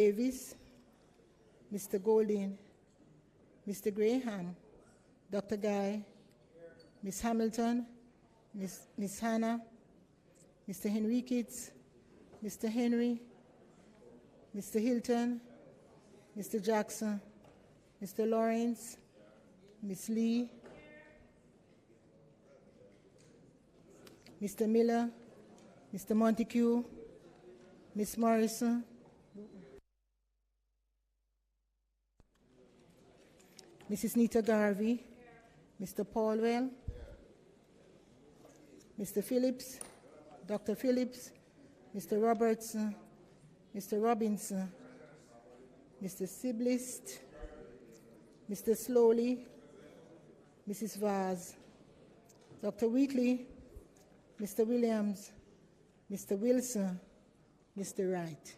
Davis, Mr. Golding, Mr. Graham, Dr. Guy, Ms. Hamilton, Ms. Hannah, Mr. Henriquez, Mr. Henry, Mr. Hilton, Mr. Jackson, Mr. Lawrence, Ms. Lee, Mr. Miller, Mr. Montague, Ms. Morrison, Mrs. Nita Garvey, Mr. Paulwell, Mr. Phillips, Dr. Phillips, Mr. Robertson, Mr. Robinson, Mr. Siblist, Mr. Slowly, Mrs. Vaz, Dr. Wheatley, Mr. Williams, Mr. Wilson, Mr. Wright.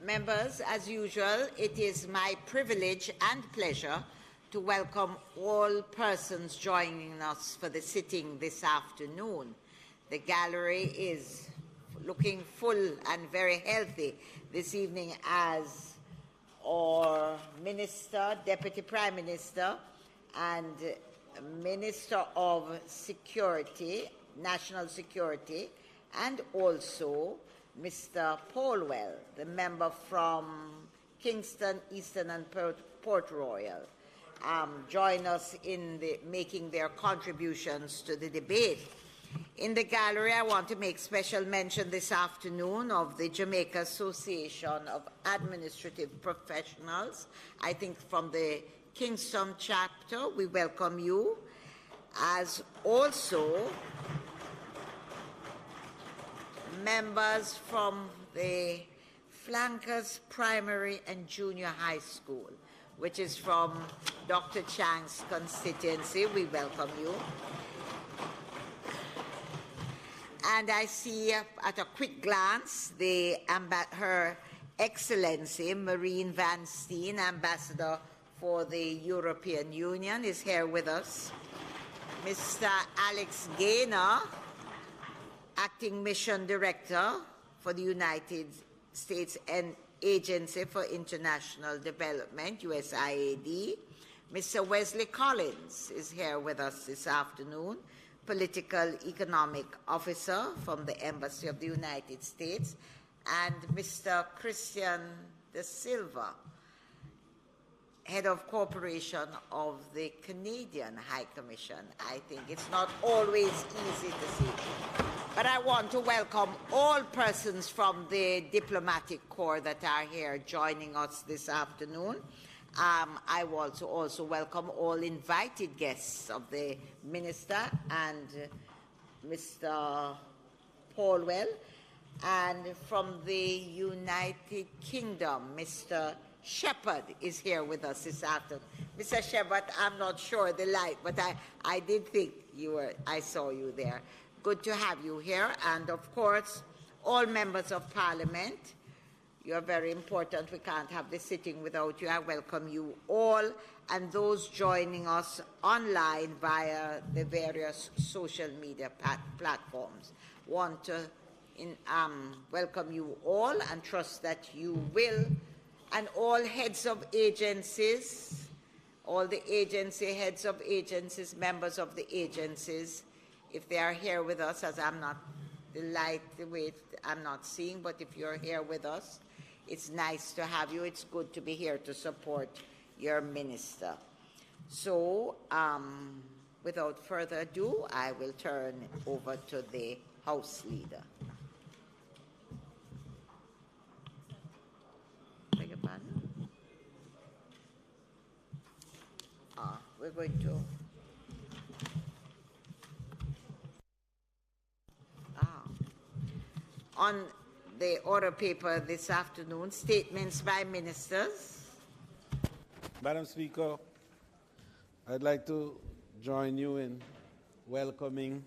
Members, as usual, it is my privilege and pleasure to welcome all persons joining us for the sitting this afternoon. The gallery is looking full and very healthy this evening as our Minister, Deputy Prime Minister, and Minister of Security, National Security, and also Mr. Paulwell, the member from Kingston, Eastern and Port Royal, join us in making their contributions to the debate. In the gallery, I want to make special mention this afternoon of the Jamaica Association of Administrative Professionals. I think from the Kingston chapter, we welcome you, as also members from the Flankers Primary and Junior High School, which is from Dr. Chang's constituency. We welcome you. And I see at a quick glance Her Excellency Marine Van Steen, Ambassador for the European Union, is here with us. Mr. Alex Gaynor, Acting Mission Director for the United States Agency for International Development, USAID. Mr. Wesley Collins is here with us this afternoon, Political Economic Officer from the Embassy of the United States, and Mr. Christian De Silva, Head of Cooperation of the Canadian High Commission. I think it's not always easy to see. But I want to welcome all persons from the diplomatic corps that are here joining us this afternoon. I want to also welcome all invited guests of the Minister and Mr. Paulwell. And from the United Kingdom, Mr. Shepherd is here with us this afternoon. Mr. Shepherd, I'm not sure the light, but I did think I saw you there. Good to have you here. And of course, all members of Parliament, you are very important. We can't have this sitting without you. I welcome you all, and those joining us online via the various social media platforms. Want to welcome you all and trust that you will. And all heads of agencies, all the agency heads of agencies, members of the agencies, if they are here with us, as I'm not I'm not seeing, but if you're here with us, it's nice to have you. It's good to be here to support your minister. So, without further ado, I will turn over to the House Leader. Beg your pardon? We're going to... On the order paper this afternoon, statements by ministers. Madam Speaker, I'd like to join you in welcoming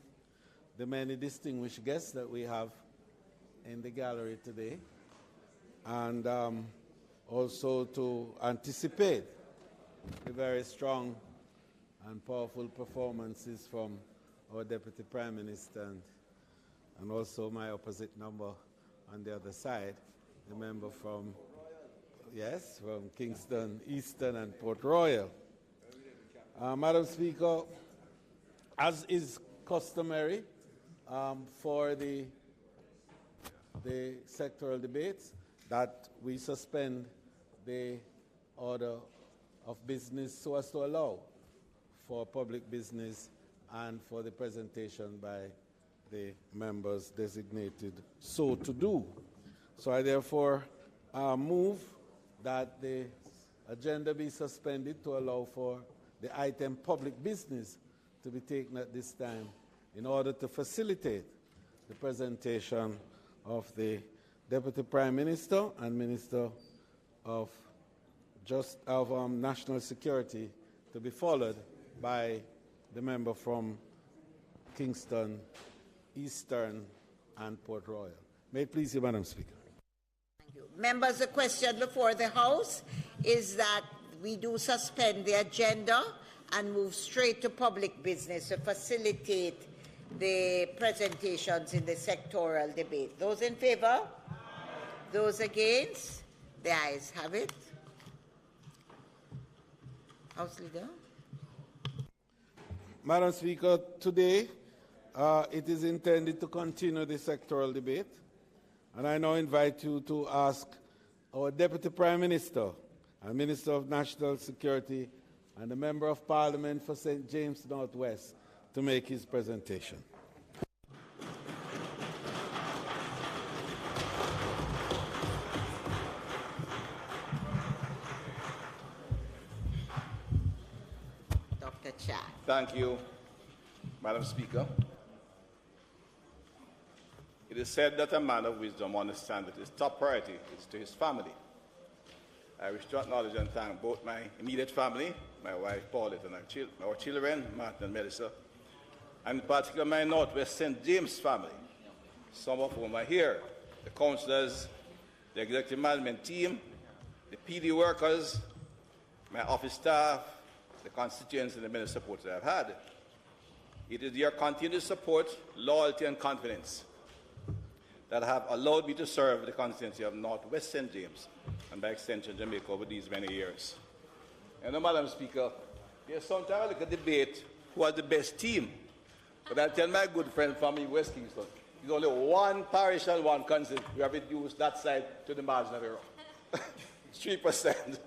the many distinguished guests that we have in the gallery today, and also to anticipate the very strong and powerful performances from our Deputy Prime Minister and also my opposite number on the other side, the member from, yes, from Kingston, Eastern, and Port Royal. Madam Speaker, as is customary for the sectoral debates, that we suspend the order of business so as to allow for public business and for the presentation by the members designated so to do. So I therefore move that the agenda be suspended to allow for the item public business to be taken at this time in order to facilitate the presentation of the Deputy Prime Minister and Minister of National Security, to be followed by the member from Kingston, Eastern, and Port Royal. May it please you, Madam Speaker. Thank you. Members, the question before the House is that we do suspend the agenda and move straight to public business to facilitate the presentations in the sectoral debate. Those in favour? Those against? The ayes have it. House Leader. Madam Speaker, today it is intended to continue the sectoral debate, and I now invite you to ask our Deputy Prime Minister and Minister of National Security and the Member of Parliament for St. James Northwest to make his presentation. Dr. Chan. Thank you, Madam Speaker. It is said that a man of wisdom understands that his top priority is to his family. I wish to acknowledge and thank both my immediate family, my wife Paulette, and our children, Martin and Melissa, and in particular my Northwest St. James family, some of whom are here, the councillors, the executive management team, the PD workers, my office staff, the constituents and the many supports that I've had. It is your continued support, loyalty and confidence that have allowed me to serve the constituency of Northwest St. James and by extension Jamaica over these many years. And Madam Speaker, there's sometimes like a debate who has the best team. But I tell my good friend from West Kingston, there's only one parish and one constituency. We have reduced that side to the margin of error. 3%.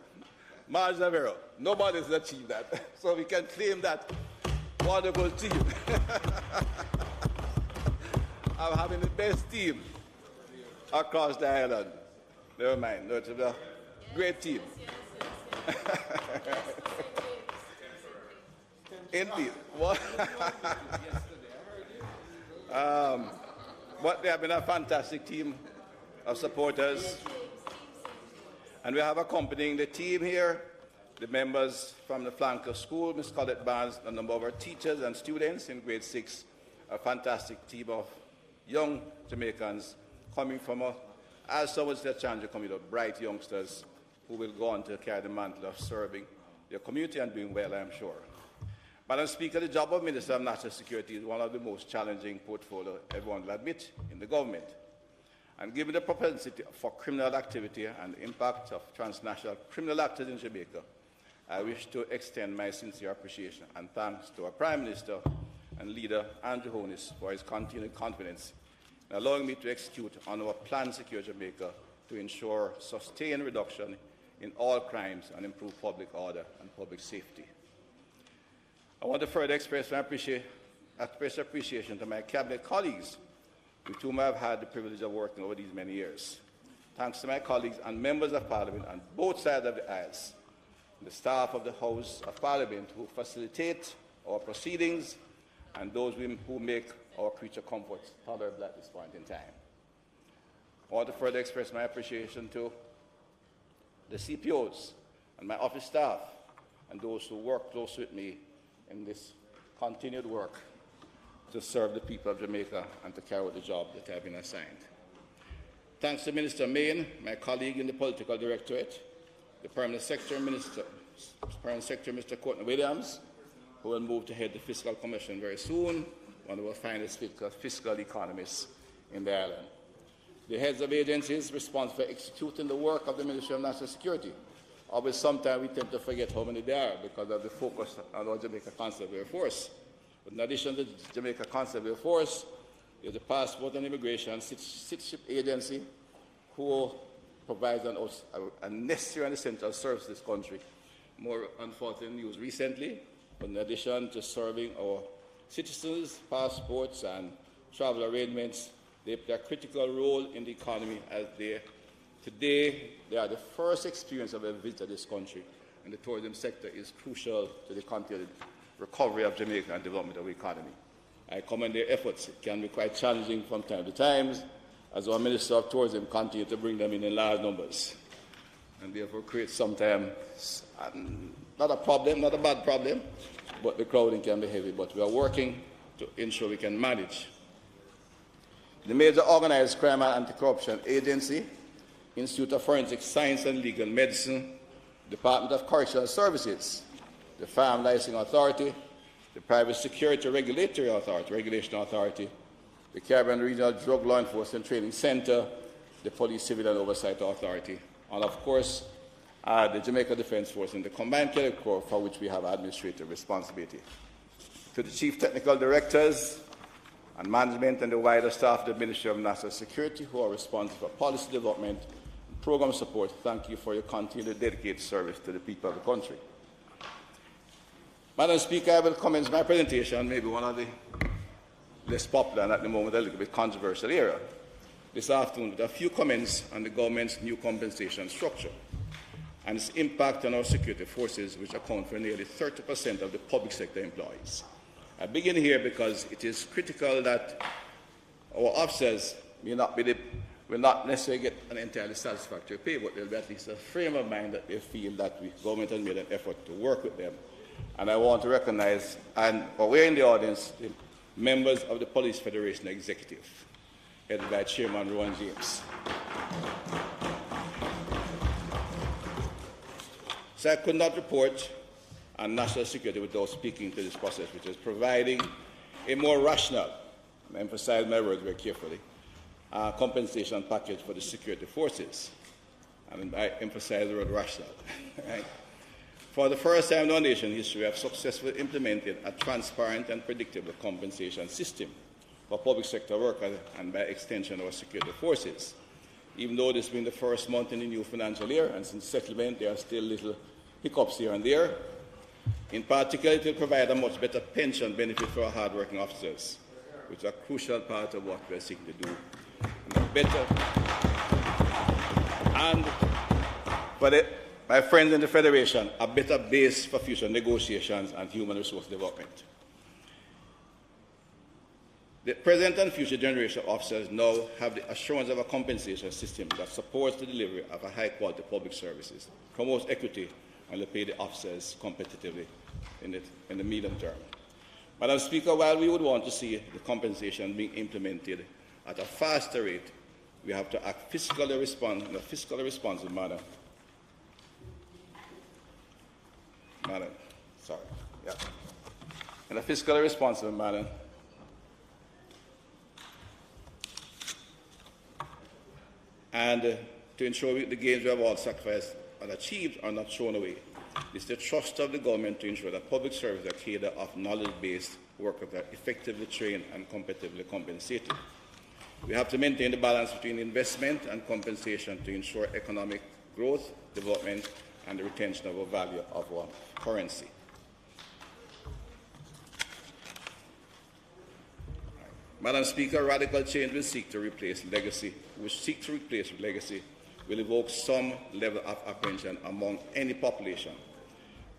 Margin of error. Nobody has achieved that. So we can claim that wonderful team. I'm having the best team across the island. Never mind. No, it's a great team. Indeed. But they have been a fantastic team of supporters. And we have accompanying the team here, the members from the Flanker School, Ms. Colette Barnes, a number of our teachers and students in grade 6, a fantastic team of young Jamaicans coming from as so much their challenge coming of bright youngsters who will go on to carry the mantle of serving their community and doing well, I'm sure. Madam Speaker, the job of Minister of National Security is one of the most challenging portfolio everyone will admit in the government. And given the propensity for criminal activity and the impact of transnational criminal actors in Jamaica, I wish to extend my sincere appreciation and thanks to our Prime Minister and leader, Andrew Holness, for his continued confidence in allowing me to execute on our plan to secure Jamaica to ensure sustained reduction in all crimes and improve public order and public safety. I want to further express my appreciation to my cabinet colleagues with whom I have had the privilege of working over these many years. Thanks to my colleagues and members of Parliament on both sides of the aisles, the staff of the House of Parliament who facilitate our proceedings, and those who make our creature comforts tolerable at this point in time. I want to further express my appreciation to the CPOs and my office staff and those who work close with me in this continued work to serve the people of Jamaica and to carry out the job that I have been assigned. Thanks to Minister Main, my colleague in the Political Directorate, the Permanent Secretary, Mr. Courtney Williams, who will move to head the Fiscal Commission very soon, one of our finest fiscal economists in the island. the heads of agencies responsible for executing the work of the Ministry of National Security. Always sometimes we tend to forget how many there are because of the focus on our Jamaica Constable Force. But in addition to the Jamaica Constable Force, there's the Passport and Immigration Citizenship Agency, who provides a necessary and essential service to this country. More unfortunate news recently, but in addition to serving our citizens, passports, and travel arrangements, they play a critical role in the economy as today they are the first experience of a visit to this country, and the tourism sector is crucial to the continued recovery of Jamaica and development of the economy. I commend their efforts. It can be quite challenging from time to time, as our Minister of Tourism continues to bring them in large numbers, and therefore create sometimes not a problem, not a bad problem, but the crowding can be heavy. But we are working to ensure we can manage. The major organized crime and anti-corruption agency, Institute of Forensic Science and Legal Medicine, Department of Correctional Services, the Farm Licensing Authority, the Private Security Regulation Authority, the Caribbean Regional Drug Law Enforcement Training Center, the Police Civilian Oversight Authority, and of course, the Jamaica Defence Force and the Combined Cadet Corps, for which we have administrative responsibility. To the Chief Technical Directors and management and the wider staff of the Ministry of National Security, who are responsible for policy development and program support, thank you for your continued dedicated service to the people of the country. Madam Speaker, I will commence my presentation, maybe one of the less popular and at the moment a little bit controversial area, this afternoon with a few comments on the government's new compensation structure and its impact on our security forces, which account for nearly 30% of the public sector employees. I begin here because it is critical that our officers will not necessarily get an entirely satisfactory pay, but there will be at least a frame of mind that they feel that the government has made an effort to work with them. And I want to recognize, and we're in the audience, the members of the Police Federation Executive, headed by Chairman Rowan James. So I could not report on national security without speaking to this process, which is providing a more rational, I emphasize my words very carefully, compensation package for the security forces. And I emphasize the word rational. Right? For the first time in our nation's history, we have successfully implemented a transparent and predictable compensation system for public sector workers and, by extension, our security forces. Even though this has been the first month in the new financial year, and since settlement, there are still little hiccups here and there. In particular, it will provide a much better pension benefit for our hard-working officers, which is a crucial part of what we are seeking to do. And for my friends in the Federation, a better base for future negotiations and human resource development. The present and future generation of officers now have the assurance of a compensation system that supports the delivery of a high-quality public services, promotes equity, and will pay the officers competitively in the medium term. Madam Speaker, while we would want to see the compensation being implemented at a faster rate, we have to act fiscally in a fiscally responsible manner. In a fiscally responsible manner. And to ensure the gains we have all sacrificed and achieved are not thrown away. It's the trust of the government to ensure that public services are cadre of knowledge-based workers are effectively trained and competitively compensated. We have to maintain the balance between investment and compensation to ensure economic growth, development, and the retention of the value of our currency. Madam Speaker, radical change will seek to replace legacy, will evoke some level of apprehension among any population.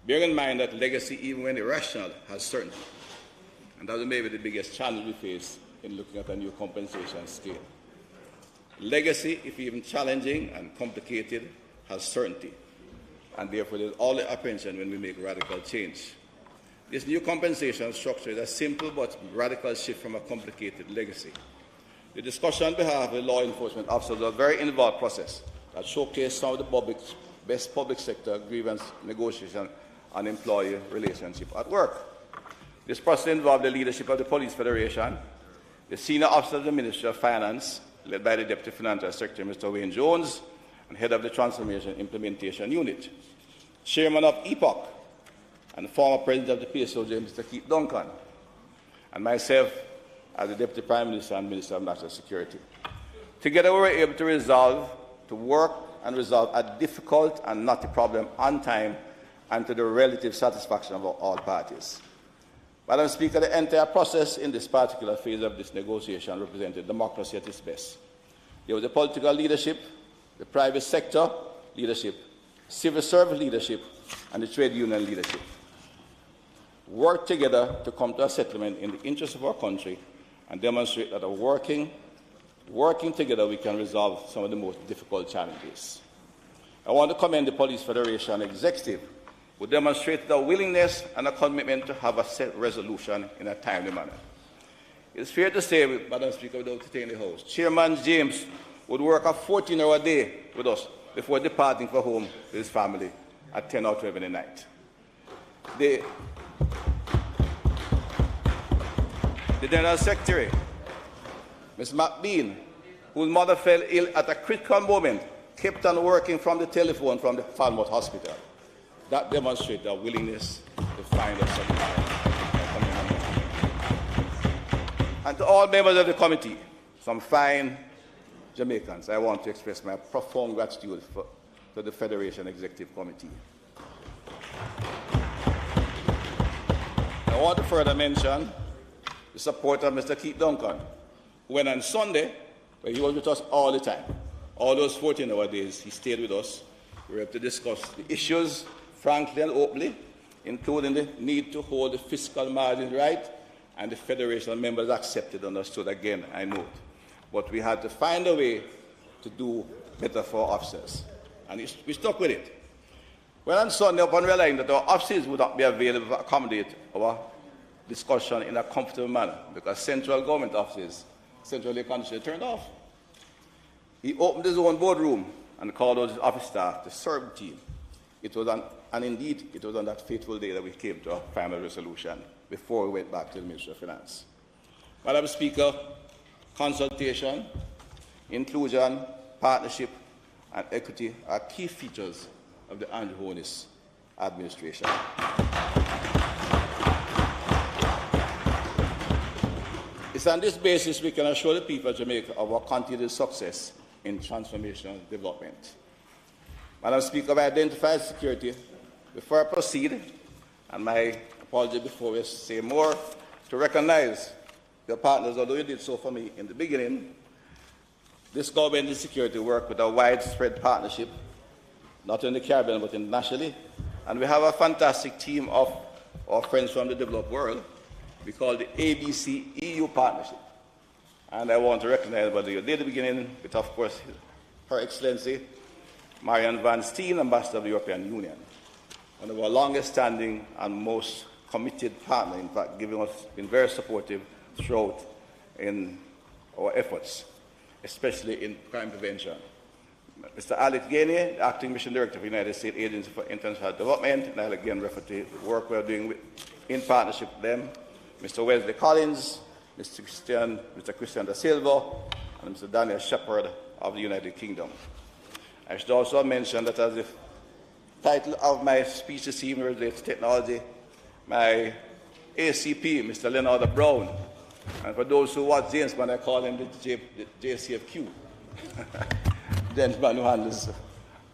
Bear in mind that legacy, even when irrational, has certainty. And that may be the biggest challenge we face in looking at a new compensation scale. Legacy, if even challenging and complicated, has certainty. And therefore, there's all the apprehension when we make radical change. This new compensation structure is a simple but radical shift from a complicated legacy. The discussion on behalf of the law enforcement officers is a very involved process that showcased some of the best public sector grievance negotiation and employee relationship at work. This process involved the leadership of the Police Federation, the senior officers of the Ministry of Finance, led by the Deputy Financial Secretary, Mr. Wayne Jones, and head of the Transformation Implementation Unit, Chairman of EPOC, and former President of the Petrojam, Mr. Keith Duncan, and myself as the Deputy Prime Minister and Minister of National Security. Together we were able to work and resolve a difficult and knotty problem on time and to the relative satisfaction of all parties. Madam Speaker, the entire process in this particular phase of this negotiation represented democracy at its best. There was the political leadership, the private sector leadership, civil service leadership, and the trade union leadership. Work together to come to a settlement in the interest of our country and demonstrate that working together we can resolve some of the most difficult challenges. I want to commend the Police Federation Executive who demonstrated a willingness and a commitment to have a set resolution in a timely manner. It is fair to say, Madam Speaker, without detaining the House, Chairman James would work a 14-hour day with us before departing for home with his family at 10 or 12 in the night. The General Secretary, Ms. McBean, whose mother fell ill at a critical moment, kept on working from the telephone from the Falmouth Hospital. That demonstrates our willingness to find a solution. And to all members of the committee, some fine Jamaicans, I want to express my profound gratitude to the Federation Executive Committee. I want to further mention the support of Mr. Keith Duncan, who went on Sunday, where he was with us all the time. All those 14-hour days, he stayed with us. We were able to discuss the issues frankly and openly, including the need to hold the fiscal margin right, and the Federation members accepted and understood again, I note. But we had to find a way to do better for our officers, and we stuck with it. Well, on Sunday, upon realizing that our officers would not be available to accommodate our discussion in a comfortable manner, because central government offices, central economy turned off, he opened his own boardroom and called out his office staff to serve the team. And indeed, it was on that fateful day that we came to a final resolution before we went back to the Ministry of Finance. Madam Speaker, consultation, inclusion, partnership, and equity are key features of the Andrew Holness administration. It's on this basis we can assure the people of Jamaica of our continued success in transformational development. Madam Speaker, I identify security. Before I proceed, and my apology before we say more, to recognize your partners, although you did so for me in the beginning. This government in security work with a widespread partnership, not in the Caribbean but internationally, and we have a fantastic team of our friends from the developed world. We call the ABC EU Partnership. And I want to recognize what you did at the beginning with, of course, Her Excellency Marianne Van Steen, Ambassador of the European Union, one of our longest standing and most committed partner, in fact, been very supportive throughout in our efforts, especially in crime prevention. Mr. Alex Gainey, the Acting Mission Director of the United States Agency for International Development, and I'll again refer to the work we're doing in partnership with them, Mr. Wesley Collins, Mr. Christian Da Silva, and Mr. Daniel Shepherd of the United Kingdom. I should also mention that as the title of my speech this evening relates to technology, my ACP, Mr. Leonard Brown, and for those who watch James Bond, I call him the JCFQ, gentleman who handles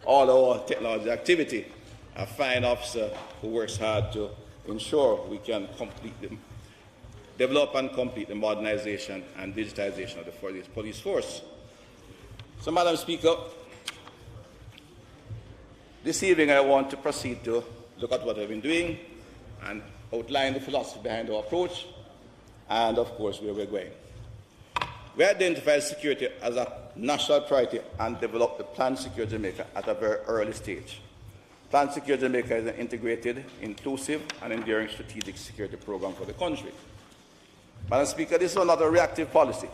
all our technology activity, a fine officer who works hard to ensure we can develop and complete the modernization and digitization of the police force. So, Madam Speaker, this evening I want to proceed to look at what I've been doing and outline the philosophy behind our approach and, of course, where we're going. We identified security as a national priority and developed the Plan Secure Jamaica at a very early stage. Plan Secure Jamaica is an integrated, inclusive, and enduring strategic security program for the country. Madam Speaker, this was not a reactive policy.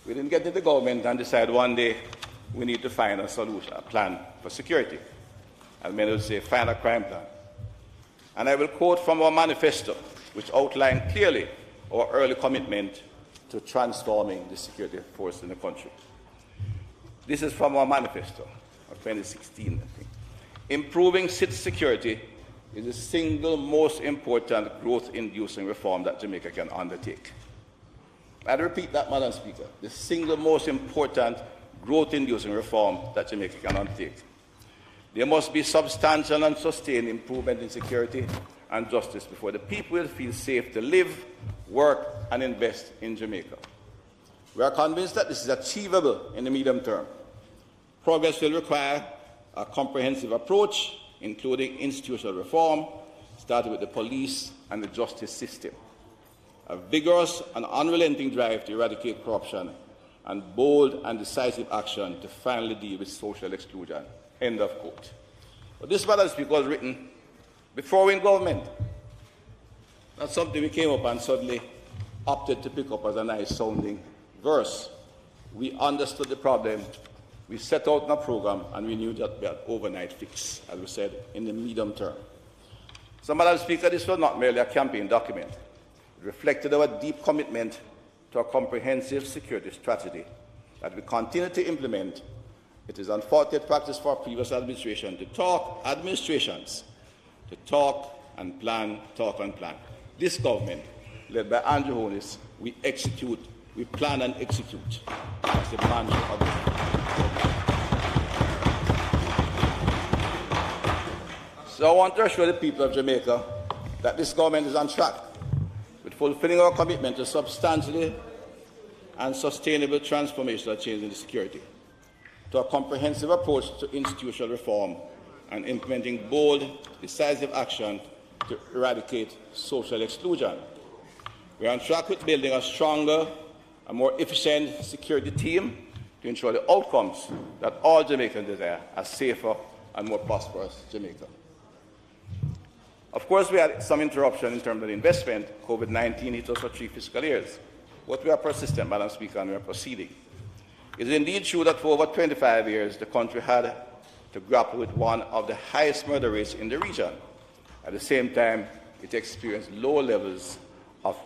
We didn't get into government and decide one day we need to find a solution, a plan for security. As many would say, find a crime plan. And I will quote from our manifesto, which outlined clearly our early commitment to transforming the security force in the country. This is from our manifesto of 2016, I think. Improving city security is the single most important growth-inducing reform that Jamaica can undertake. I'd repeat that, Madam Speaker, the single most important growth-inducing reform that Jamaica can undertake. There must be substantial and sustained improvement in security and justice before the people will feel safe to live, work, and invest in Jamaica. We are convinced that this is achievable in the medium term. Progress will require a comprehensive approach, including institutional reform, starting with the police and the justice system, a vigorous and unrelenting drive to eradicate corruption, and bold and decisive action to finally deal with social exclusion. End of quote. But this, Madam Speaker, was written before we were in government. Not something we came up and suddenly opted to pick up as a nice-sounding verse. We understood the problem, we set out in a program, and we knew that we had overnight fix, as we said, in the medium term. So, Madam Speaker, this was not merely a campaign document. It reflected our deep commitment to a comprehensive security strategy that we continue to implement. It is unfortunate practice for our previous administration to talk, administrations, to talk and plan, talk and plan. This government, led by Andrew Holness, we execute, we plan and execute. That's the mantra of this. So I want to assure the people of Jamaica that this government is on track with fulfilling our commitment to substantially and sustainable transformational change in security, to a comprehensive approach to institutional reform, and implementing bold, decisive action to eradicate social exclusion. We are on track with building a stronger and more efficient security team to ensure the outcomes that all Jamaicans desire, a safer and more prosperous Jamaica. Of course, we had some interruption in terms of the investment. COVID-19 hit us for 3 fiscal years. But we are persistent, Madam Speaker, and we are proceeding. It is indeed true that for over 25 years, the country had to grapple with one of the highest murder rates in the region. At the same time, it experienced low levels of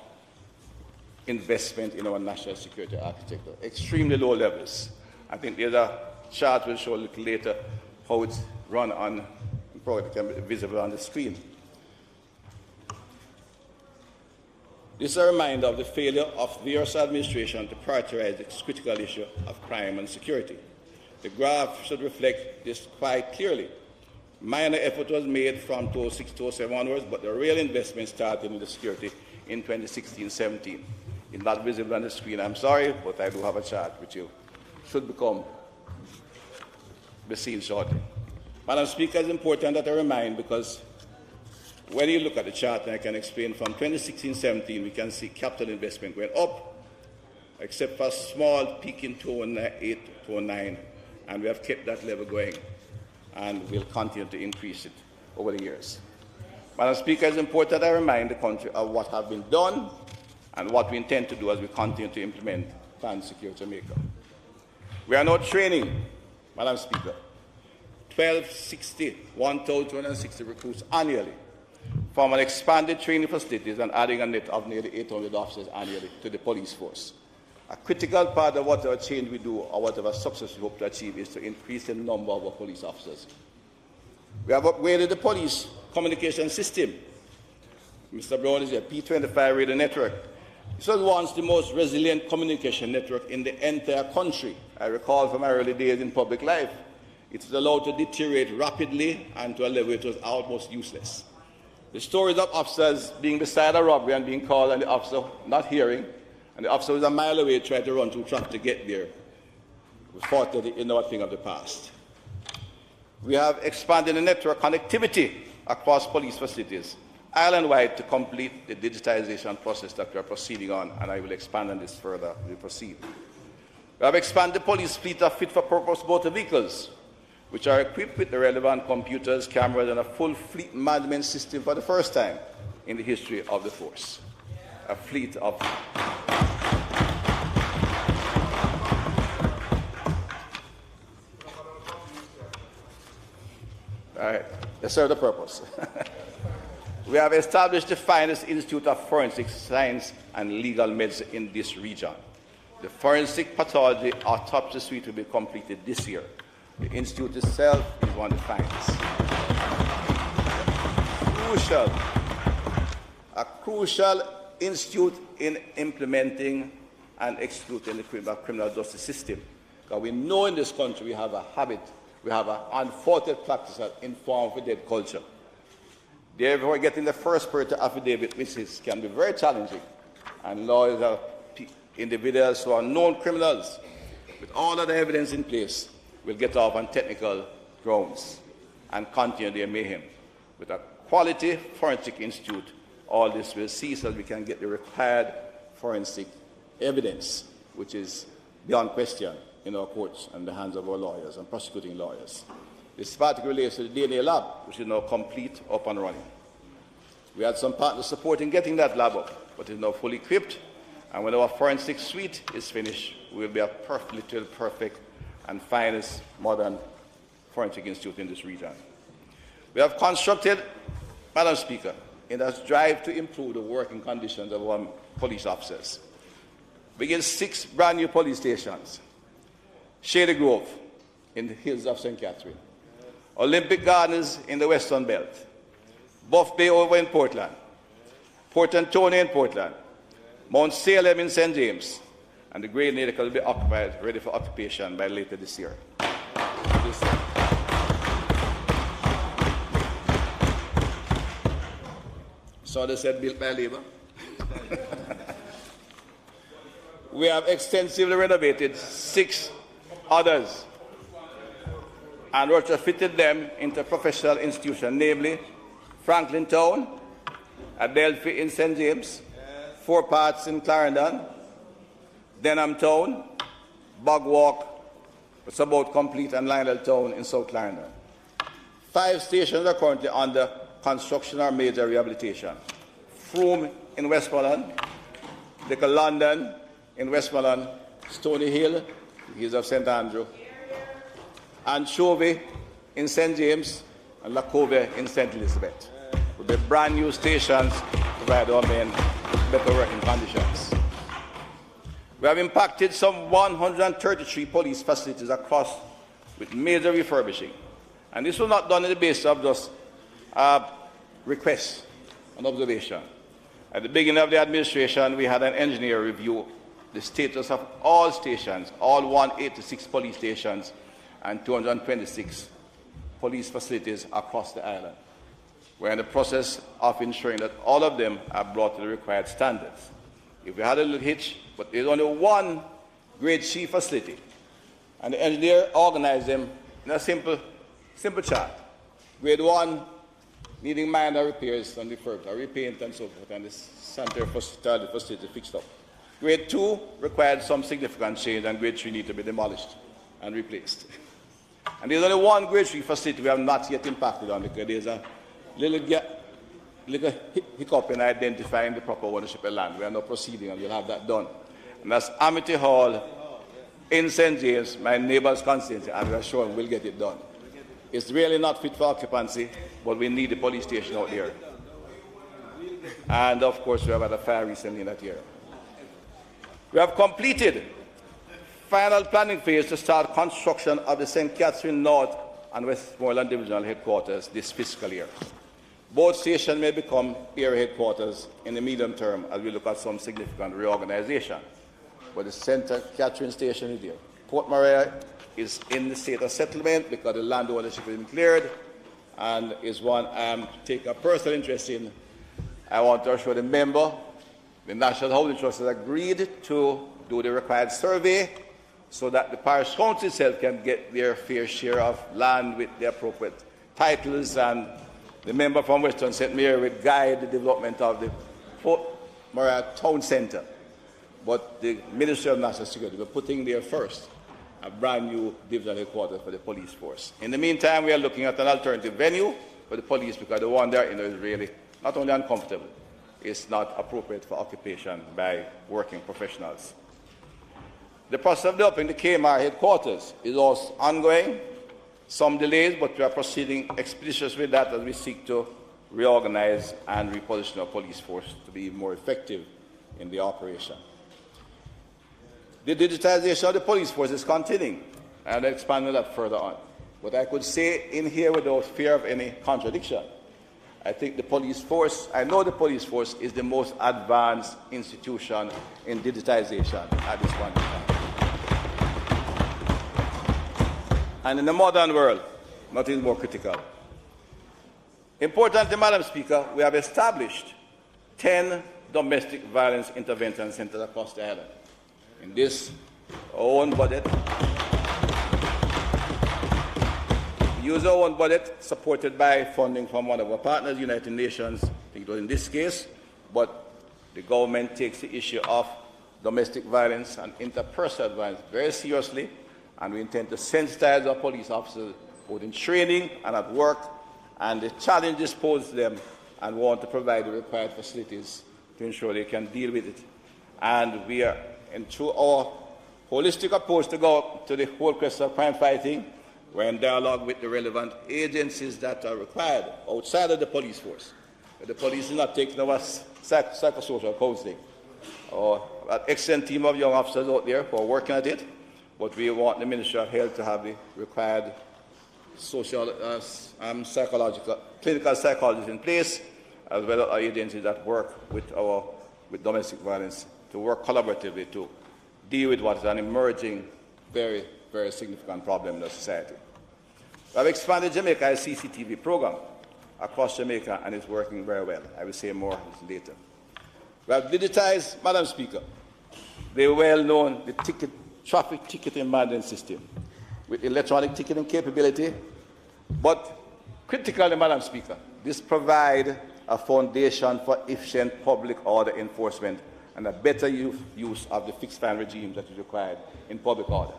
investment in our national security architecture, extremely low levels. I think there's a chart we'll show a little later how it's run on, probably can be visible on the screen. This is a reminder of the failure of various administration to prioritize this critical issue of crime and security. The graph should reflect this quite clearly. Minor effort was made from 2006-2007 onwards, but the real investment started in the security in 2016-17. It's not visible on the screen, I'm sorry, but I do have a chart which you should be seen shortly. Madam Speaker, it's important that I remind, because when you look at the chart, and I can explain, from 2016-17, we can see capital investment going up, except for a small peak in 2008-2009, and we have kept that level going, and we'll continue to increase it over the years. Madam Speaker, it's important that I remind the country of what has been done and what we intend to do as we continue to implement Plan Secure Jamaica. We are now training, Madam Speaker, 1,260 recruits annually from an expanded training facilities and adding a net of nearly 800 officers annually to the police force. A critical part of whatever change we do or whatever success we hope to achieve is to increase the number of our police officers. We have upgraded the police communication system. Mr. Brown is here, P25 radio network. This was once the most resilient communication network in the entire country. I recall from my early days in public life. It was allowed to deteriorate rapidly and to a level it was almost useless. The stories of officers being beside a robbery and being called and the officer not hearing, and the officer was a mile away trying to run through traffic to get there, was fortunately a thing of the past. We have expanded the network connectivity across police facilities, island-wide, to complete the digitization process that we are proceeding on, and I will expand on this further as we proceed. We have expanded the police fleet of fit-for-purpose motor vehicles, which are equipped with the relevant computers, cameras, and a full fleet management system for the first time in the history of the force. A fleet of... All right, they serve the purpose. we have established the finest Institute of Forensic Science and Legal Medicine in this region. The forensic pathology autopsy suite will be completed this year. The institute itself is one of the finest. A crucial institute in implementing and executing the criminal justice system. Because we know in this country we have a habit, we have an unfaulted practice of informed for dead culture. Therefore, getting the first person affidavit witnesses can be very challenging, and lawyers are individuals who are known criminals with all of the evidence in place will get off on technical grounds and continue their mayhem. With a quality forensic institute, all this will cease as we can get the required forensic evidence, which is beyond question in our courts and the hands of our lawyers and prosecuting lawyers. This particularly relates to the DNA lab, which is now complete, up and running. We had some partners supporting getting that lab up, but it is now fully equipped, and when our forensic suite is finished, we will be a perfect and finest modern forensic institute in this region. We have constructed, Madam Speaker, in a drive to improve the working conditions of our police officers. We get 6 brand new police stations. Shady Grove in the hills of St. Catherine. Olympic Gardens in the Western Belt. Buff Bay over in Portland. Port Antonio in Portland. Mount Salem in St. James. And the Great Nautical will be occupied, ready for occupation by later this year. So they said built by labor. We have extensively renovated 6 others and retrofitted them into professional institutions, namely Franklin Town, Adelphi in St. James, 4 parts in Clarendon, Denham Town, Bogwalk, it's about complete, and Lionel Town in South Clarendon. 5 stations are currently under construction or major rehabilitation. Frome in Westmoreland, Little London in Westmoreland, Stony Hill, hills of St. Andrew, Anchovy in St. James, and Lacovia in St. Elizabeth. With the brand new stations to provide our men better working conditions. We have impacted some 133 police facilities across with major refurbishing. And this was not done on the basis of just requests and observation. At the beginning of the administration, we had an engineer review the status of all stations, all 186 police stations and 226 police facilities across the island. We're in the process of ensuring that all of them are brought to the required standards. If we had a little hitch, but there's only one grade C facility, and the engineer organized them in a simple chart. Grade 1 needing minor repairs and repaint and so forth, and the sanitary facility fixed up. Grade 2 required some significant change, and grade 3 need to be demolished and replaced. And there's only one grade 3 facility we have not yet impacted on, because there's a little hiccup in identifying the proper ownership of land. We are now proceeding, and we'll have that done. And that's Amity Hall in St. James, my neighbor's constituency, and we are sure we'll get it done. It's really not fit for occupancy, but we need the police station out there. And of course, we have had a fire recently in that area. We have completed final planning phase to start construction of the St. Catherine North and Westmoreland Divisional Headquarters this fiscal year. Both stations may become area headquarters in the medium term as we look at some significant reorganization. But the St. Catherine station is there. Port Maria is in the state of settlement because the land ownership has been cleared, and is one I take a personal interest in. I want to assure the member the National Housing Trust has agreed to do the required survey so that the parish council itself can get their fair share of land with the appropriate titles, and the member from Western St. Mary will guide the development of the Port Maria Town Centre. But the Ministerial of National Security, we're putting there first a brand new divisional headquarters for the police force. In the meantime, we are looking at an alternative venue for the police, because the one there is really not only uncomfortable, it's not appropriate for occupation by working professionals. The process of developing the KMR headquarters is also ongoing. Some delays, but we are proceeding expeditiously with that as we seek to reorganize and reposition our police force to be more effective in the operation. The digitization of the police force is continuing, and I'll expand on that further on. But I could say in here without fear of any contradiction, I think the police force, I know the police force is the most advanced institution in digitization at this point in time. And in the modern world, nothing is more critical. Importantly, Madam Speaker, we have established 10 domestic violence intervention centers across the island. In this, our own budget, we use our own budget, supported by funding from one of our partners, United Nations, I think it was in this case, but the government takes the issue of domestic violence and interpersonal violence very seriously, and we intend to sensitize our police officers both in training and at work, and the challenges posed to them, and want to provide the required facilities to ensure they can deal with it. And we are, and through our holistic approach to go to the whole question of crime fighting, we're in dialogue with the relevant agencies that are required outside of the police force. But the police is not taking over psychosocial counseling. An excellent team of young officers out there who are working at it, but we want the Ministry of Health to have the required social, psychological, clinical psychologists in place, as well as our agencies that work with domestic violence to work collaboratively to deal with what is an emerging, very, very significant problem in the society. We have expanded Jamaica's CCTV program across Jamaica, and it's working very well. I will say more later. We have digitized, Madam Speaker, the well-known traffic ticketing management system with electronic ticketing capability, but critically, Madam Speaker, this provides a foundation for efficient public order enforcement and a better use of the fixed fine regime that is required in public order.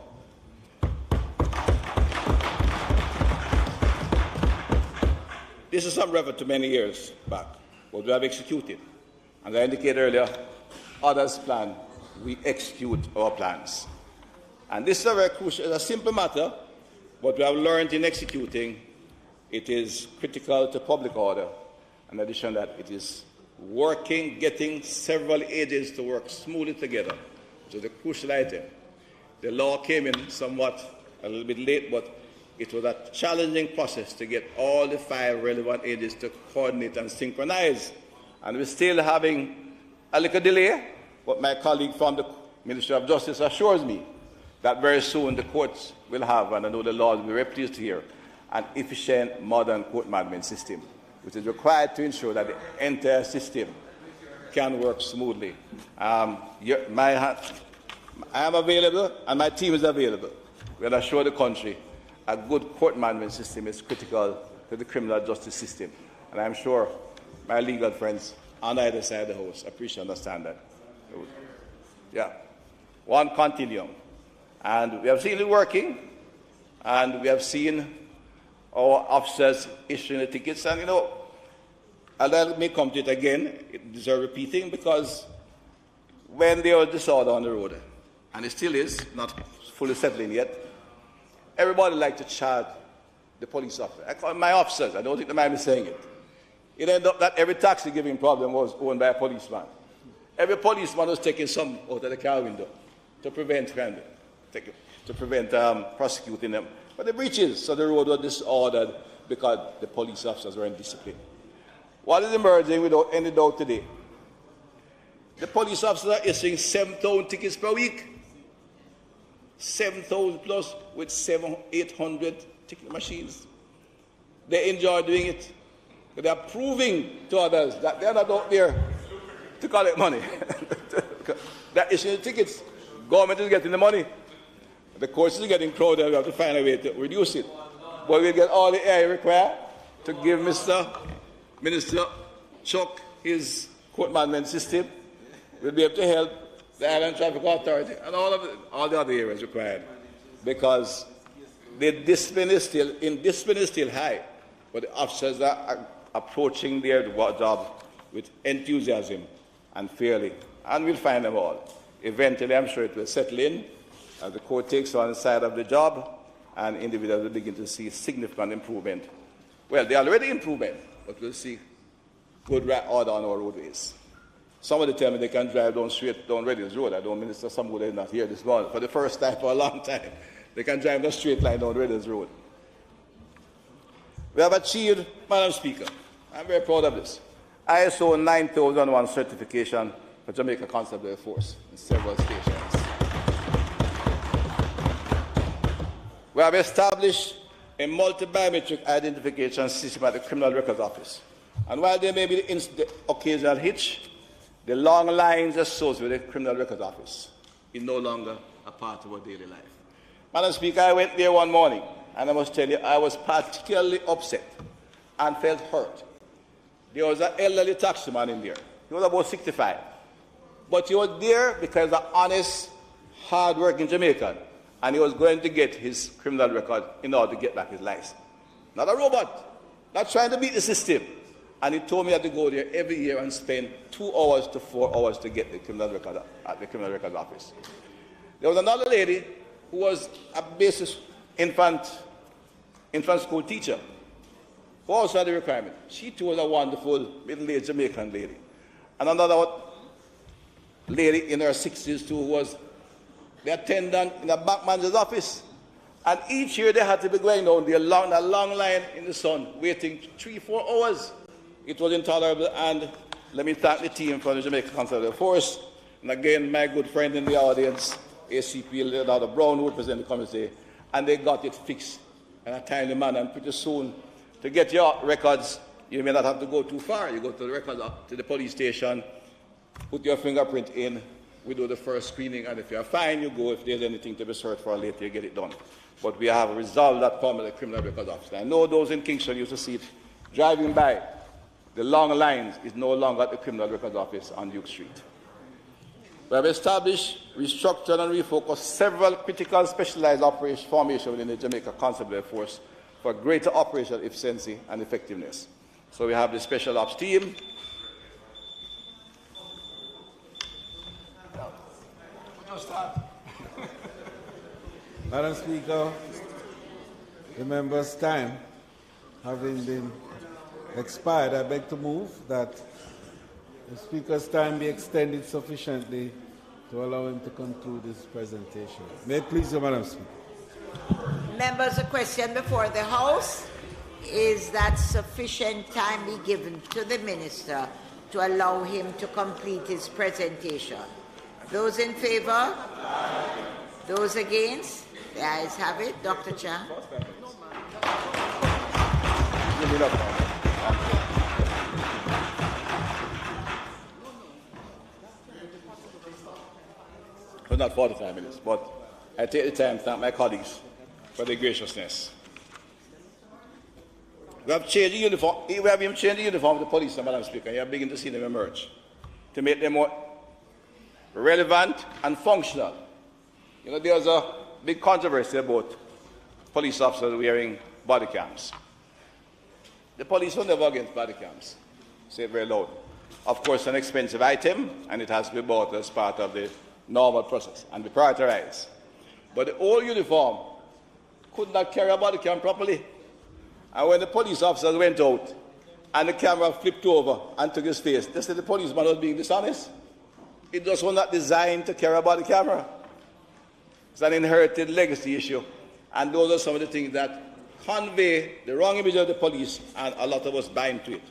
This is some reference to many years back, but we have executed. As I indicated earlier, others plan, we execute our plans. And this is a very crucial, it's a simple matter, but we have learned in executing it is critical to public order. In addition to that, it is working, getting several agencies to work smoothly together, which is a crucial item. The law came in somewhat a little bit late, but it was a challenging process to get all the 5 relevant agencies to coordinate and synchronize. And we're still having a little delay, but my colleague from the Ministry of Justice assures me that very soon the courts will have, and I know the laws will be very pleased to hear, an efficient modern court management system, which is required to ensure that the entire system can work smoothly. I am available, and my team is available. We'll assure the country a good court management system is critical to the criminal justice system. And I'm sure my legal friends on either side of the house appreciate and understand that. Yeah. One continuum. And we have seen it working, and we have seen our officers issuing the tickets. And, I may come to it again, it deserves repeating, because when there was disorder on the road, and it still is, not fully settling yet, everybody liked to charge the police officer. I call my officers, I don't think they mind me saying it. It ended up that every taxi giving problem was owned by a policeman. Every policeman was taking some out of the car window to prevent crime, to prevent prosecuting them. But the breaches, so the road was disordered because the police officers were indisciplined. What is emerging without any doubt today? The police officers are issuing 7,000 tickets per week. 7,000 plus with 800 ticket machines. They enjoy doing it. They are proving to others that they are not out there to collect money. They are issuing tickets. Government is getting the money. The courts is getting crowded. We have to find a way to reduce it. But we'll get all the air required to give Mr. Minister Chuck his court management system. We'll be able to help the Island Traffic Authority and all the other areas required, because the discipline is still high, but the officers are approaching their job with enthusiasm and fairly, and we'll find them all. Eventually, I'm sure it will settle in as the court takes on the side of the job, and individuals will begin to see significant improvement. Well, they already improvement, but we'll see good order on our roadways. Somebody tell me they can drive down straight down Reddings Road. I don't Minister Sambuda is not here this morning. For the first time for a long time, they can drive the straight line down Reddings Road. We have achieved, Madam Speaker, I'm very proud of this, ISO 9001 certification for Jamaica Constabulary Force in several stations. We have established a multi-biometric identification system at the Criminal Records Office. And while there may be the occasional hitch, the long lines associated with the Criminal Records Office is no longer a part of our daily life. Madam Speaker, I went there one morning, and I must tell you, I was particularly upset and felt hurt. There was an elderly taximan in there. He was about 65. But he was there because he's an honest, hard-working Jamaican, and he was going to get his criminal record in order to get back his license. Not a robot, not trying to beat the system. And he told me I had to go there every year and spend 2 hours to 4 hours to get the criminal record at the Criminal Records Office. There was another lady who was a basic infant school teacher who also had the requirement. She too was a wonderful middle-aged Jamaican lady. And another lady in her 60s too was the attendant in a bank manager's office. And each year they had to be going down there along a long line in the sun, waiting 3-4 hours. It was intolerable, and let me thank the team from the Jamaica Constabulary Force, and again, my good friend in the audience, ACP Leonardo Brown, who represents the committee, and they got it fixed in a timely manner, and pretty soon, to get your records, you may not have to go too far. You go to the records, to the police station, put your fingerprint in, we do the first screening, and if you're fine, you go. If there's anything to be searched for later, you get it done. But we have resolved that problem at the Criminal Records Office. I know those in Kingston used to see it driving by. The long lines is no longer at the Criminal Records Office on Duke Street. We have established, restructured, and refocused several critical specialized operation formations within the Jamaica Constabulary Force for greater operational efficiency and effectiveness. So we have the Special Ops team. Madam Speaker, the member's time having been expired, I beg to move that the Speaker's time be extended sufficiently to allow him to conclude his presentation. May it please you, Madam Speaker. Members, a question before the House is that sufficient time be given to the Minister to allow him to complete his presentation. Those in favour? Those against? The ayes have it. Dr. Chan. Well, not 45 minutes, but I take the time to thank my colleagues for their graciousness. We have changed the uniform. We have even changed the uniform of the police, Madam Speaker, and you're beginning to see them emerge to make them more relevant and functional. You know, there's a big controversy about police officers wearing body cams. The police are never against body cams. Say it very loud. Of course, an expensive item, and it has to be bought as part of the normal process and be prioritized. But the old uniform could not carry a body cam properly. And when the police officers went out and the camera flipped over and took his face, they said the policeman was being dishonest. It just was not designed to carry a body camera. It's an inherited legacy issue. And those are some of the things that convey the wrong image of the police, and a lot of us buy into it.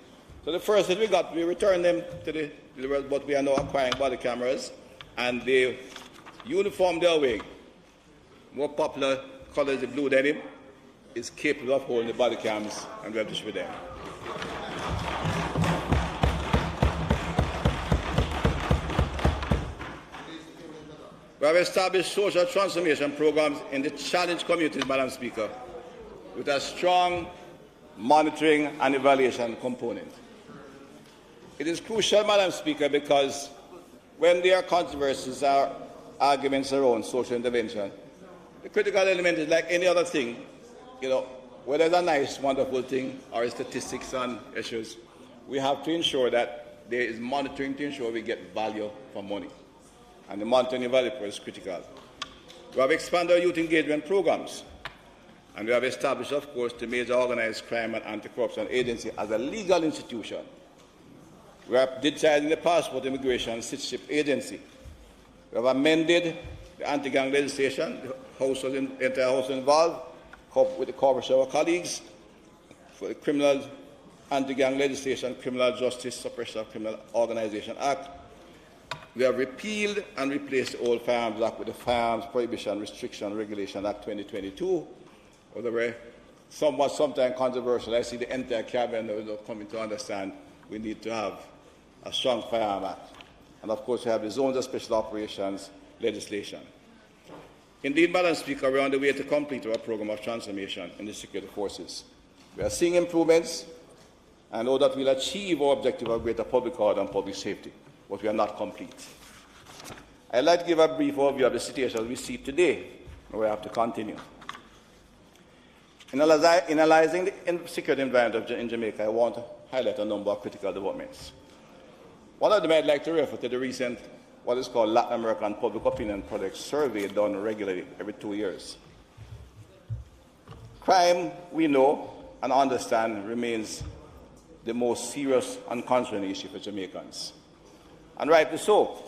So the first that we got, we returned them to the world, but we are now acquiring body cameras, and the uniform they are wearing, more popular color is the blue denim, is capable of holding the body cams, and we have to show them. We have established social transformation programs in the challenged communities, Madam Speaker, with a strong monitoring and evaluation component. It is crucial, Madam Speaker, because when there are controversies or arguments around social intervention, the critical element is like any other thing, you know, whether it's a nice, wonderful thing or statistics on issues, we have to ensure that there is monitoring to ensure we get value for money. And the monitoring and value is critical. We have expanded our youth engagement programs, and we have established, of course, the major organized crime and anti-corruption agency as a legal institution. We are digitizing the Passport, Immigration and Citizenship Agency. We have amended the anti-gang legislation. The entire House was involved with the cooperation of our colleagues for the Criminal Anti-Gang Legislation, Criminal Justice Suppression of Criminal Organization Act. We have repealed and replaced the old Firearms Act with the Firearms Prohibition, Restriction and Regulation Act 2022. Although sometimes controversial, I see the entire cabinet now coming to understand we need to have a strong Firearms Act. And of course, we have the Zones of Special Operations legislation. Indeed, Madam Speaker, we are on the way to complete our program of transformation in the security forces. We are seeing improvements and know that we will achieve our objective of greater public order and public safety, but we are not complete. I'd like to give a brief overview of the situation we see today, and we have to continue. In analyzing the security environment in Jamaica, I want to highlight a number of critical developments. One of them I'd like to refer to the recent, what is called Latin American Public Opinion Project survey done regularly every 2 years. Crime, we know and understand, remains the most serious and concerning issue for Jamaicans. And rightly so.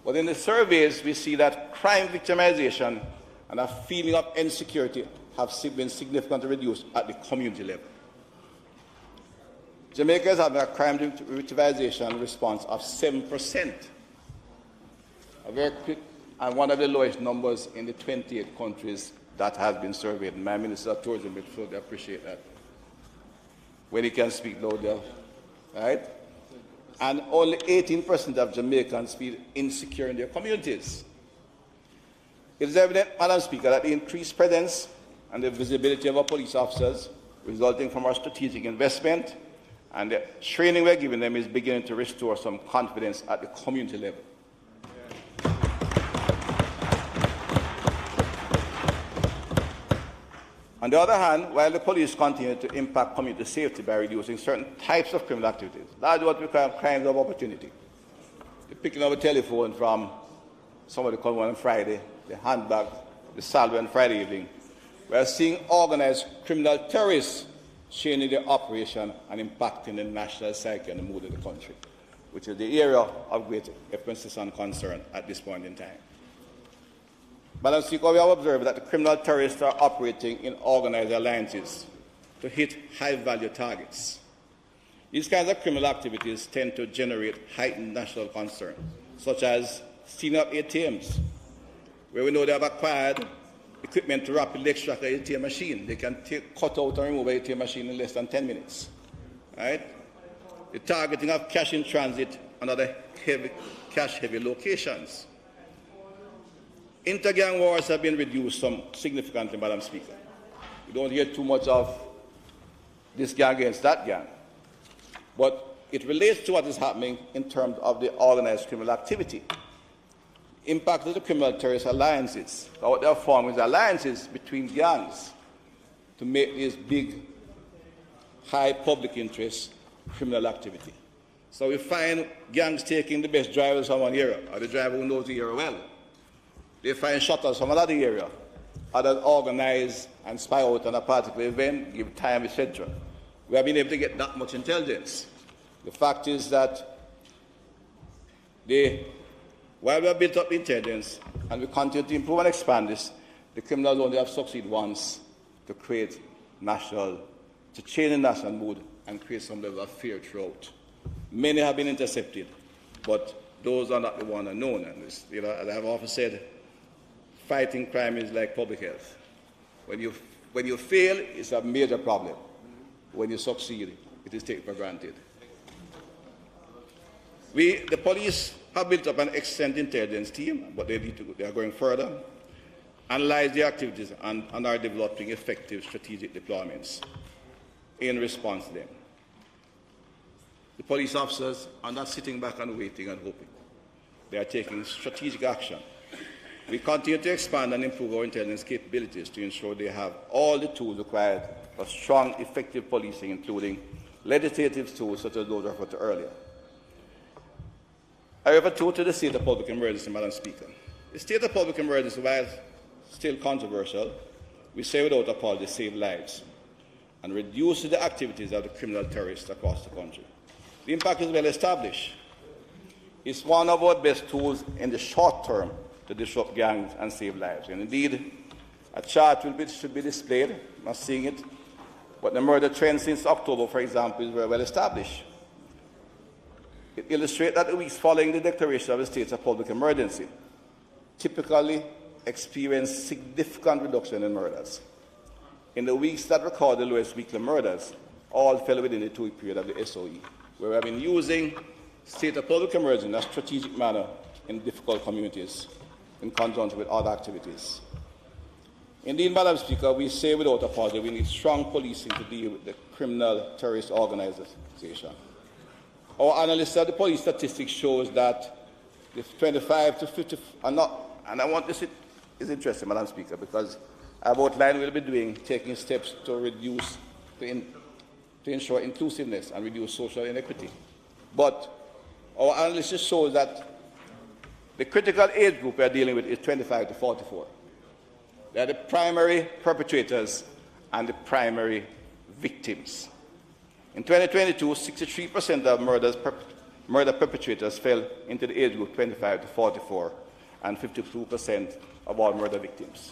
But in the surveys, we see that crime victimization and a feeling of insecurity have been significantly reduced at the community level. Jamaica is having a crime victimization response of 7%, a very quick and one of the lowest numbers in the 28 countries that has been surveyed. My Minister of Tourism will fully appreciate that when he can speak louder, right? And only 18% of Jamaicans feel insecure in their communities. It is evident, Madam Speaker, that the increased presence and the visibility of our police officers resulting from our strategic investment and the training we're giving them is beginning to restore some confidence at the community level. On the other hand, while the police continue to impact community safety by reducing certain types of criminal activities, that's what we call crimes of opportunity. The picking up a telephone from somebody coming on Friday, the handbag, the salary on Friday evening. We are seeing organized criminal terrorists changing their operation and impacting the national psyche and the mood of the country, which is the area of great emphasis and concern at this point in time. Madam Speaker, we have observed that the criminal terrorists are operating in organized alliances to hit high-value targets. These kinds of criminal activities tend to generate heightened national concern, such as stealing up ATMs, where we know they have acquired equipment to rapidly extract an ATM machine. They can cut out and remove an ATM machine in less than 10 minutes. Right? The targeting of cash in transit and other cash-heavy locations. Inter-gang wars have been reduced significantly, Madam Speaker. We don't hear too much of this gang against that gang. But it relates to what is happening in terms of the organized criminal activity. Impact of the criminal terrorist alliances. What they are forming is alliances between gangs to make this big, high public interest criminal activity. So we find gangs taking the best drivers from one area, or the driver who knows the area well. They find shutters from another area. Others organize and spy out on a particular event, give time, etc. We have been able to get that much intelligence. The fact is that while we have built up intelligence and we continue to improve and expand this, the criminals only have succeeded once to create to change the national mood and create some level of fear throughout. Many have been intercepted, but those are not the ones unknown. And as I have often said, fighting crime is like public health. When you fail, it's a major problem. When you succeed, it is taken for granted. The police have built up an excellent intelligence team, but they are going further, analyze the activities, and are developing effective strategic deployments in response to them. The police officers are not sitting back and waiting and hoping. They are taking strategic action. We continue to expand and improve our intelligence capabilities to ensure they have all the tools required for strong, effective policing, including legislative tools such as those referred to earlier. I refer to the state of public emergency, Madam Speaker. The state of public emergency, while still controversial, we say without apology, save lives and reduce the activities of the criminal terrorists across the country. The impact is well established. It's one of our best tools in the short term to disrupt gangs and save lives. And indeed, a chart should be displayed. I'm not seeing it. But the murder trend since October, for example, is very well established. It illustrates that the weeks following the declaration of the state of public emergency typically experience significant reduction in murders. In the weeks that record the lowest weekly murders, all fell within the 2-week period of the SOE, where we have been using state of public emergency in a strategic manner in difficult communities in conjunction with other activities. Indeed, Madam Speaker, we say without apology we need strong policing to deal with the criminal terrorist organization. Our analysis of the police statistics shows that the 25 to 50, and I want this is interesting, Madam Speaker, because I've outlined we'll be taking steps to reduce, to ensure inclusiveness and reduce social inequity. But our analysis shows that the critical age group we are dealing with is 25 to 44. They are the primary perpetrators and the primary victims. In 2022, 63% of murder perpetrators fell into the age group 25 to 44, and 52% of all murder victims.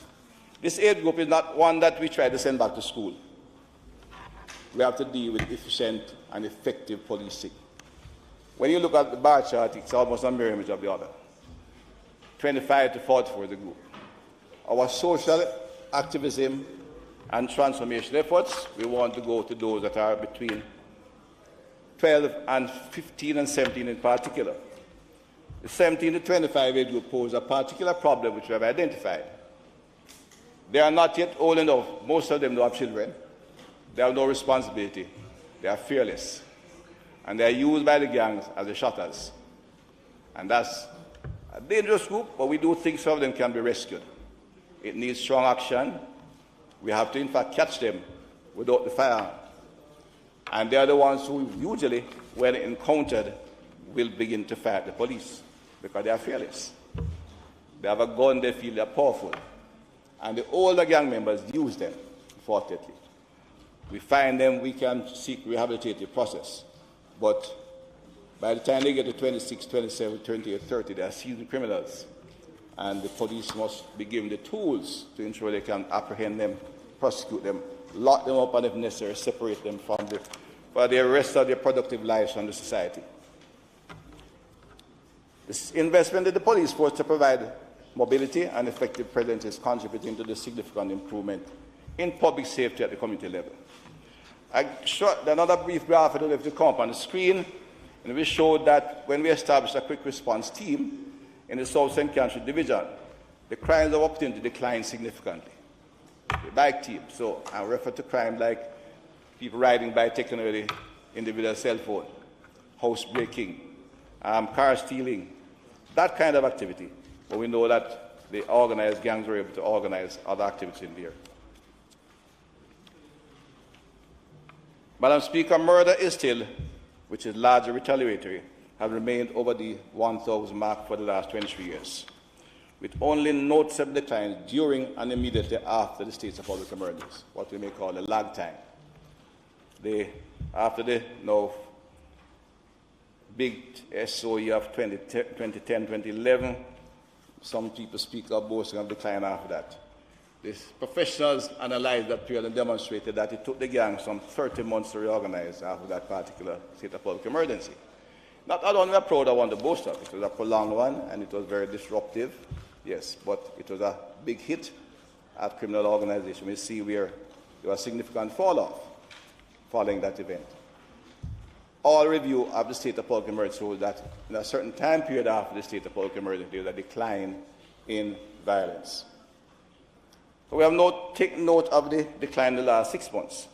This age group is not one that we try to send back to school. We have to deal with efficient and effective policing. When you look at the bar chart, it's almost a mirror image of the other. 25 to 44 is the group. Our social activism and transformation efforts, we want to go to those that are between 12 and 15 and 17 in particular. The 17 to 25 age group pose a particular problem which we have identified. They are not yet old enough. Most of them don't have children. They have no responsibility. They are fearless. And they are used by the gangs as the shutters. And that's a dangerous group, but we do think some of them can be rescued. It needs strong action. We have to, in fact, catch them without the firearm. And they are the ones who usually, when encountered, will begin to fight the police because they are fearless. They have a gun, they feel they are powerful. And the older gang members use them, unfortunately. We find them, we can seek rehabilitative process. But by the time they get to 26, 27, 28, 30, they are seasoned criminals. And the police must be given the tools to ensure they can apprehend them, prosecute them, lock them up, and if necessary, separate them for the rest of their productive lives from the society. This investment in the police force to provide mobility and effective presence is contributing to the significant improvement in public safety at the community level. I showed another brief graph, I don't know if it come up on the screen, and we showed that when we established a quick response team in the South St. Country Division, the crimes of opportunity declined significantly. The bike team, so I refer to crime like people riding by taking away the individual cell phone, house breaking, car stealing, that kind of activity. But we know that the organized gangs were able to organize other activities in there. Madam Speaker, murder is still, which is largely retaliatory, have remained over the 1,000 mark for the last 23 years, with only noticeable declines during and immediately after the states of public emergency, what we may call a lag time. After the big SOE of 2010, 2011, some people speak of boasting of decline after that. The professionals analyzed that period and demonstrated that it took the gang some 30 months to reorganize after that particular state of public emergency. Not alone we are proud of one to boast of. It was a prolonged one and it was very disruptive, yes, but it was a big hit at criminal organization. We see where there was significant fall-off following that event. All review of the state of public emergency shows that in a certain time period after the state of public emergency, there was a decline in violence. We have taken note of the decline in the last 6 months.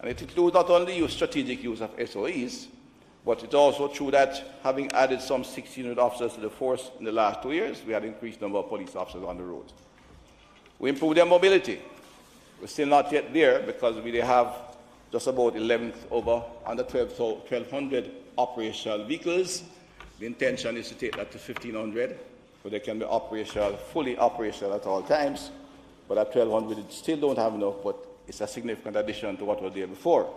And it includes not only strategic use of SOEs, but it's also true that having added some 1,600 officers to the force in the last 2 years, we had increased number of police officers on the road. We improved their mobility. We're still not yet there because we have just about 1,200 operational vehicles. The intention is to take that to 1,500, so they can be operational, fully operational at all times. But at 1,200, we still don't have enough, but it's a significant addition to what was there before.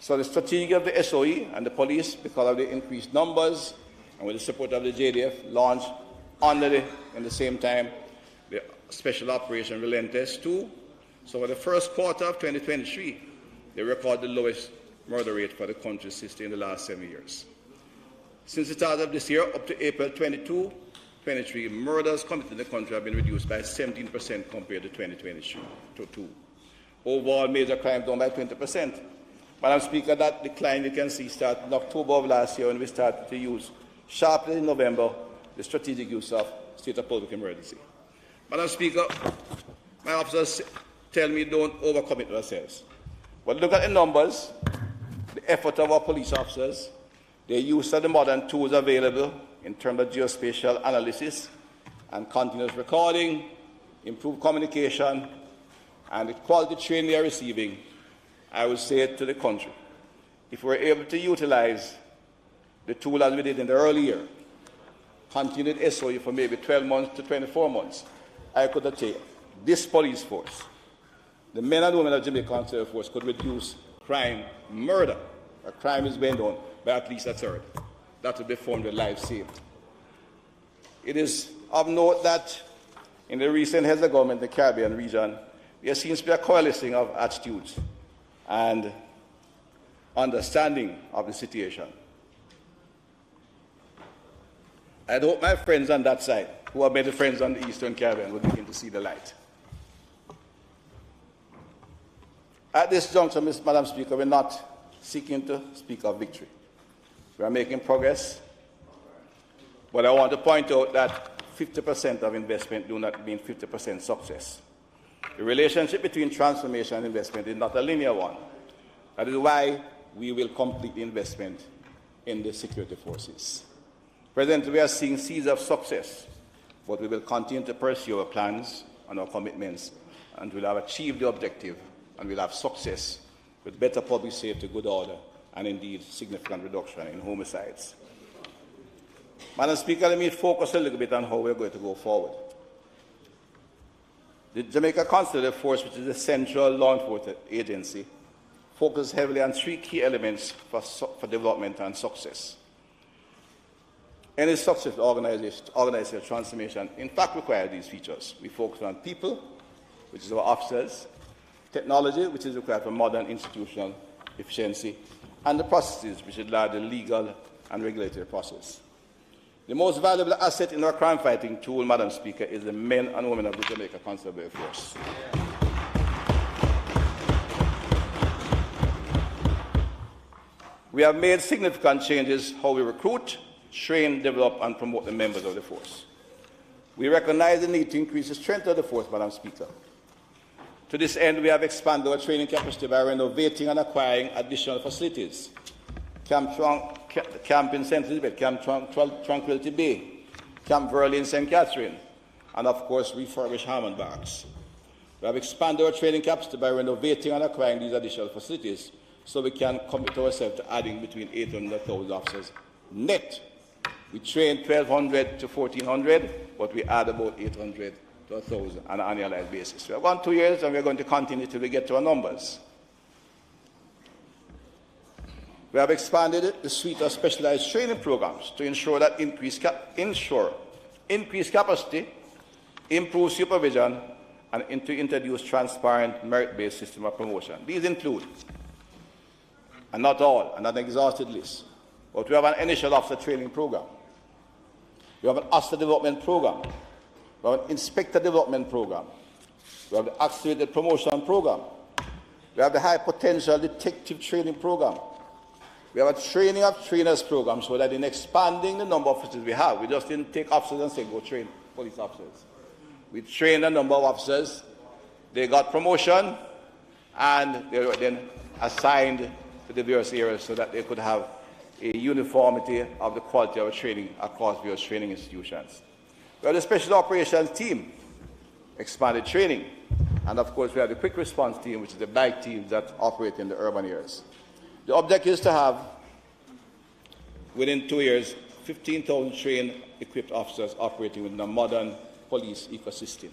So the strategy of the SOE and the police, because of the increased numbers and with the support of the JDF, launched in the same time, the Special Operation Relentless 2. So for the first quarter of 2023, they recorded the lowest murder rate for the country's history in the last 7 years. Since the start of this year, up to April 22-23, murders committed in the country have been reduced by 17% compared to 2022. Overall major crime down by 20%. Madam Speaker, that decline you can see started in October of last year when we started to use sharply in November the strategic use of state of public emergency. Madam Speaker, my officers tell me don't overcommit ourselves. But look at the numbers, the effort of our police officers, their use of the modern tools available in terms of geospatial analysis and continuous recording, improved communication, and the quality training they are receiving. I would say it to the country. If we're able to utilize the tool as we did in the early year, continued SOE for maybe 12 months to 24 months, I could tell this police force, the men and women of Jamaica Conservative Force, could reduce crime, murder, a crime is going down by at least a third. That would be formed with lives saved. It is of note that in the recent heads of government in the Caribbean region, there seems to be a coalescing of attitudes and understanding of the situation. I hope my friends on that side, who are better friends on the Eastern Caribbean, will begin to see the light. At this juncture, Madam Speaker, we're not seeking to speak of victory. We are making progress, but I want to point out that 50% of investment do not mean 50% success. The relationship between transformation and investment is not a linear one. That is why we will complete the investment in the security forces. Presently, we are seeing seeds of success, but we will continue to pursue our plans and our commitments, and we'll have achieved the objective, and we'll have success with better public safety, good order, and indeed significant reduction in homicides. Madam Speaker, let me focus a little bit on how we're going to go forward. The Jamaica Conservative Force, which is the central law enforcement agency, focuses heavily on three key elements for development and success. Any successful organizational transformation, in fact, requires these features. We focus on people, which is our officers, technology, which is required for modern institutional efficiency, and the processes, which is the legal and regulatory process. The most valuable asset in our crime-fighting tool, Madam Speaker, is the men and women of the Jamaica Conservative Force. We have made significant changes how we recruit, train, develop, and promote the members of the force. We recognize the need to increase the strength of the force, Madam Speaker. To this end, we have expanded our training capacity by renovating and acquiring additional facilities. Camp in Central Debate, Camp Tranquility Bay, Camp Verley in St. Catherine, and of course, refurbished Harmon Barracks. We have expanded our training capacity by renovating and acquiring these additional facilities so we can commit ourselves to adding between 800 and 1,000 officers net. We train 1,200 to 1,400, but we add about 800 to 1,000 on an annualized basis. We have gone 2 years, and we're going to continue till we get to our numbers. We have expanded the suite of specialized training programs to ensure that increased capacity, improved supervision, and to introduce transparent, merit-based system of promotion. These include, and not all, and not an exhaustive list, but we have an initial officer training program. We have an officer development program. We have an inspector development program. We have the accelerated promotion program. We have the high potential detective training program. We have a training of trainers program so that in expanding the number of officers we have, we just didn't take officers and say, go train police officers. We trained a number of officers, they got promotion, and they were then assigned to the various areas so that they could have a uniformity of the quality of training across various training institutions. We have the Special Operations Team, expanded training, and of course we have the Quick Response Team, which is the bike teams that operate in the urban areas. The objective is to have, within 2 years, 15,000 trained, equipped officers operating within a modern police ecosystem.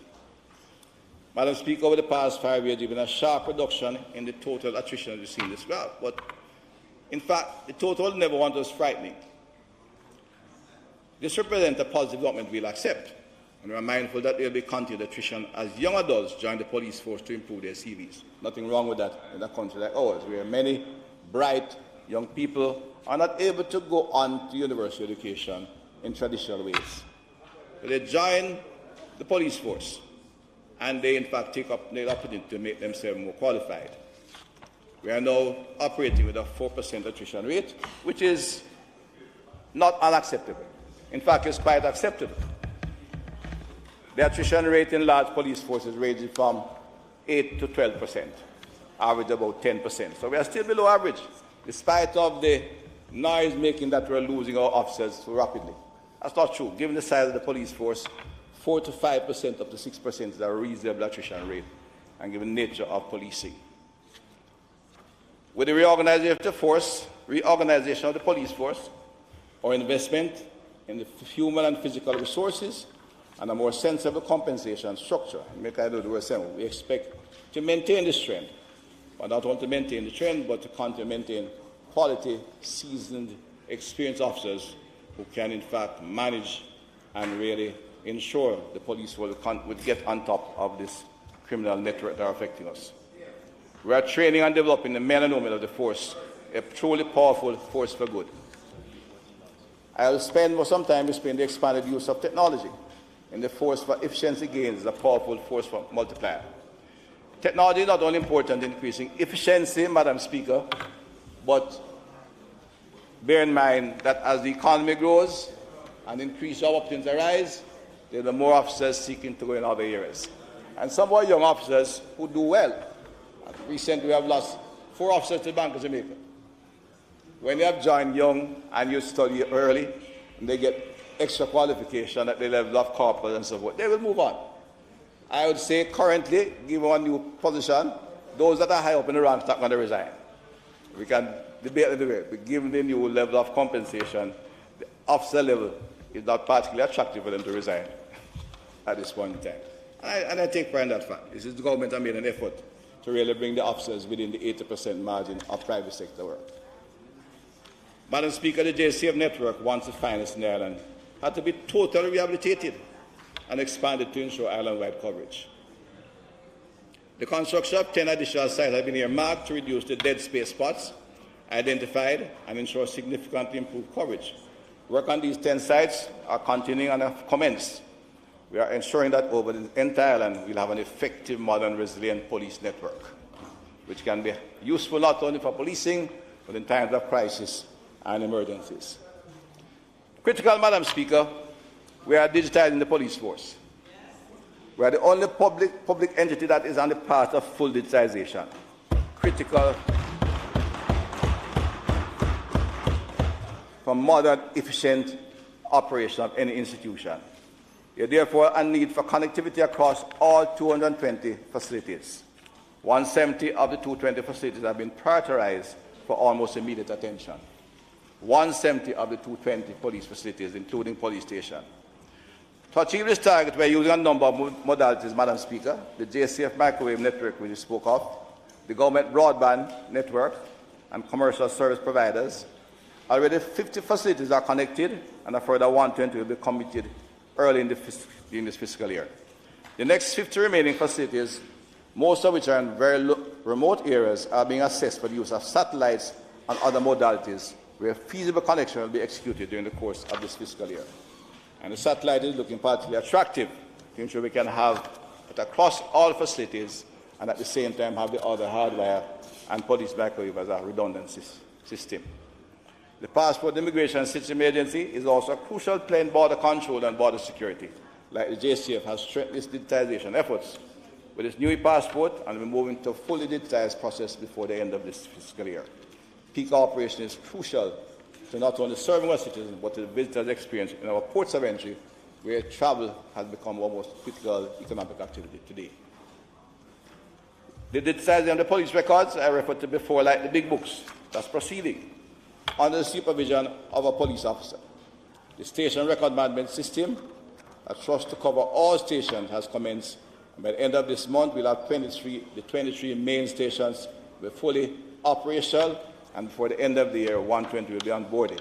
Madam Speaker, over the past 5 years, there has been a sharp reduction in the total attrition we've seen as well. But In fact, the total never once was frightening. This represents a positive development we'll accept, and we are mindful that there will be continued attrition as young adults join the police force to improve their CVs. Nothing wrong with that in a country like ours, where many bright young people are not able to go on to university education in traditional ways. But they join the police force, and they in fact take up the opportunity to make themselves more qualified. We are now operating with a 4% attrition rate, which is not unacceptable. In fact, it's quite acceptable. The attrition rate in large police forces ranges from 8 to 12%, average about 10%. So we are still below average, despite of the noise making that we're losing our officers so rapidly. That's not true. Given the size of the police force, 4 to 5% of the 6% is a reasonable attrition rate, and given the nature of policing. With the reorganization of the police force, our investment in the human and physical resources, and a more sensible compensation structure, we expect to maintain this trend. But not only to maintain the trend, but to continue to maintain quality, seasoned, experienced officers who can, in fact, manage and really ensure the police will get on top of this criminal network that are affecting us. We are training and developing the men and women of the force, a truly powerful force for good. I will spend some time explaining the expanded use of technology in the force for efficiency gains is a powerful force for multiplier. Technology is not only important in increasing efficiency, Madam Speaker, but bear in mind that as the economy grows and increased job opportunities arise, there are more officers seeking to go in other areas. And some of our young officers who do well. Recently, we have lost 4 officers to the Bank of Jamaica. When they have joined young and you study early, and they get extra qualification at the level of corporal and so forth, they will move on. I would say currently, given one new position, those that are high up in the ranks are not going to resign. We can debate the debate, but given the new level of compensation, the officer level is not particularly attractive for them to resign at this point in time. And I take pride in that fact. This is the government has made an effort to really bring the officers within the 80% margin of private sector work. Madam Speaker, the JISTV network, once the finest in Ireland, had to be totally rehabilitated and expanded to ensure island-wide coverage. The construction of 10 additional sites has been earmarked to reduce the dead space spots identified and ensure significantly improved coverage. Work on these 10 sites are continuing and have commenced. We are ensuring that over the entire island we'll have an effective, modern, resilient police network, which can be useful not only for policing, but in times of crisis and emergencies. Critical, Madam Speaker, we are digitizing the police force. We are the only public entity that is on the path of full digitization. Critical for modern, efficient operation of any institution. There is therefore a need for connectivity across all 220 facilities. 170 of the 220 facilities have been prioritized for almost immediate attention. 170 of the 220 police facilities, including police station. To achieve this target, we are using a number of modalities, Madam Speaker. The JCF microwave network, which you spoke of, the government broadband network, and commercial service providers. Already 50 facilities are connected, and a further 120 will be committed early in this fiscal year. The next 50 remaining facilities, most of which are in very remote areas, are being assessed for the use of satellites and other modalities, where feasible connection will be executed during the course of this fiscal year. And the satellite is looking particularly attractive to ensure we can have it across all facilities and at the same time have the other hardware and police microwave as a redundant system. The Passport, Immigration and Citizenship Agency is also a crucial player in border control and border security. Like the JCF has strengthened its digitization efforts with its new e-passport, and we're moving to a fully digitized process before the end of this fiscal year. Peak operation is crucial to not only serving our citizens, but to the visitors' experience in our ports of entry, where travel has become almost critical economic activity today. The digitizing of the police records I referred to before, like the big books, that's proceeding under the supervision of a police officer. The station record management system, a trust to cover all stations, has commenced. And by the end of this month, we'll have the 23 main stations will be fully operational and before the end of the year, 120 will be onboarded.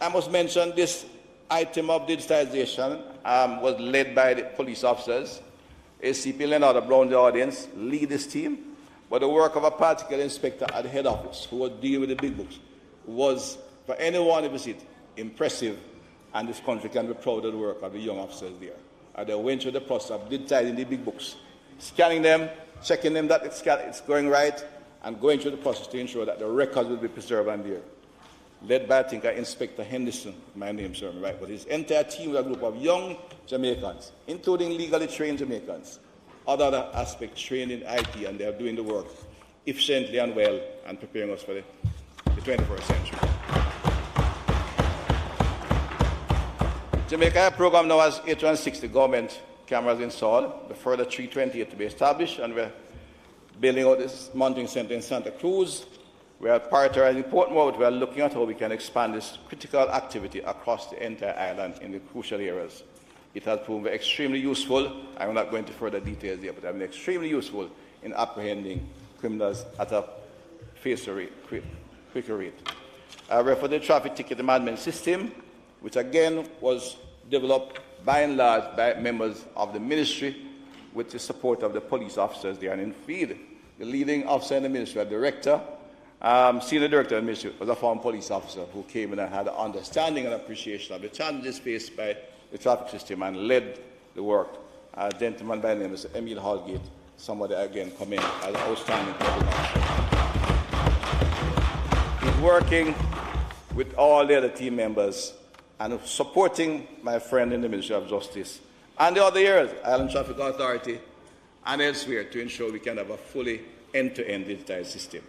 I must mention this item of digitization was led by the police officers. ACP Leonardo Brown, the audience, lead this team, but the work of a particular inspector at the head office who would deal with the big books was, for anyone to visit, impressive, and this country can be proud of the work of the young officers there. And they went through the process of digitizing the big books, scanning them, checking them that it's going right, and going through the process to ensure that the records will be preserved and there. Led by, I think, Inspector Henderson, my name, sir, right? But his entire team was a group of young Jamaicans, including legally trained Jamaicans, other aspects trained in IT, and they are doing the work efficiently and well and preparing us for the 21st century. Jamaica program now has 860 government cameras installed, the further 328 to be established, and we're building out this monitoring center in Santa Cruz. We are prioritizing important work. We are looking at how we can expand this critical activity across the entire island in the crucial areas. It has proven extremely useful. I'm not going into further details here, but it has been extremely useful in apprehending criminals at a quicker rate. I refer to the traffic ticket management system, which again was developed by and large by members of the ministry with the support of the police officers there. And in field, the leading officer in the ministry, a director, senior director of the ministry, was a former police officer who came in and had an understanding and appreciation of the challenges faced by the traffic system and led the work. A gentleman by the name of Emil Hallgate, somebody again come in as an outstanding public officer. He's working with all the other team members and supporting my friend in the Ministry of Justice and the other areas, Island Traffic Authority and elsewhere, to ensure we can have a fully end-to-end digitized system.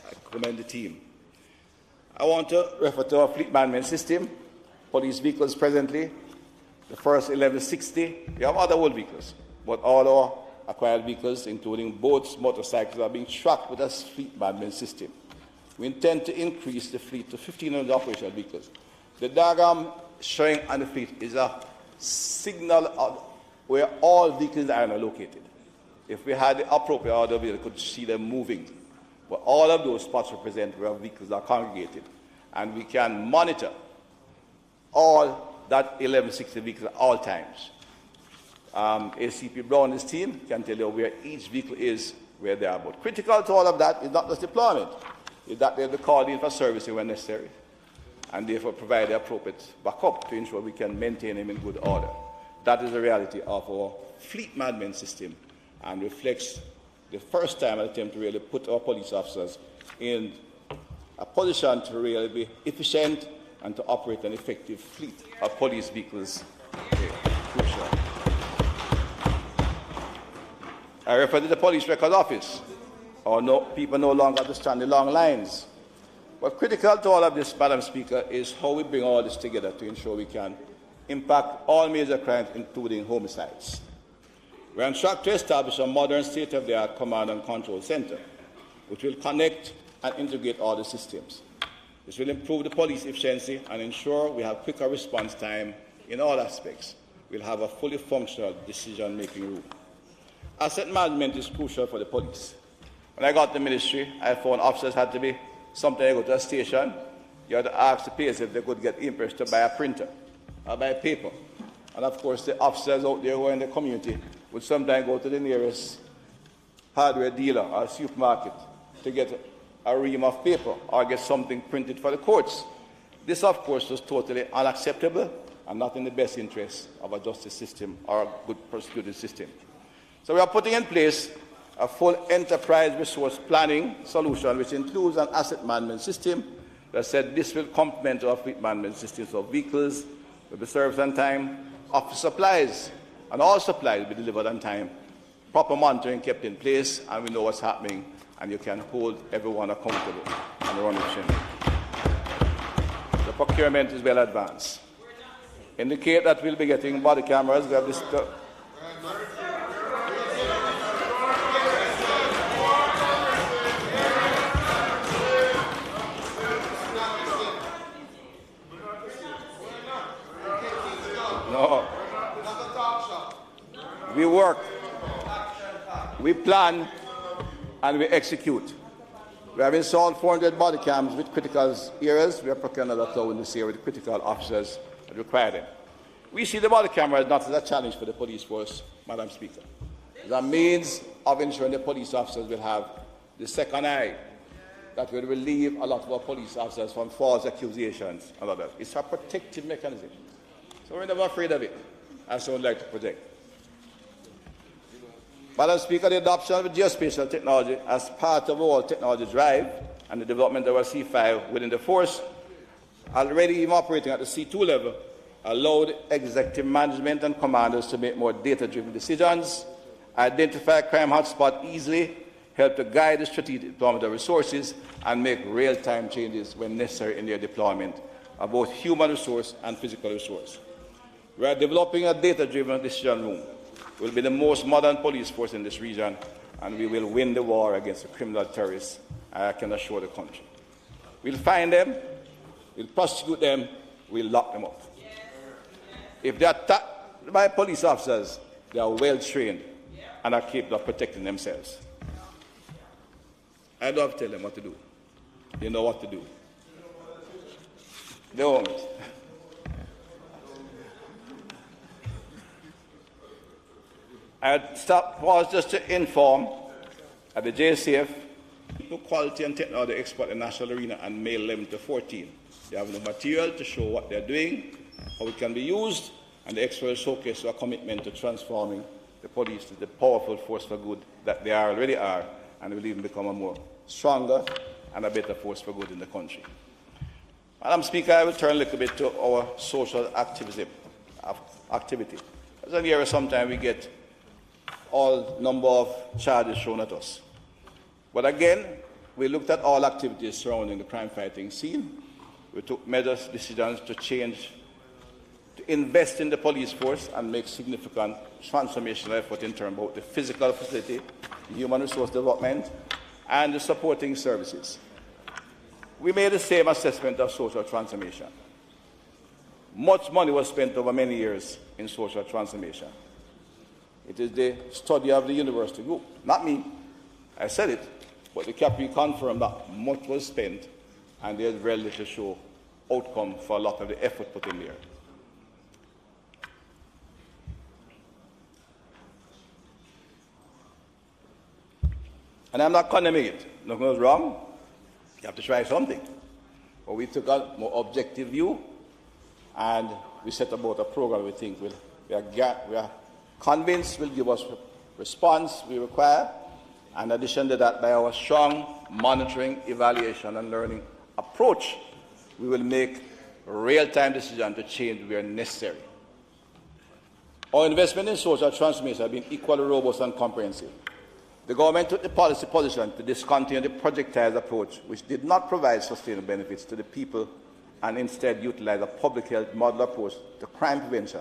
I commend the team. I want to refer to our fleet management system, police vehicles presently, the first 1160. We have other old vehicles, but all our acquired vehicles, including boats, motorcycles, are being tracked with a fleet management system. We intend to increase the fleet to 1,500 operational vehicles. The diagram showing on the fleet is a signal of where all vehicles in the island are located. If we had the appropriate order, we could see them moving. But all of those spots represent where vehicles are congregated. And we can monitor all that 1160 vehicles at all times. ACP Brown and his team can tell you where each vehicle is, where they are. But critical to all of that is not just deployment, is that they'll be called in for servicing when necessary, and therefore provide the appropriate backup to ensure we can maintain them in good order. That is the reality of our fleet management system and reflects the first time an attempt to really put our police officers in a position to really be efficient and to operate an effective fleet of police vehicles. Crucial. I refer to the Police Record Office. People no longer understand the long lines. But critical to all of this, Madam Speaker, is how we bring all this together to ensure we can impact all major crimes, including homicides. We are on track to establish a modern state-of-the-art command and control center, which will connect and integrate all the systems. This will improve the police efficiency and ensure we have quicker response time in all aspects. We'll have a fully functional decision-making room. Asset management is crucial for the police. When I got to the ministry, I found officers had to be, sometimes you go to a station, you had to ask the police if they could get impressed to buy a printer or buy paper. And of course, the officers out there who are in the community would sometimes go to the nearest hardware dealer or supermarket to get a ream of paper or get something printed for the courts. This, of course, was totally unacceptable and not in the best interest of a justice system or a good prosecuting system. So we are putting in place a full enterprise resource planning solution, which includes an asset management system that said this will complement our fleet management systems of vehicles, will be serviced on time, office supplies, and all supplies will be delivered on time, proper monitoring kept in place, and we know what's happening, and you can hold everyone accountable and run efficiently. The procurement is well advanced. Indicate that we'll be getting body cameras. We have this. No. We work, we plan, and we execute. We have installed 400 body cams with critical areas. We are procuring another 1,000 this year with critical officers that require them. We see the body cameras not as a challenge for the police force, Madam Speaker. It's a means of ensuring the police officers will have the second eye that will relieve a lot of our police officers from false accusations and others. It's a protective mechanism. So we're never afraid of it, as some would like to project. Madam Speaker, the adoption of geospatial technology as part of our technology drive and the development of our C5 within the force, already even operating at the C2 level, allowed executive management and commanders to make more data-driven decisions, identify crime hotspots easily, help to guide the strategic deployment of resources, and make real-time changes when necessary in their deployment of both human resource and physical resource. We are developing a data-driven decision room. We will be the most modern police force in this region, and we will win the war against the criminal terrorists, I can assure the country. We'll find them, we'll prosecute them, we'll lock them up. If they are attacked by police officers, they are well trained and are capable of protecting themselves. I don't have to tell them what to do. They know what to do. They won't. I'd pause just to inform at the JCF, quality and technology expert in the national arena on May 11 to 14. They have no material to show what they're doing, how it can be used, and the experts showcase our commitment to transforming the police to the powerful force for good that they already are, and will even become a more stronger and a better force for good in the country. Madam Speaker, I will turn a little bit to our social activity. As an area, sometimes we get all number of charges shown at us. But again, we looked at all activities surrounding the crime-fighting scene. We took measures, decisions to change, to invest in the police force and make significant transformational effort in terms of the physical facility, human resource development, and the supporting services. We made the same assessment of social transformation. Much money was spent over many years in social transformation. It is the study of the university group, not me. I said it, but the CAPRI confirmed that much was spent and there's very little show outcome for a lot of the effort put in there. And I'm not condemning it. Nothing was wrong. You have to try something. But we took a more objective view and we set about a program we think we are convinced will give us the response we require. In addition to that, by our strong monitoring, evaluation, and learning approach, we will make real-time decisions to change where necessary. Our investment in social transformation has been equally robust and comprehensive. The government took the policy position to discontinue the projectized approach, which did not provide sustainable benefits to the people and instead utilize a public health model approach to crime prevention.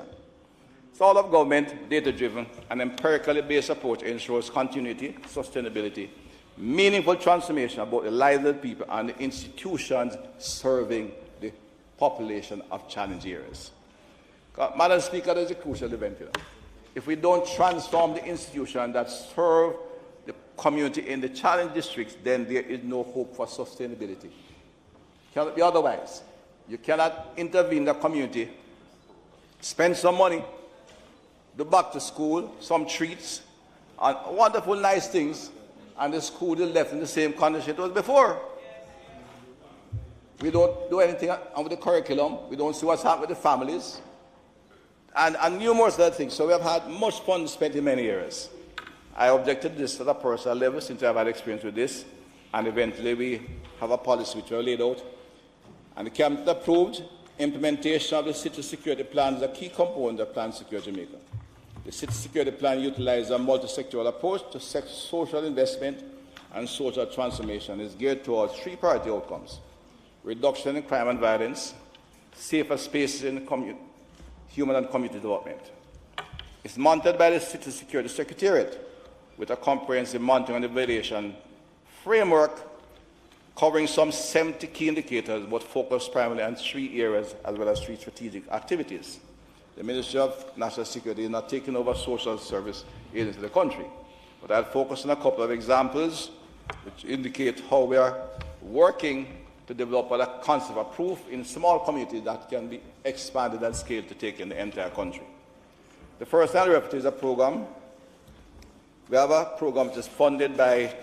It's all of government, data-driven, and empirically based approach ensures continuity, sustainability, meaningful transformation about the lives of the people and the institutions serving the population of challenge areas. Madam Speaker, there's a crucial event here. If we don't transform the institutions that serve the community in the challenge districts, then there is no hope for sustainability. It cannot be otherwise. You cannot intervene in the community, spend some money, go back to school, some treats, and wonderful, nice things, and the school is left in the same condition it was before. We don't do anything with the curriculum. We don't see what's happening with the families, and numerous other things. So we have had much fun spent in many areas. I objected to this at a personal level since I've had experience with this, and eventually we have a policy which we laid out. And the Cabinet approved implementation of the City Security Plan as a key component of Plan Secure Jamaica. The City Security Plan utilizes a multi-sectoral approach to social investment and social transformation. It is geared towards three priority outcomes: reduction in crime and violence, safer spaces in human and community development. It's monitored by the City Security Secretariat with a comprehensive monitoring and evaluation framework covering some 70 key indicators, but focused primarily on three areas as well as three strategic activities. The Ministry of National Security is not taking over social service agencies in the country, but I'll focus on a couple of examples which indicate how we are working to develop a concept of proof in small communities that can be expanded and scaled to take in the entire country. The first annual effort is a program. We have a program which is funded by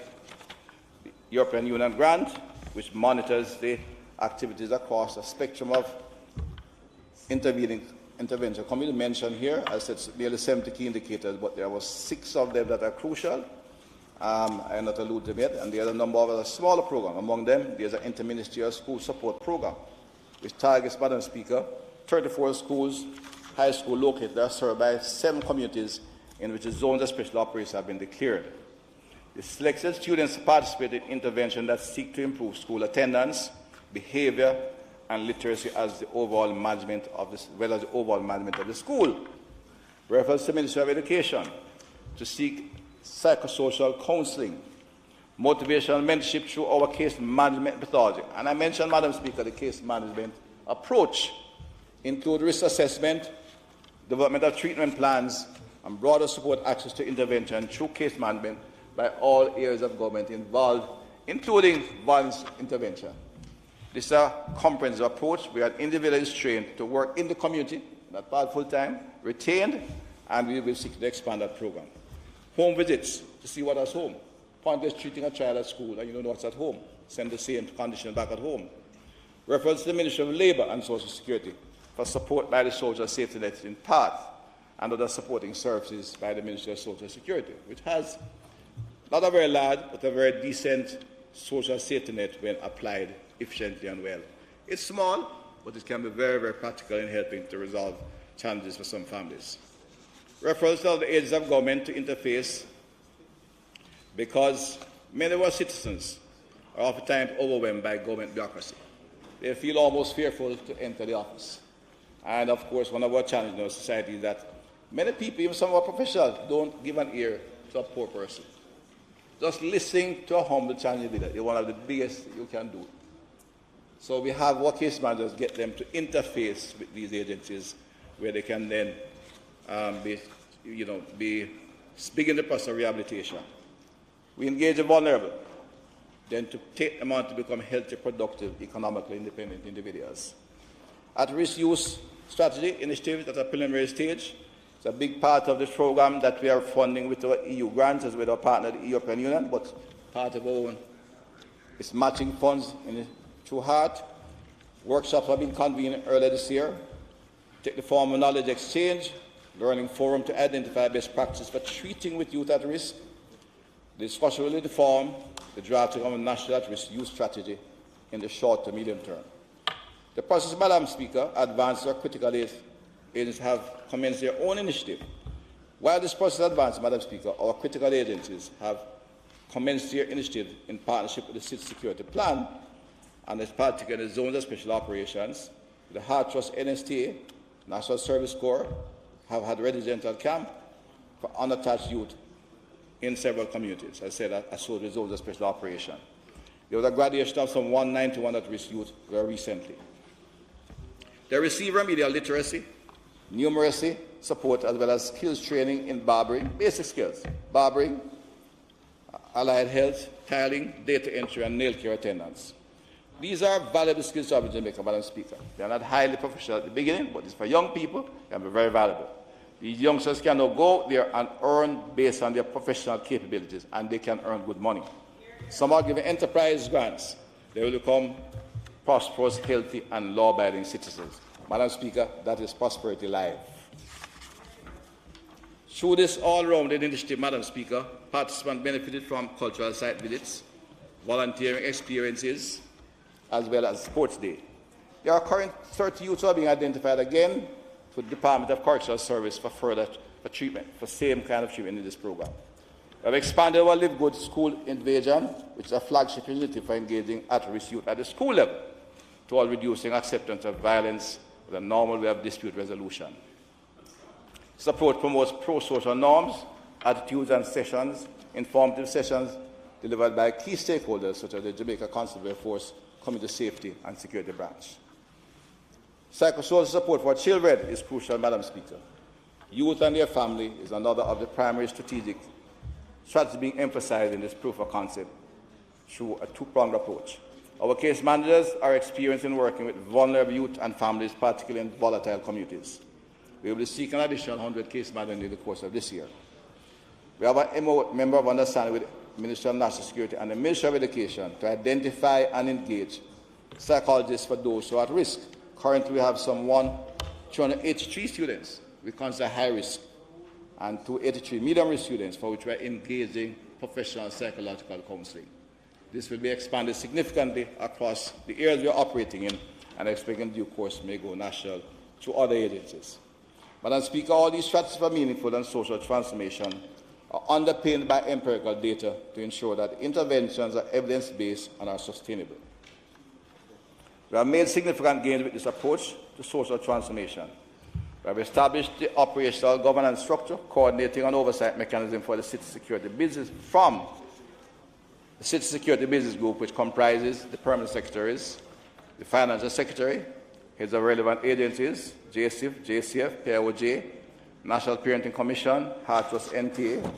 the European Union grant, which monitors the activities across a spectrum of intervention. Commonly mentioned here, I said nearly 70 key indicators, but there were 6 of them that are crucial. I am not allude them yet, and there are a number of other smaller programs. Among them, there's an interministerial school support program, which targets, Madam Speaker, 34 schools, high school located that are served by 7 communities in which the zones of special operations have been declared. The selected students participate in interventions that seek to improve school attendance, behavior, and literacy as the overall management of this, well as the overall management of the school. Refers to the Ministry of Education to seek psychosocial counseling, motivational mentorship through our case management methodology. And I mentioned, Madam Speaker, the case management approach include risk assessment, development of treatment plans, and broader support access to intervention through case management by all areas of government involved, including violence intervention. This is a comprehensive approach where an individual is trained to work in the community, not part full-time, retained, and we will seek to expand that program. Home visits to see what is home. Point is treating a child at school and you don't know what's at home. Send the same condition back at home. Reference to the Ministry of Labour and Social Security for support by the social safety net in part and other supporting services by the Ministry of Social Security, which has not a very large but a very decent social safety net when applied efficiently and well. It's small, but it can be very, very practical in helping to resolve challenges for some families. Reference to the agencies of government to interface because many of our citizens are oftentimes overwhelmed by government bureaucracy. They feel almost fearful to enter the office. And of course, one of our challenges in our society is that many people, even some of our professionals, don't give an ear to a poor person. Just listening to a humble challenge is one of the biggest you can do. So we have our case managers get them to interface with these agencies where they can then begin the process of rehabilitation. We engage the vulnerable, then to take them on to become healthy, productive, economically independent individuals. At-risk use strategy initiative at a preliminary stage. It's a big part of this program that we are funding with our EU grants as with our partner, the European Union, but part of our own is matching funds through HEART. Workshops have been convened earlier this year. Take the form of knowledge exchange, learning forum to identify best practices for treating with youth at risk. The discussion will inform the drafting of a national at-risk youth strategy in the short to medium term. The process, Madam Speaker, advances our critical agencies have commenced their own initiative. While this process advances, Madam Speaker, our critical agencies have commenced their initiative in partnership with the City Security Plan, and in particular the Zones of Special Operations. The Heart Trust NSTA, National Service Corps, have had residential camp for unattached youth in several communities. I said that as well as Zones of Special Operation. There was a graduation of some 191 at-risk youth very recently. They receive remedial literacy, numeracy support, as well as skills training in barbering, basic skills, barbering, allied health, tiling, data entry, and nail care attendance. These are valuable skills to have in Jamaica, Madam Speaker. They are not highly professional at the beginning, but it's for young people, they can be very valuable. These youngsters can now go there and earn based on their professional capabilities, and they can earn good money. Some are given enterprise grants. They will become prosperous, healthy, and law-abiding citizens. Madam Speaker, that is Prosperity Live. Through this all-rounded initiative, Madam Speaker, participants benefited from cultural site visits, volunteering experiences, as well as sports day. There are current 30 youths who are being identified again to the Department of Correctional Service for further treatment, for same kind of treatment in this program. We have expanded our Live Good School Invasion, which is a flagship initiative for engaging at-risk youth at the school level toward reducing acceptance of violence with a normal way of dispute resolution. This approach promotes pro-social norms, attitudes and sessions, informative sessions delivered by key stakeholders such as the Jamaica Constable Force, Community Safety and Security Branch. Psychosocial support for children is crucial, Madam Speaker. Youth and their family is another of the primary strategies being emphasized in this proof of concept through a two-pronged approach. Our case managers are experienced in working with vulnerable youth and families, particularly in volatile communities. We will be seeking an additional 100 case managers in the course of this year. We have a member of understanding with the Ministry of National Security and the Ministry of Education to identify and engage psychologists for those who are at risk. Currently, we have some 283 students we consider high risk and 283 medium risk students for which we are engaging professional psychological counseling. This will be expanded significantly across the areas we are operating in, and I expect in due course may go national to other agencies. Madam Speaker, all these strategies for meaningful and social transformation are underpinned by empirical data to ensure that interventions are evidence-based and are sustainable. We have made significant gains with this approach to social transformation. We have established the operational governance structure, coordinating and oversight mechanism for the City Security Business from the City Security Business Group, which comprises the Permanent Secretaries, the Financial Secretary, heads of relevant agencies, JISTV, JCF, PIOJ, National Parenting Commission, Hartrust NTA,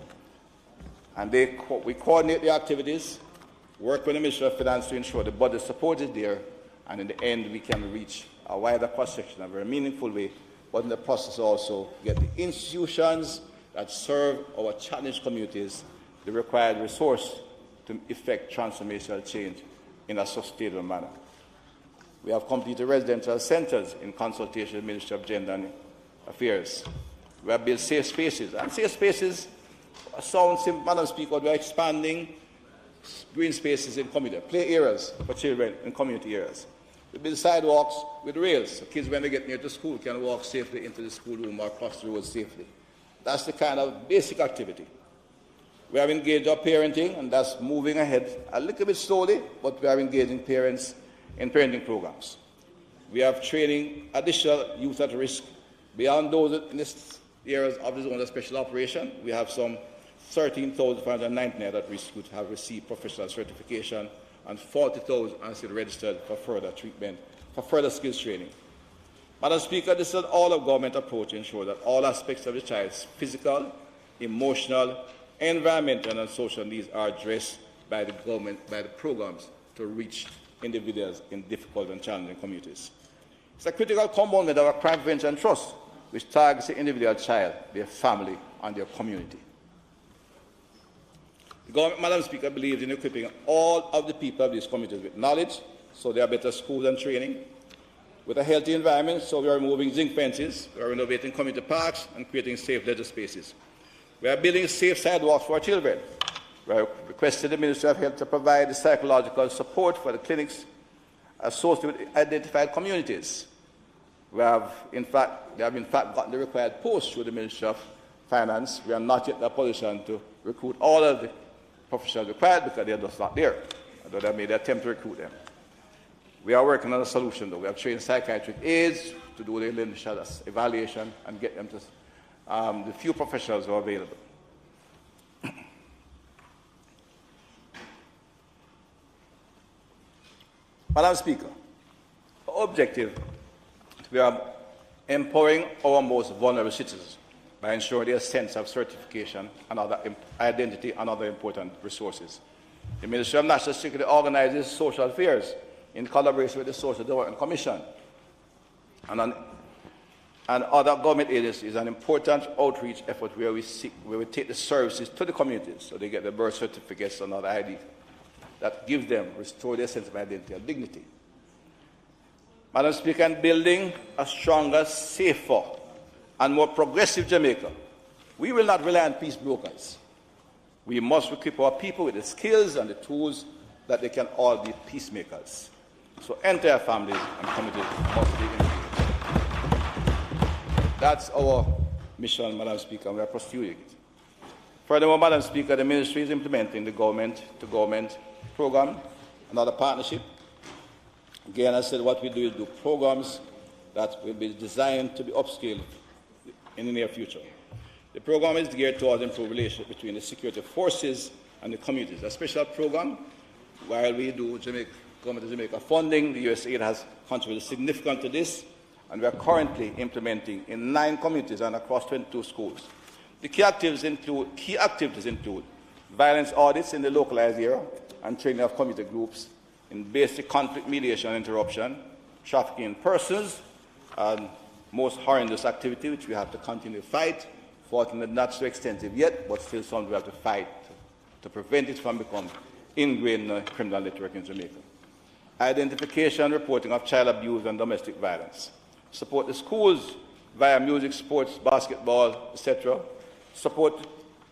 and we coordinate the activities, work with the Ministry of Finance to ensure the budget support is there, and in the end we can reach a wider cross-section in a very meaningful way, but in the process also get the institutions that serve our challenged communities the required resource to effect transformational change in a sustainable manner. We have completed residential centres in consultation with the Ministry of Gender and Affairs. We have built safe spaces, and safe spaces sound simple, Madam Speaker, we are expanding green spaces in community, play areas for children in community areas. We build sidewalks with rails, so kids when they get near to school can walk safely into the schoolroom or cross the road safely. That's the kind of basic activity. We have engaged our parenting, and that's moving ahead a little bit slowly, but we are engaging parents in parenting programs. We have training additional youth at risk. Beyond those in the areas of the zone of special operation, we have some 13,599 at risk who have received professional certification, and 40,000 are still registered for further treatment, for further skills training. Madam Speaker, this is an all-of-government approach to ensure that all aspects of the child's physical, emotional, environmental and social needs are addressed by the government, by the programs to reach individuals in difficult and challenging communities. It's a critical component of our crime prevention trust, which targets the individual child, their family, and their community. The government, Madam Speaker, believes in equipping all of the people of these communities with knowledge, so they are better schools and training, with a healthy environment, so we are removing zinc fences, we are renovating community parks, and creating safe leisure spaces. We are building safe sidewalks for our children. We have requested the Ministry of Health to provide the psychological support for the clinics associated with identified communities. They have in fact gotten the required posts through the Ministry of Finance. We are not yet in a position to recruit all of the professionals required because they are just not there, although they made an attempt to recruit them. We are working on a solution, though. We have trained psychiatric aides to do the initial evaluation and get them to the few professionals who are available. Madam Speaker, our objective, we are empowering our most vulnerable citizens by ensuring their sense of certification and other identity and other important resources. The Ministry of National Security organizes social affairs in collaboration with the Social Development Commission and other government agencies. Is an important outreach effort where we take the services to the communities so they get their birth certificates and other ID that give them, restore their sense of identity and dignity. Madam Speaker, in building a stronger, safer, and more progressive Jamaica, we will not rely on peace brokers. We must equip our people with the skills and the tools that they can all be peacemakers. So entire families and communities must be engaged. That's our mission, Madam Speaker, and we are pursuing it. Furthermore, Madam Speaker, the Ministry is implementing the government-to-government program, another partnership. Again, I said what we do is do programs that will be designed to be upscaled in the near future. The program is geared towards improved relationship between the security forces and the communities. A special program, while we do Government of Jamaica funding, the USAID has contributed significantly to this, and we are currently implementing in 9 communities and across 22 schools. The key activities include violence audits in the localized area and training of community groups in basic conflict mediation and interruption, trafficking in persons, and most horrendous activity which we have to continue to fight, fortunately not so extensive yet, but still something we have to fight to prevent it from becoming ingrained in the criminal network in Jamaica. Identification and reporting of child abuse and domestic violence. Support the schools via music, sports, basketball, etc. Support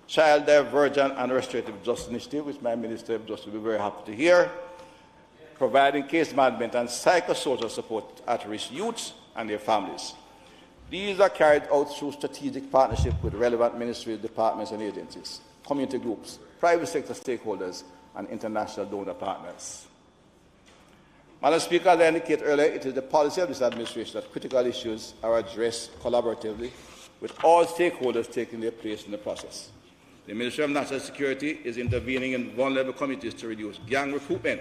Child Divergent and Restorative Justice Initiative, which my Minister of Justice will be very happy to hear. Providing case management and psychosocial support at-risk youths and their families. These are carried out through strategic partnership with relevant ministries, departments and agencies, community groups, private sector stakeholders, and international donor partners. Madam Speaker, as I indicated earlier, it is the policy of this administration that critical issues are addressed collaboratively with all stakeholders taking their place in the process. The Ministry of National Security is intervening in vulnerable communities to reduce gang recruitment,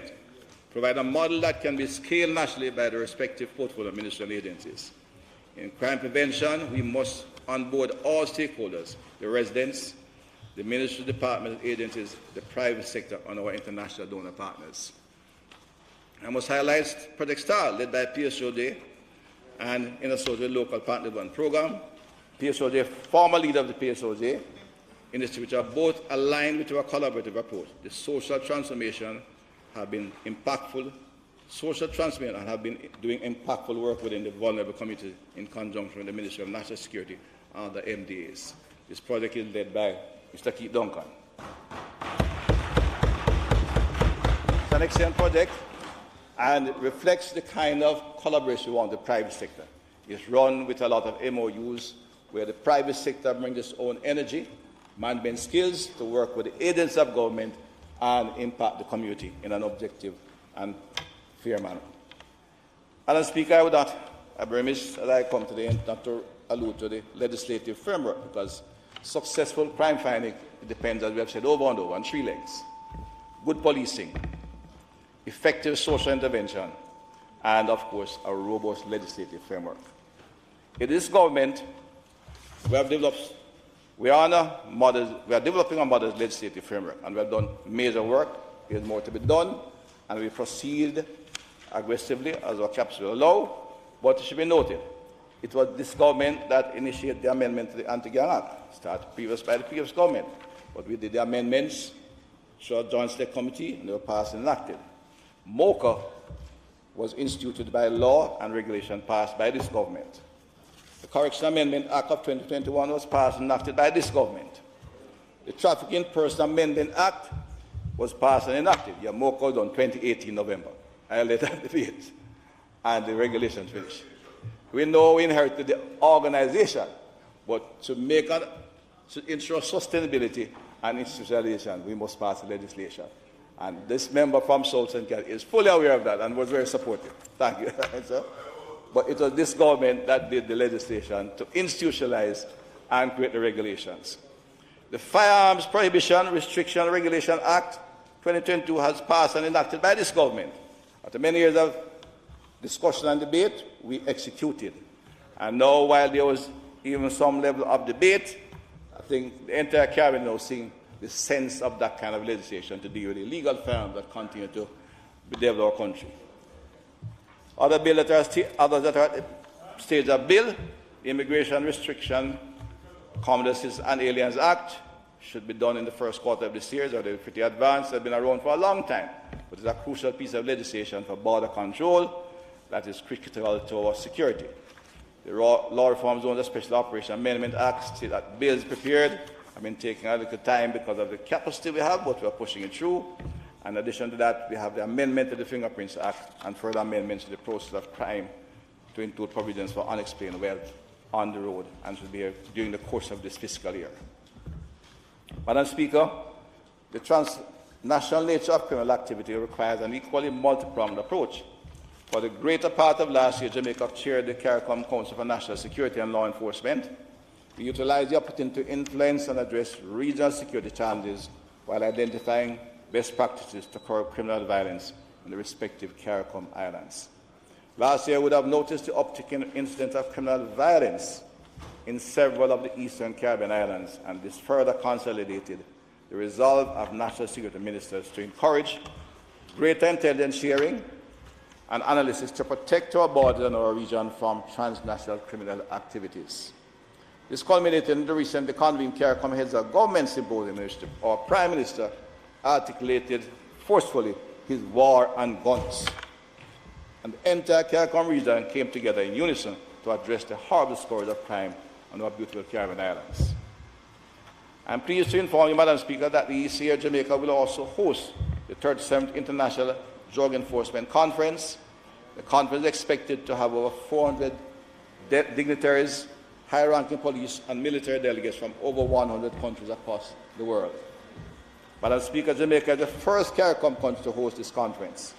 provide a model that can be scaled nationally by the respective portfolio ministerial agencies. In crime prevention, we must onboard all stakeholders, the residents, the ministry, departments, agencies, the private sector, and our international donor partners. I must highlight Project STAR, led by Petrojam and in association with local partner development program. Petrojam, former leader of the Petrojam, industry which are both aligned with our collaborative approach. The social transformation have been impactful. Social transformation and have been doing impactful work within the vulnerable community in conjunction with the Ministry of National Security and the MDAs. This project is led by Mr. Keith Duncan. It's an excellent project, and it reflects the kind of collaboration we want in the private sector. It's run with a lot of MOUs where the private sector brings its own energy, management skills to work with the agencies of government and impact the community in an objective and fair manner. Madam Speaker, I would not be remiss as I come to the end not to allude to the legislative framework, because successful crime fighting depends, as we have said over and over, on three legs: good policing, effective social intervention, and, of course, a robust legislative framework. In this government, we are developing a modern legislative framework, and we have done major work. There is more to be done, and we proceed aggressively as our capacity will allow. But it should be noted, it was this government that initiated the amendment to the Anti-Gang Act, started by the previous government. But we did the amendments through a joint select committee, and they were passed and enacted. MOCA was instituted by law and regulation passed by this government. The Correction Amendment Act of 2021 was passed and enacted by this government. The Trafficking Person Amendment Act was passed and enacted. Yeah, MOCA was on 2018 November. I let that debate, and the regulations finished. We know we inherited the organization, but to ensure sustainability and institutionalization, we must pass legislation. And this member from South St. Kitts is fully aware of that and was very supportive. Thank you. But it was this government that did the legislation to institutionalize and create the regulations. The Firearms Prohibition, Restriction and Regulation Act 2022 has passed and enacted by this government. After many years of discussion and debate, we executed. And now, while there was even some level of debate, I think the entire cabinet now seeing the sense of that kind of legislation to deal with illegal firearms that continue to develop our country. Others that are at the stage of bill, the Immigration Restriction, Commonwealth and Aliens Act, should be done in the first quarter of this year. So they're pretty advanced. They've been around for a long time. But it's a crucial piece of legislation for border control that is critical to our security. The Law Reform Zones of Special Operation Amendment Act, see that bill is prepared. I've been taking a little time because of the capacity we have, but we're pushing it through. In addition to that, we have the amendment to the Fingerprints Act and further amendments to the process of crime to include provisions for unexplained wealth on the road, and should be here during the course of this fiscal year. Madam Speaker, the transnational nature of criminal activity requires an equally multi-pronged approach. For the greater part of last year, Jamaica chaired the CARICOM Council for National Security and Law Enforcement. We utilized the opportunity to influence and address regional security challenges while identifying best practices to curb criminal violence in the respective CARICOM islands. Last year, we would have noticed the uptick in incidents of criminal violence in several of the Eastern Caribbean islands, and this further consolidated the resolve of national security ministers to encourage greater intelligence sharing, and analysis to protect our borders and our region from transnational criminal activities. This culminated in the recently convened CARICOM Heads of Government Symposium, in which our Prime Minister articulated forcefully his war on guns. And the entire CARICOM region came together in unison to address the horrible scourge of crime on our beautiful Caribbean islands. I'm pleased to inform you, Madam Speaker, that the ECA Jamaica will also host the 37th International Drug Enforcement Conference. The conference is expected to have over 400 dignitaries, high-ranking police and military delegates from over 100 countries across the world. Madam Speaker, Jamaica is the first CARICOM country to host this conference.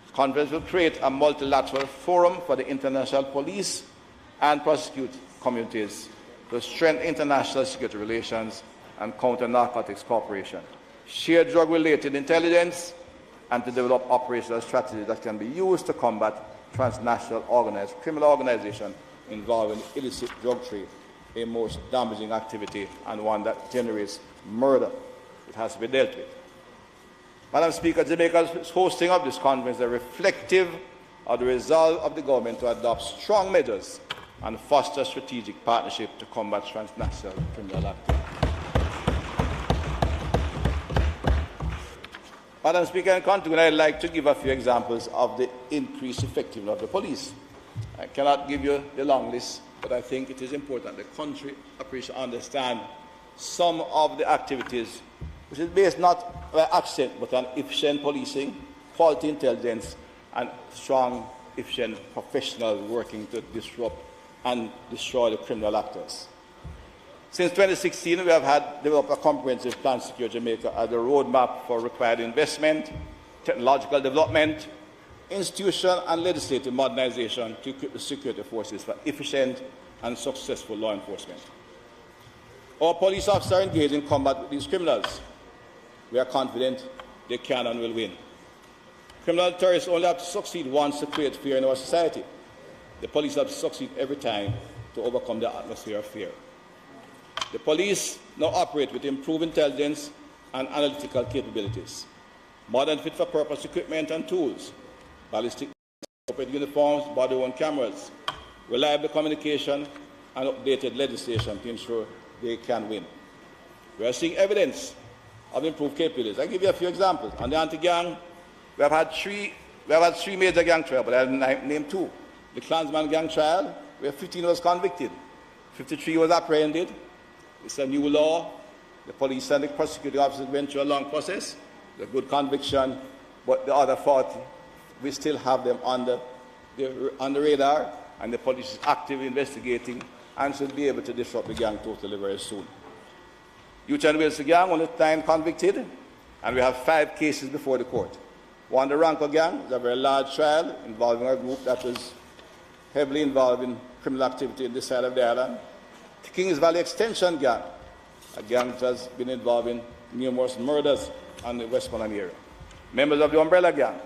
The conference will create a multilateral forum for the international police and prosecution communities to strengthen international security relations and counter narcotics cooperation, share drug-related intelligence, and to develop operational strategies that can be used to combat transnational organized criminal organization involving illicit drug trade, a most damaging activity and one that generates murder. It has to be dealt with. Madam Speaker, Jamaica's hosting of this conference is reflective of the resolve of the government to adopt strong measures and foster strategic partnership to combat transnational criminal activity. Madam Speaker, in conclusion, I'd like to give a few examples of the increased effectiveness of the police. I cannot give you the long list, but I think it is important the country appreciate understand some of the activities which is based not by accent but on efficient policing, quality intelligence, and strong, efficient professionals working to disrupt and destroy the criminal actors. Since 2016, we have developed a comprehensive plan to secure Jamaica as a roadmap for required investment, technological development, institutional and legislative modernization to equip the security forces for efficient and successful law enforcement. Our police officers are engaged in combat with these criminals. We are confident they can and will win. Criminal terrorists only have to succeed once to create fear in our society. The police have to succeed every time to overcome the atmosphere of fear. The police now operate with improved intelligence and analytical capabilities, modern fit-for-purpose equipment and tools, ballistic uniforms, body-worn cameras, reliable communication, and updated legislation to ensure they can win. We are seeing evidence of improved capabilities. I'll give you a few examples. On the anti-gang, we have had three major gang trials, but I'll name two. The Klansman gang trial, where 15 was convicted, 53 was apprehended. It's a new law. The police and the prosecuting officers went through a long process, a good conviction, but the other 40, we still have them on the radar, and the police is actively investigating and should be able to disrupt the gang totally very soon. Youth and Wilson gang, only 9 convicted, and we have 5 cases before the court. One, the Ranko gang, is a very large trial involving a group that was heavily involved in criminal activity in this side of the island. The Kings Valley Extension gang, a gang that has been involved in numerous murders on the Westmoreland area. Members of the Umbrella gang,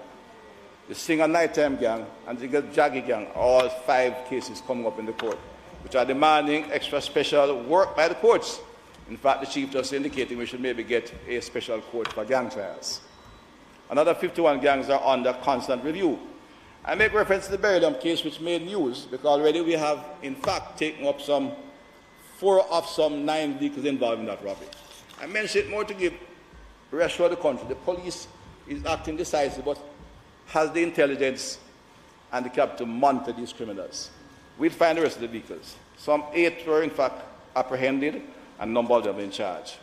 the Singer Nighttime gang, and the Jaggy gang, all 5 cases coming up in the court, which are demanding extra special work by the courts. In fact, the Chief just indicating we should maybe get a special court for gang trials. Another 51 gangs are under constant review. I make reference to the Petrojam case, which made news, because already we have, in fact, taken up 4 of some 9 vehicles involved in that robbery. I mention it more to reassure the country. The police is acting decisively, but has the intelligence and the capital to monitor these criminals. We'll find the rest of the vehicles. Some 8 were, in fact, apprehended, and a number of them in charge.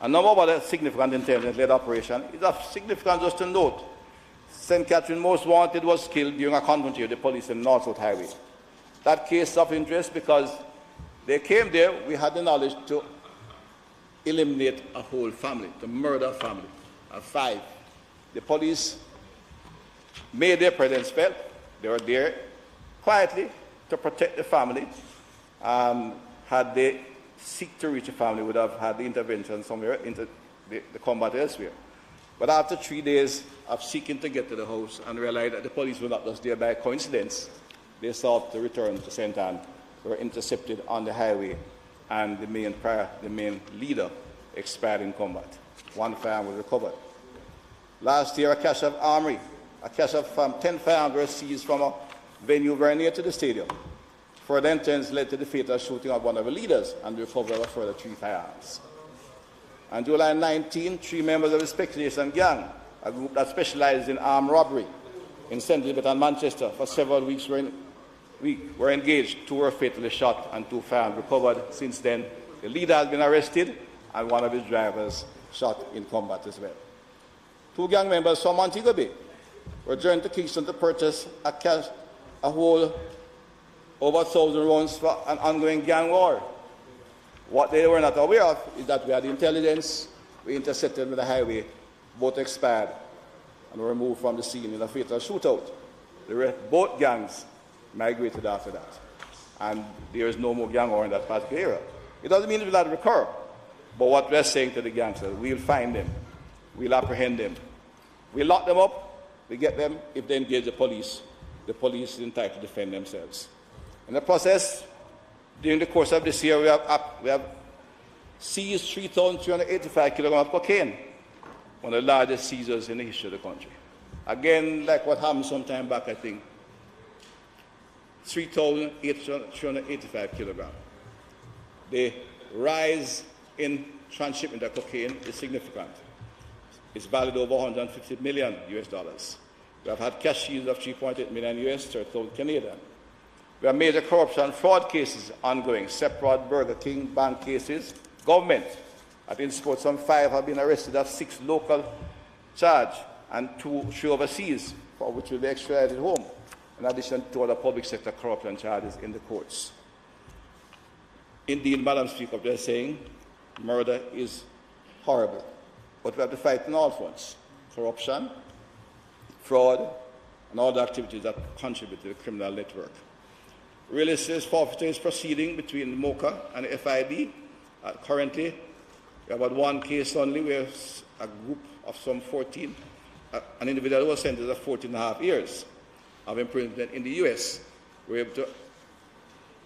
A number of other significant intelligence-led operations is of significance just to note. St. Catherine Most Wanted was killed during a confrontation with the police in North-South Highway. That case is of interest because they came there, we had the knowledge to eliminate a whole family, to murder a family of 5. The police made their presence felt. They were there quietly to protect the family. Had they seek to reach the family, would have had the intervention somewhere into the combat elsewhere. But after 3 days of seeking to get to the house and realized that the police were not just there by coincidence, they sought to return to St. Anne. They were intercepted on the highway, and the main leader expired in combat. 1 firearm was recovered. Last year, a cache of armory, a cache of 10 firearms were seized from a venue very near to the stadium. Further incidents led to the fatal shooting of one of the leaders and the recovery of a further 3 firearms. On July 19, 3 members of the Speculation Gang, a group that specializes in armed robbery in Central Debate and Manchester, for several weeks were engaged. 2 were fatally shot and 2 firearms recovered. Since then, the leader has been arrested and one of his drivers shot in combat as well. 2 gang members from Montego Bay were joined to Kingston to purchase a whole over 1,000 rounds for an ongoing gang war. What they were not aware of is that we had intelligence, we intercepted with the highway, both expired and were removed from the scene in a fatal shootout. Both gangs migrated after that, and there is no more gang war in that particular area. It doesn't mean it will not recur, but what we're saying to the gangsters, we'll find them, we'll apprehend them, we'll lock them up, we get them. If they engage the police is entitled to defend themselves. In the process, during the course of this year, we have seized 3,385 kilograms of cocaine, one of the largest seizures in the history of the country. Again, like what happened some time back, I think, 3,385 kilograms. The rise in transshipment of cocaine is significant. It's valued over 150 million US dollars. We have had cash yields of 3.8 million US, 30,000 Canadian. We have major corruption and fraud cases ongoing, separate Burger King bank cases. Government, I think some 5 have been arrested of 6 local charge and 3 overseas, for which will be extradited home, in addition to other public sector corruption charges in the courts. Indeed, Madam Speaker, they're saying murder is horrible, but we have to fight on all fronts: corruption, fraud, and all the activities that contribute to the criminal network. Real estate forfeiture is proceeding between MOCA and FID. Currently, we have about 1 case only where a group of some 14, an individual was sentenced to 14.5 years of imprisonment in the US. We're able to,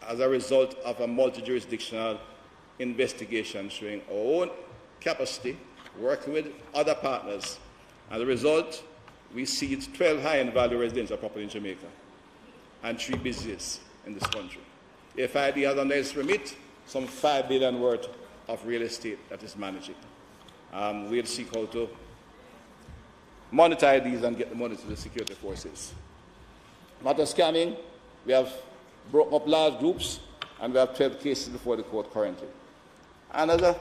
as a result of a multi-jurisdictional investigation showing our own capacity, working with other partners. As a result, we seized 12 high-end value residential property in Jamaica and 3 businesses in this country. The FID has under its remit some $5 billion worth of real estate that is managing. We'll seek how to monetize these and get the money to the security forces. Matter scamming, we have broken up large groups, and we have 12 cases before the court currently. And as a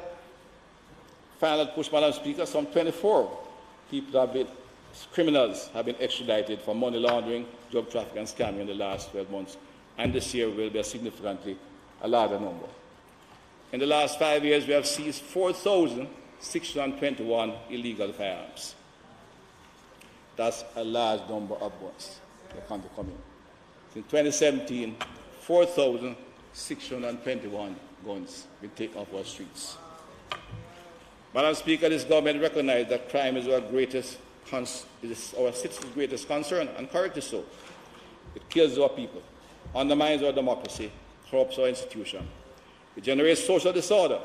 final push, Madam Speaker, some 24 criminals have been extradited for money laundering, drug trafficking, and scamming in the last 12 months. And this year will be a larger number. In the last 5 years, we have seized 4,621 illegal firearms. That's a large number of guns that come in. In 2017, 4,621 guns been taken off our streets. Madam Speaker, this government recognizes that crime is our citizens' greatest concern, and correctly so. It kills our people, undermines our democracy, corrupts our institution. It generates social disorder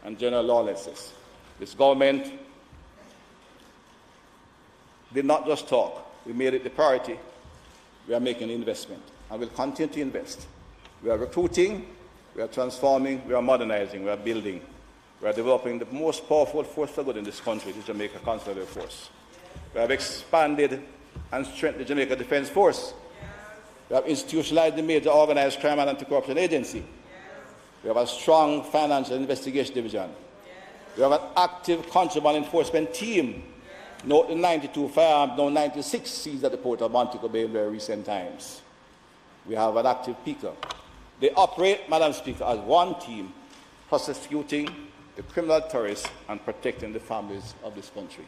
and general lawlessness. This government did not just talk. We made it the priority. We are making an investment, and we'll continue to invest. We are recruiting, we are transforming, we are modernizing, we are building. We are developing the most powerful force for good in this country, the Jamaica Conservative Force. We have expanded and strengthened the Jamaica Defense Force. We have institutionalized the major organized crime and anti-corruption agency. We have a strong financial investigation division. We have an active contraband enforcement team. Note the 92 firearms, now 96 seized at the port of Montego Bay in very recent times. We have an active PICA. They operate, Madam Speaker, as one team, prosecuting the criminal terrorists and protecting the families of this country.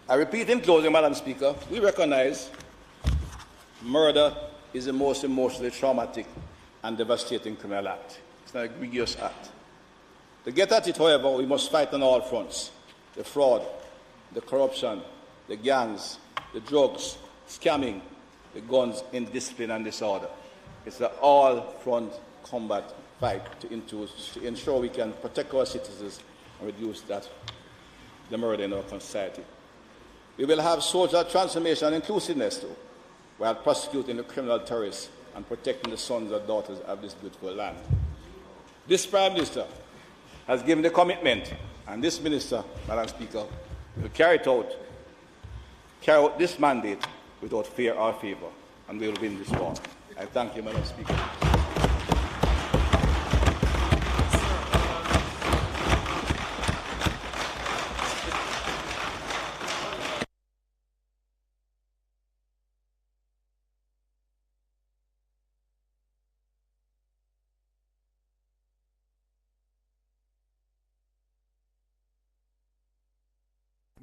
I repeat in closing, Madam Speaker, we recognize murder is the most emotionally traumatic and devastating criminal act. It's an egregious act. To get at it, however, we must fight on all fronts: the fraud, the corruption, the gangs, the drugs, scamming, the guns, indiscipline and disorder. It's an all-front combat fight to ensure we can protect our citizens and reduce the murder in our society. We will have social transformation and inclusiveness too, while prosecuting the criminal terrorists and protecting the sons and daughters of this beautiful land. This Prime Minister has given the commitment, and this Minister, Madam Speaker, will carry out this mandate without fear or favour, and we will win this war. I thank you, Madam Speaker.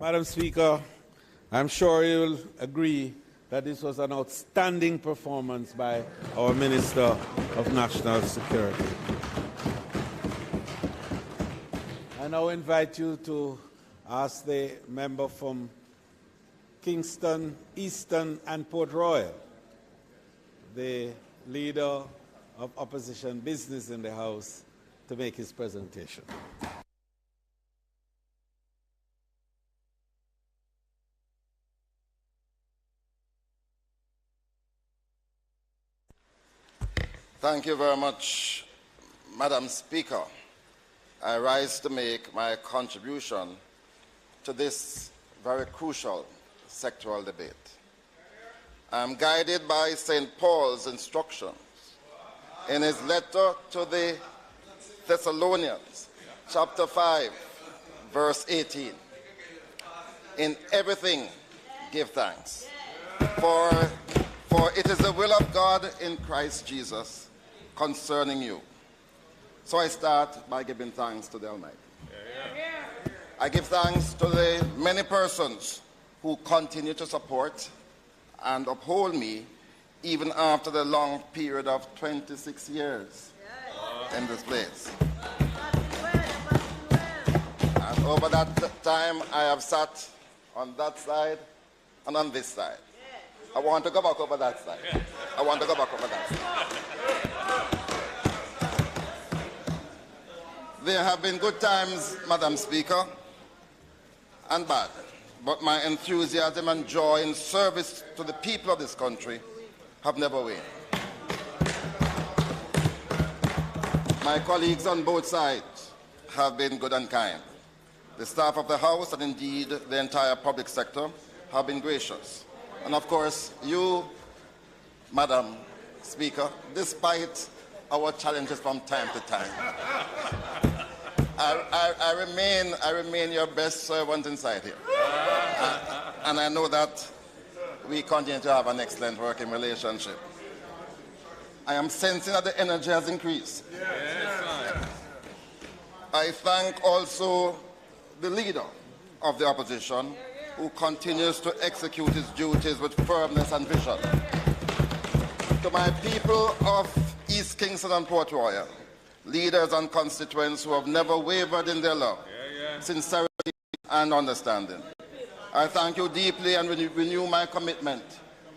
Madam Speaker, I'm sure you will agree that this was an outstanding performance by our Minister of National Security. I now invite you to ask the member from Kingston, Easton and Port Royal, the leader of opposition business in the House, to make his presentation. Thank you very much, Madam Speaker. I rise to make my contribution to this very crucial sectoral debate. I am guided by St. Paul's instructions in his letter to the Thessalonians, chapter 5, verse 18. In everything give thanks, for it is the will of God in Christ Jesus concerning you. So I start by giving thanks to the Almighty. I give thanks to the many persons who continue to support and uphold me even after the long period of 26 years in this place. And over that time, I have sat on that side and on this side. I want to go back over that side. I want to go back over that side. There have been good times, Madam Speaker, and bad, but my enthusiasm and joy in service to the people of this country have never waned. My colleagues on both sides have been good and kind. The staff of the House and indeed the entire public sector have been gracious. And of course, you, Madam Speaker, despite our challenges from time to time, I remain your best servant inside here. And I know that we continue to have an excellent working relationship. I am sensing that the energy has increased. I thank also the leader of the opposition, who continues to execute his duties with firmness and vision. To my people of East Kingston and Port Royal, leaders and constituents who have never wavered in their love, sincerity and understanding, I thank you deeply and renew my commitment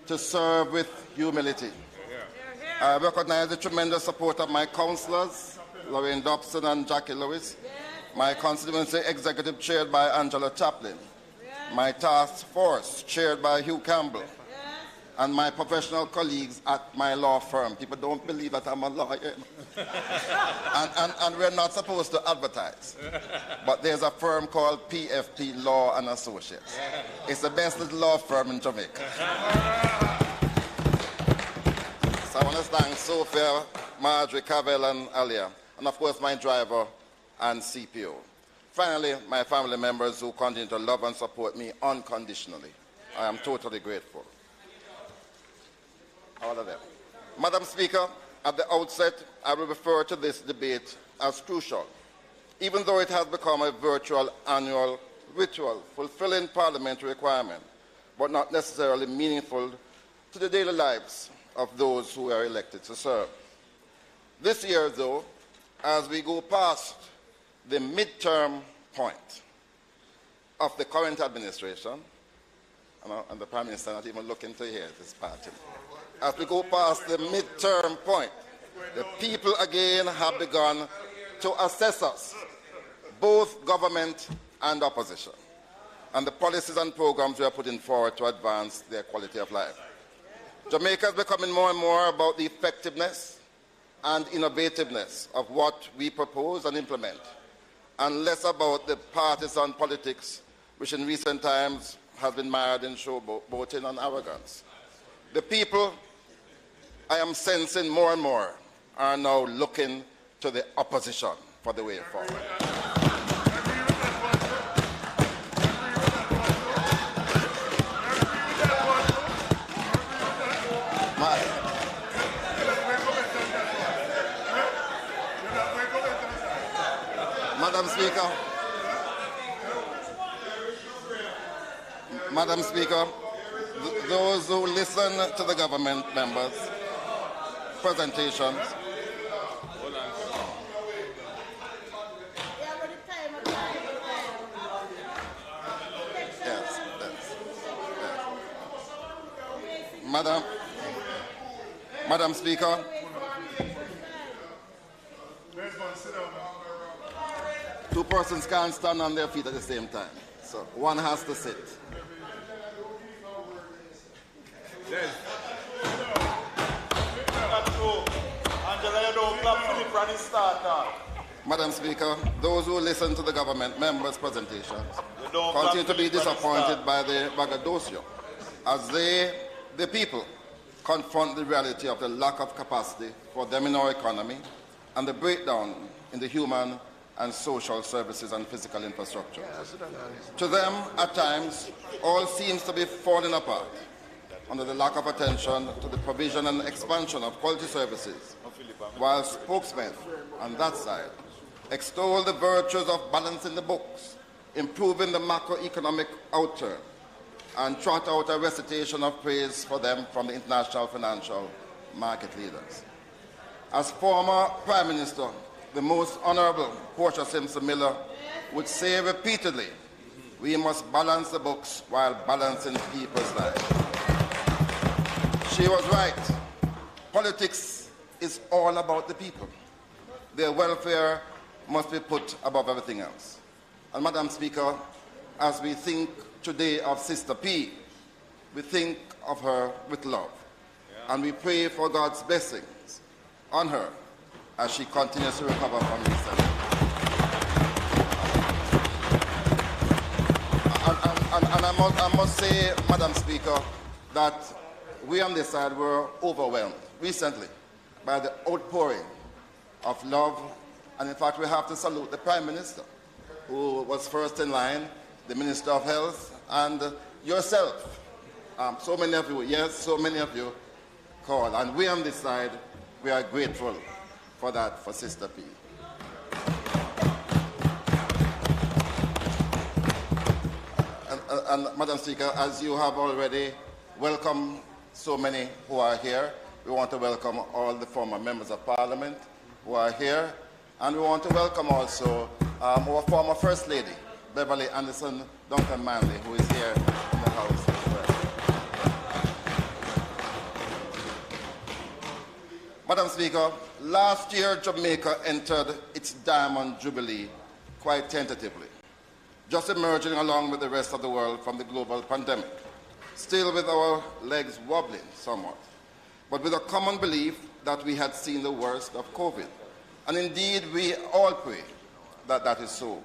to serve with humility. I recognize the tremendous support of my councillors, Lorraine Dobson and Jackie Lewis, my constituency executive chaired by Angela Chaplin, my task force chaired by Hugh Campbell, and my professional colleagues at my law firm. People don't believe that I'm a lawyer. and we're not supposed to advertise. But there's a firm called PFP Law and Associates. It's the best little law firm in Jamaica. So I want to thank Sophia, Marjorie, Cavell, and Alia, and of course my driver and CPO. Finally, my family members who continue to love and support me unconditionally. I am totally grateful. All of them. Madam Speaker, at the outset, I will refer to this debate as crucial, even though it has become a virtual annual ritual fulfilling parliamentary requirement, but not necessarily meaningful to the daily lives of those who are elected to serve. This year, though, as we go past the midterm point of the current administration, and the Prime Minister not even looking to hear this party, as we go past the midterm point The people again have begun to assess us, both government and opposition, and the policies and programs we are putting forward to advance their quality of life. Jamaica is becoming more and more about the effectiveness and innovativeness of what we propose and implement, and less about the partisan politics which in recent times has been mired in showboating and arrogance. The people, I am sensing more and more, are now looking to the opposition for the way forward. Madam Speaker, those who listen to the government members' presentations Madam Speaker, two persons can't stand on their feet at the same time, so one has to sit. Madam Speaker, those who listen to the government members' presentations continue to be disappointed by the braggadocio as the people, confront the reality of the lack of capacity for them in our economy and the breakdown in the human and social services and physical infrastructure. To them, at times, all seems to be falling apart under the lack of attention to the provision and expansion of quality services, while spokesmen on that side extol the virtues of balancing the books, improving the macroeconomic outturn, and trot out a recitation of praise for them from the international financial market leaders. As former Prime Minister, the most Honourable Portia Simpson Miller would say repeatedly, we must balance the books while balancing people's lives. She was right. Politics is all about the people. Their welfare must be put above everything else. And Madam Speaker, as we think today of Sister P, we think of her with love. And we pray for God's blessings on her as she continues to recover from this. And I must say, Madam Speaker, that we on this side were overwhelmed recently by the outpouring of love. And in fact, we have to salute the Prime Minister, who was first in line, the Minister of Health, and yourself. So many of you, yes, so many of you call. And we on this side, we are grateful for that, for Sister P. And Madam Speaker, as you have already welcomed so many who are here, we want to welcome all the former members of Parliament who are here, and we want to welcome also our former First Lady, Beverly Anderson Duncan Manley, who is here in the House as well. Madam Speaker, last year Jamaica entered its Diamond Jubilee quite tentatively, just emerging along with the rest of the world from the global pandemic, still with our legs wobbling somewhat, but with a common belief that we had seen the worst of COVID. And indeed, we all pray that that is so.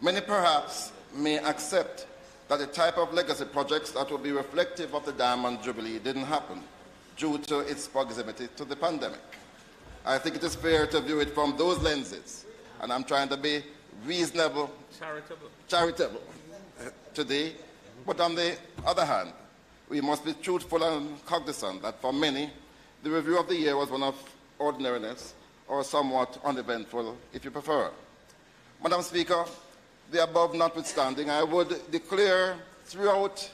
Many perhaps may accept that the type of legacy projects that will be reflective of the Diamond Jubilee didn't happen due to its proximity to the pandemic. I think it is fair to view it from those lenses, and I'm trying to be reasonable, charitable today. But on the other hand, we must be truthful and cognizant that for many, the review of the year was one of ordinariness or somewhat uneventful, if you prefer. Madam Speaker, the above notwithstanding, I would declare throughout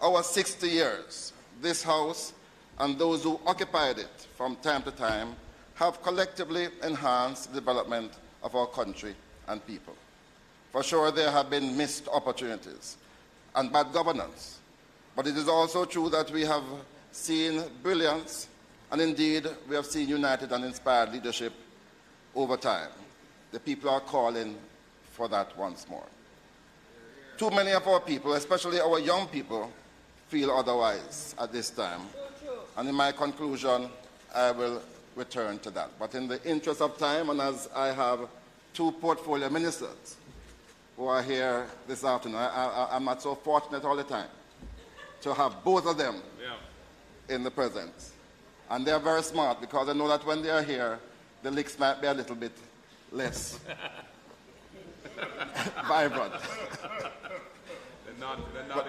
our 60 years, this House and those who occupied it from time to time have collectively enhanced the development of our country and people. For sure, there have been missed opportunities and bad governance, but it is also true that we have seen brilliance And indeed, we have seen united and inspired leadership over time. The people are calling for that once more. Too many of our people, especially our young people, feel otherwise at this time. And in my conclusion, I will return to that. But in the interest of time, and as I have two portfolio ministers who are here this afternoon, I'm not so fortunate all the time to have both of them in the presence. And they're very smart, because I know that when they are here, the licks might be a little bit less vibrant.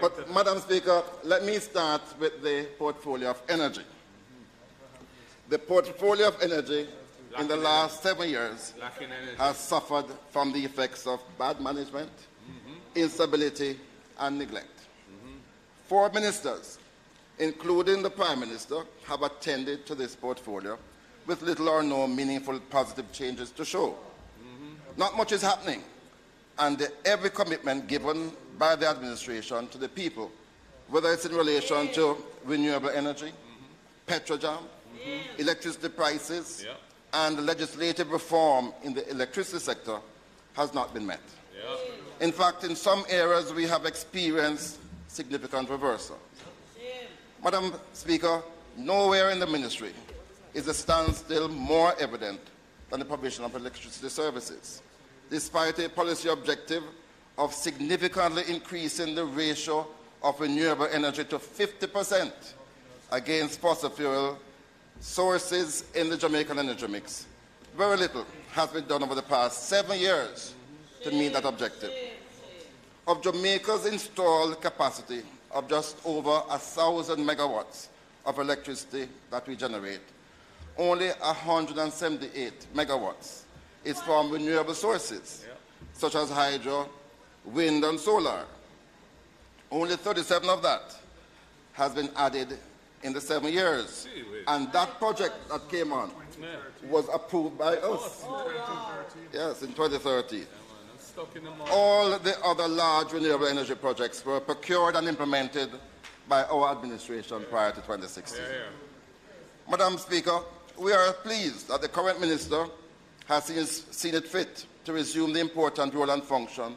But Madam Speaker, let me start with the portfolio of energy. The portfolio of energy in the last 7 years has suffered from the effects of bad management, instability, and neglect. 4 ministers, including the Prime Minister, have attended to this portfolio with little or no meaningful positive changes to show. Not much is happening, and every commitment given by the administration to the people, whether it's in relation to renewable energy, Petrojam, electricity prices, and legislative reform in the electricity sector, has not been met. In fact, in some areas we have experienced significant reversal. Madam Speaker, nowhere in the ministry is the standstill more evident than the provision of electricity services, despite a policy objective of significantly increasing the ratio of renewable energy to 50% against fossil fuel sources in the Jamaican energy mix. Very little has been done over the past 7 years to meet that objective. Of Jamaica's installed capacity of just over 1,000 megawatts of electricity that we generate, only 178 megawatts is from renewable sources, such as hydro, wind, and solar. Only 37 of that has been added in the 7 years. And that project that came on was approved by us. Yes, in 2013. All the other large renewable energy projects were procured and implemented by our administration prior to 2016. Madam Speaker, we are pleased that the current minister has seen it fit to resume the important role and function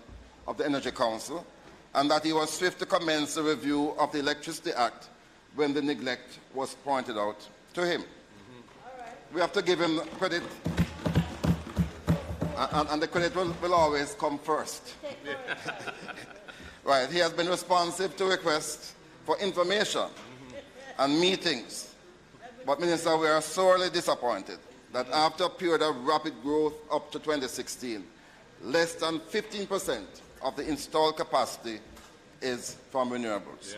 of the Energy Council, and that he was swift to commence the review of the Electricity Act when the neglect was pointed out to him. We have to give him credit, and the credit will always come first. Right, he has been responsive to requests for information and meetings. But, Minister, we are sorely disappointed that after a period of rapid growth up to 2016, less than 15% of the installed capacity is from renewables.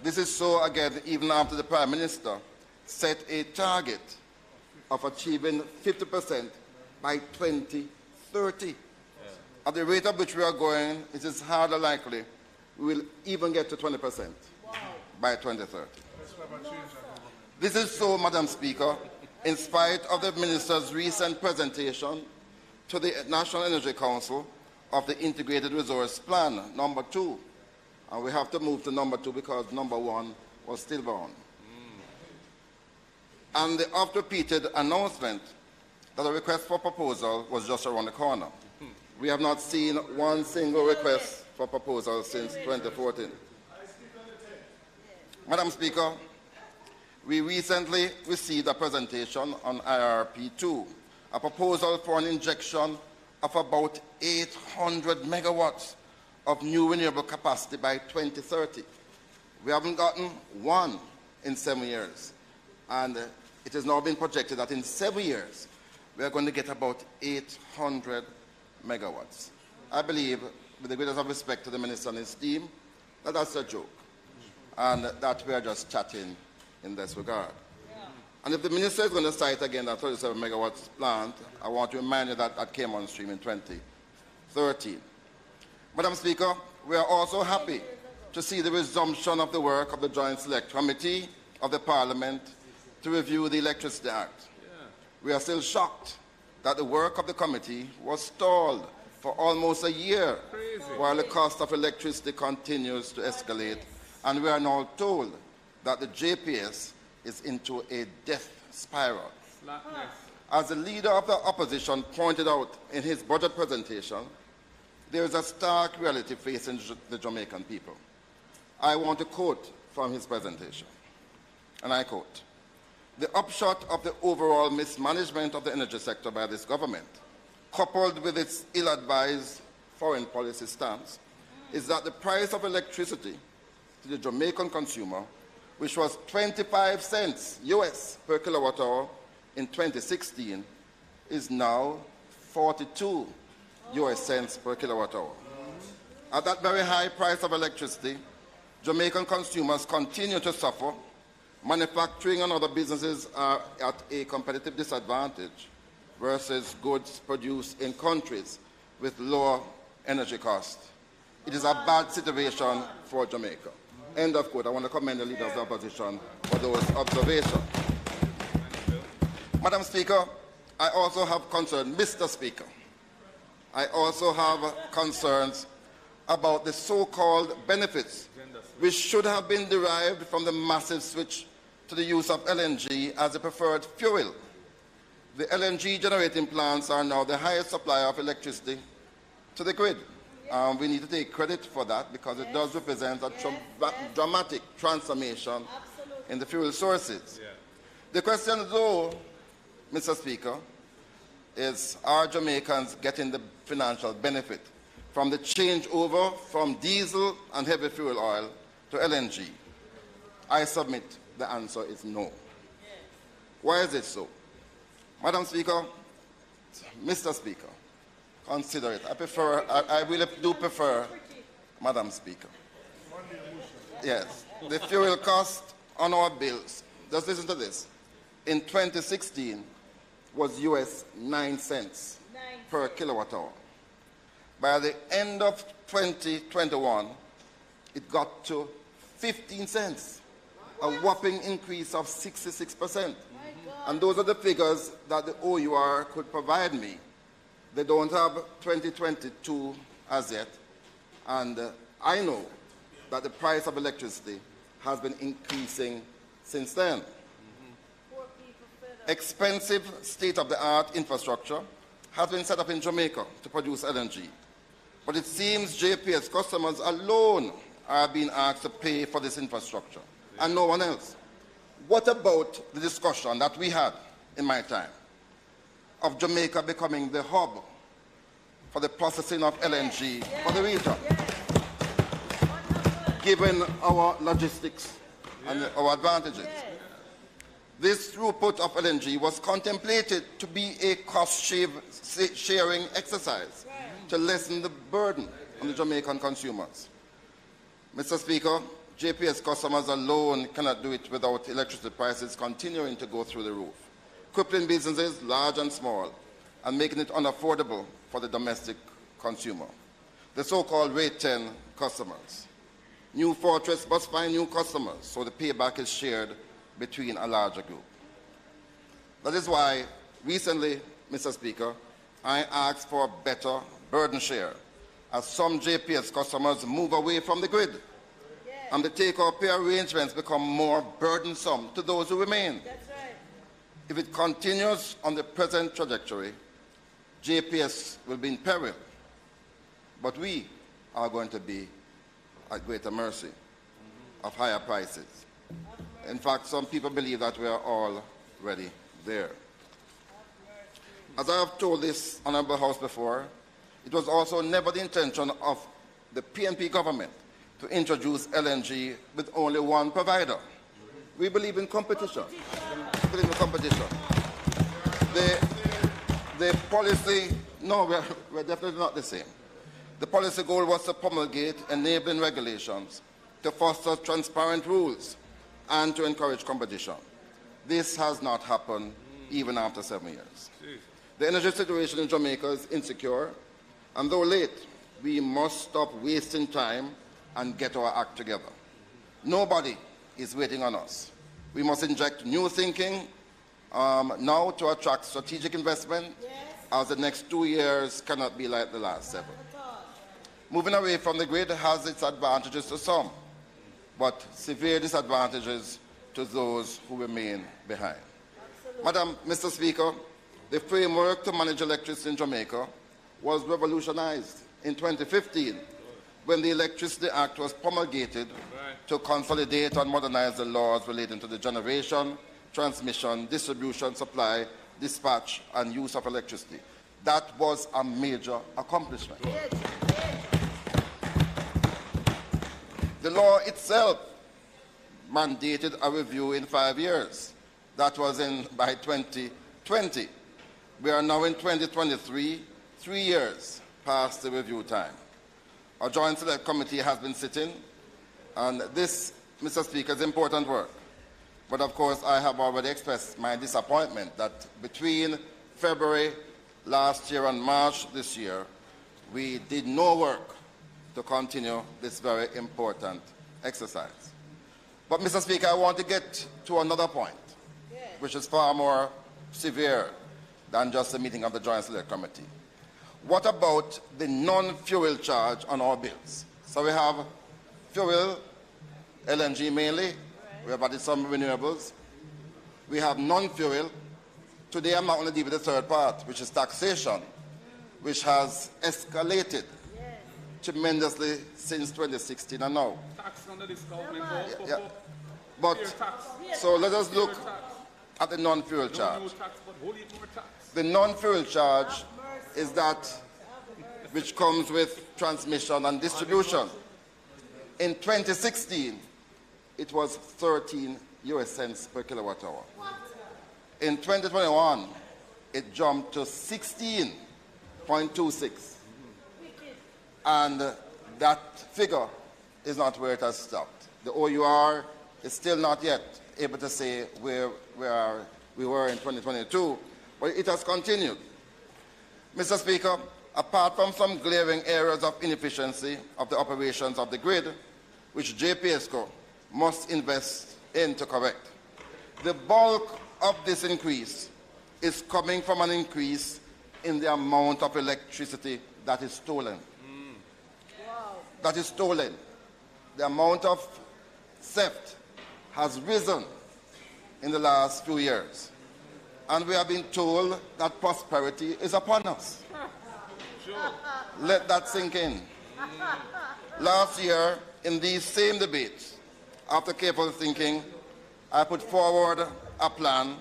This is so, again, even after the Prime Minister set a target of achieving 50% by 2030. At the rate at which we are going, it is hardly likely we will even get to 20% by 2030. This is so, Madam Speaker, in spite of the Minister's recent presentation to the National Energy Council of the Integrated Resource Plan, number 2. And we have to move to number 2 because number 1 was stillborn. And the oft-repeated announcement that a request for proposal was just around the corner. We have not seen one single request for proposal since 2014. Madam Speaker, we recently received a presentation on IRP2, a proposal for an injection of about 800 megawatts of new renewable capacity by 2030. We haven't gotten one in 7 years. And it has now been projected that in 7 years, we are going to get about 800 megawatts. I believe, with the greatest of respect to the Minister and his team, that that's a joke, and that we are just chatting in this regard. And if the Minister is going to cite again that 37 megawatts plant, I want to remind you that that came on stream in 2013. Madam Speaker, we are also happy to see the resumption of the work of the Joint Select Committee of the Parliament to review the Electricity Act. We are still shocked that the work of the committee was stalled for almost a year while the cost of electricity continues to escalate, and we are now told that the JPS is into a death spiral. As the leader of the opposition pointed out in his budget presentation, there is a stark reality facing the Jamaican people. I want to quote from his presentation, and I quote, "The upshot of the overall mismanagement of the energy sector by this government, coupled with its ill-advised foreign policy stance, is that the price of electricity to the Jamaican consumer, which was 25 cents US per kilowatt hour in 2016, is now 42 US cents per kilowatt hour. At that very high price of electricity, Jamaican consumers continue to suffer. Manufacturing and other businesses are at a competitive disadvantage versus goods produced in countries with lower energy costs. It is a bad situation for Jamaica." End of quote. I want to commend the Leader of the Opposition for those observations. Madam Speaker, I also have concerns, Mr. Speaker, I also have concerns about the so-called benefits which should have been derived from the massive switch to the use of LNG as the preferred fuel. The LNG generating plants are now the highest supplier of electricity to the grid. We need to take credit for that because it does represent a dramatic transformation in the fuel sources. The question, though, Mr. Speaker, is are Jamaicans getting the financial benefit from the changeover from diesel and heavy fuel oil to LNG? I submit the answer is no. Why is it so? Madam Speaker, Mr. Speaker, consider it. I really do prefer, Madam Speaker. Yes, the fuel cost on our bills, just listen to this, in 2016 was US 9 cents per kilowatt hour. By the end of 2021, it got to 15 cents, a whopping increase of 66%. And those are the figures that the OUR could provide me. They don't have 2022 as yet, and I know that the price of electricity has been increasing since then. Expensive state-of-the-art infrastructure has been set up in Jamaica to produce LNG, but it seems JPS customers alone are being asked to pay for this infrastructure, and no one else. What about the discussion that we had in my time of Jamaica becoming the hub for the processing of LNG for the region, given our logistics and our advantages? This throughput of LNG was contemplated to be a cost-sharing exercise to lessen the burden on the Jamaican consumers. Mr. Speaker, JPS customers alone cannot do it without electricity prices continuing to go through the roof, crippling businesses large and small, and making it unaffordable for the domestic consumer. The so-called Rate 10 customers. New Fortress must find new customers, so the payback is shared between a larger group. That is why recently, Mr. Speaker, I asked for a better burden share as some JPS customers move away from the grid and the take-or-pay arrangements become more burdensome to those who remain. That's right. If it continues on the present trajectory, JPS will be in peril, but we are going to be at greater mercy of higher prices. In fact, some people believe that we are already there. As I have told this Honourable House before, it was also never the intention of the PNP government to introduce LNG with only one provider. We believe in competition. We believe in competition. The policy, no, we're definitely not the same. The policy goal was to promulgate enabling regulations to foster transparent rules and to encourage competition. This has not happened even after 7 years. The energy situation in Jamaica is insecure, and though late, we must stop wasting time and get our act together. Nobody is waiting on us. We must inject new thinking now to attract strategic investment, as the next 2 years cannot be like the last 7. Moving away from the grid has its advantages to some, but severe disadvantages to those who remain behind. Mr. Speaker, the framework to manage electricity in Jamaica was revolutionized in 2015 when the Electricity Act was promulgated to consolidate and modernize the laws relating to the generation, transmission, distribution, supply, dispatch, and use of electricity. That was a major accomplishment. The law itself mandated a review in 5 years. That was by 2020. We are now in 2023, 3 years past the review time. Our Joint Select Committee has been sitting, and this, Mr. Speaker, is important work. But of course, I have already expressed my disappointment that between February last year and March this year, we did no work to continue this very important exercise. But, Mr. Speaker, I want to get to another point, which is far more severe than just the meeting of the Joint Select Committee. What about the non-fuel charge on our bills? So we have fuel, LNG mainly, we have added some renewables. We have non-fuel. Today I'm not going to deal with the third part, which is taxation, which has escalated tremendously since 2016 and now. Tax under this government. But, so let us look at the non-fuel charge. The non-fuel charge is that which comes with transmission and distribution. In 2016, it was 13 US cents per kilowatt hour. In 2021, it jumped to 16.26. And that figure is not where it has stopped. The OUR is still not yet able to say where we were in 2022, but it has continued. Mr. Speaker, apart from some glaring areas of inefficiency of the operations of the grid, which JPSCO must invest in to correct, the bulk of this increase is coming from an increase in the amount of electricity that is stolen. That is stolen. The amount of theft has risen in the last few years. And we have been told that prosperity is upon us. Let that sink in. Last year, in these same debates, after careful thinking, I put forward a plan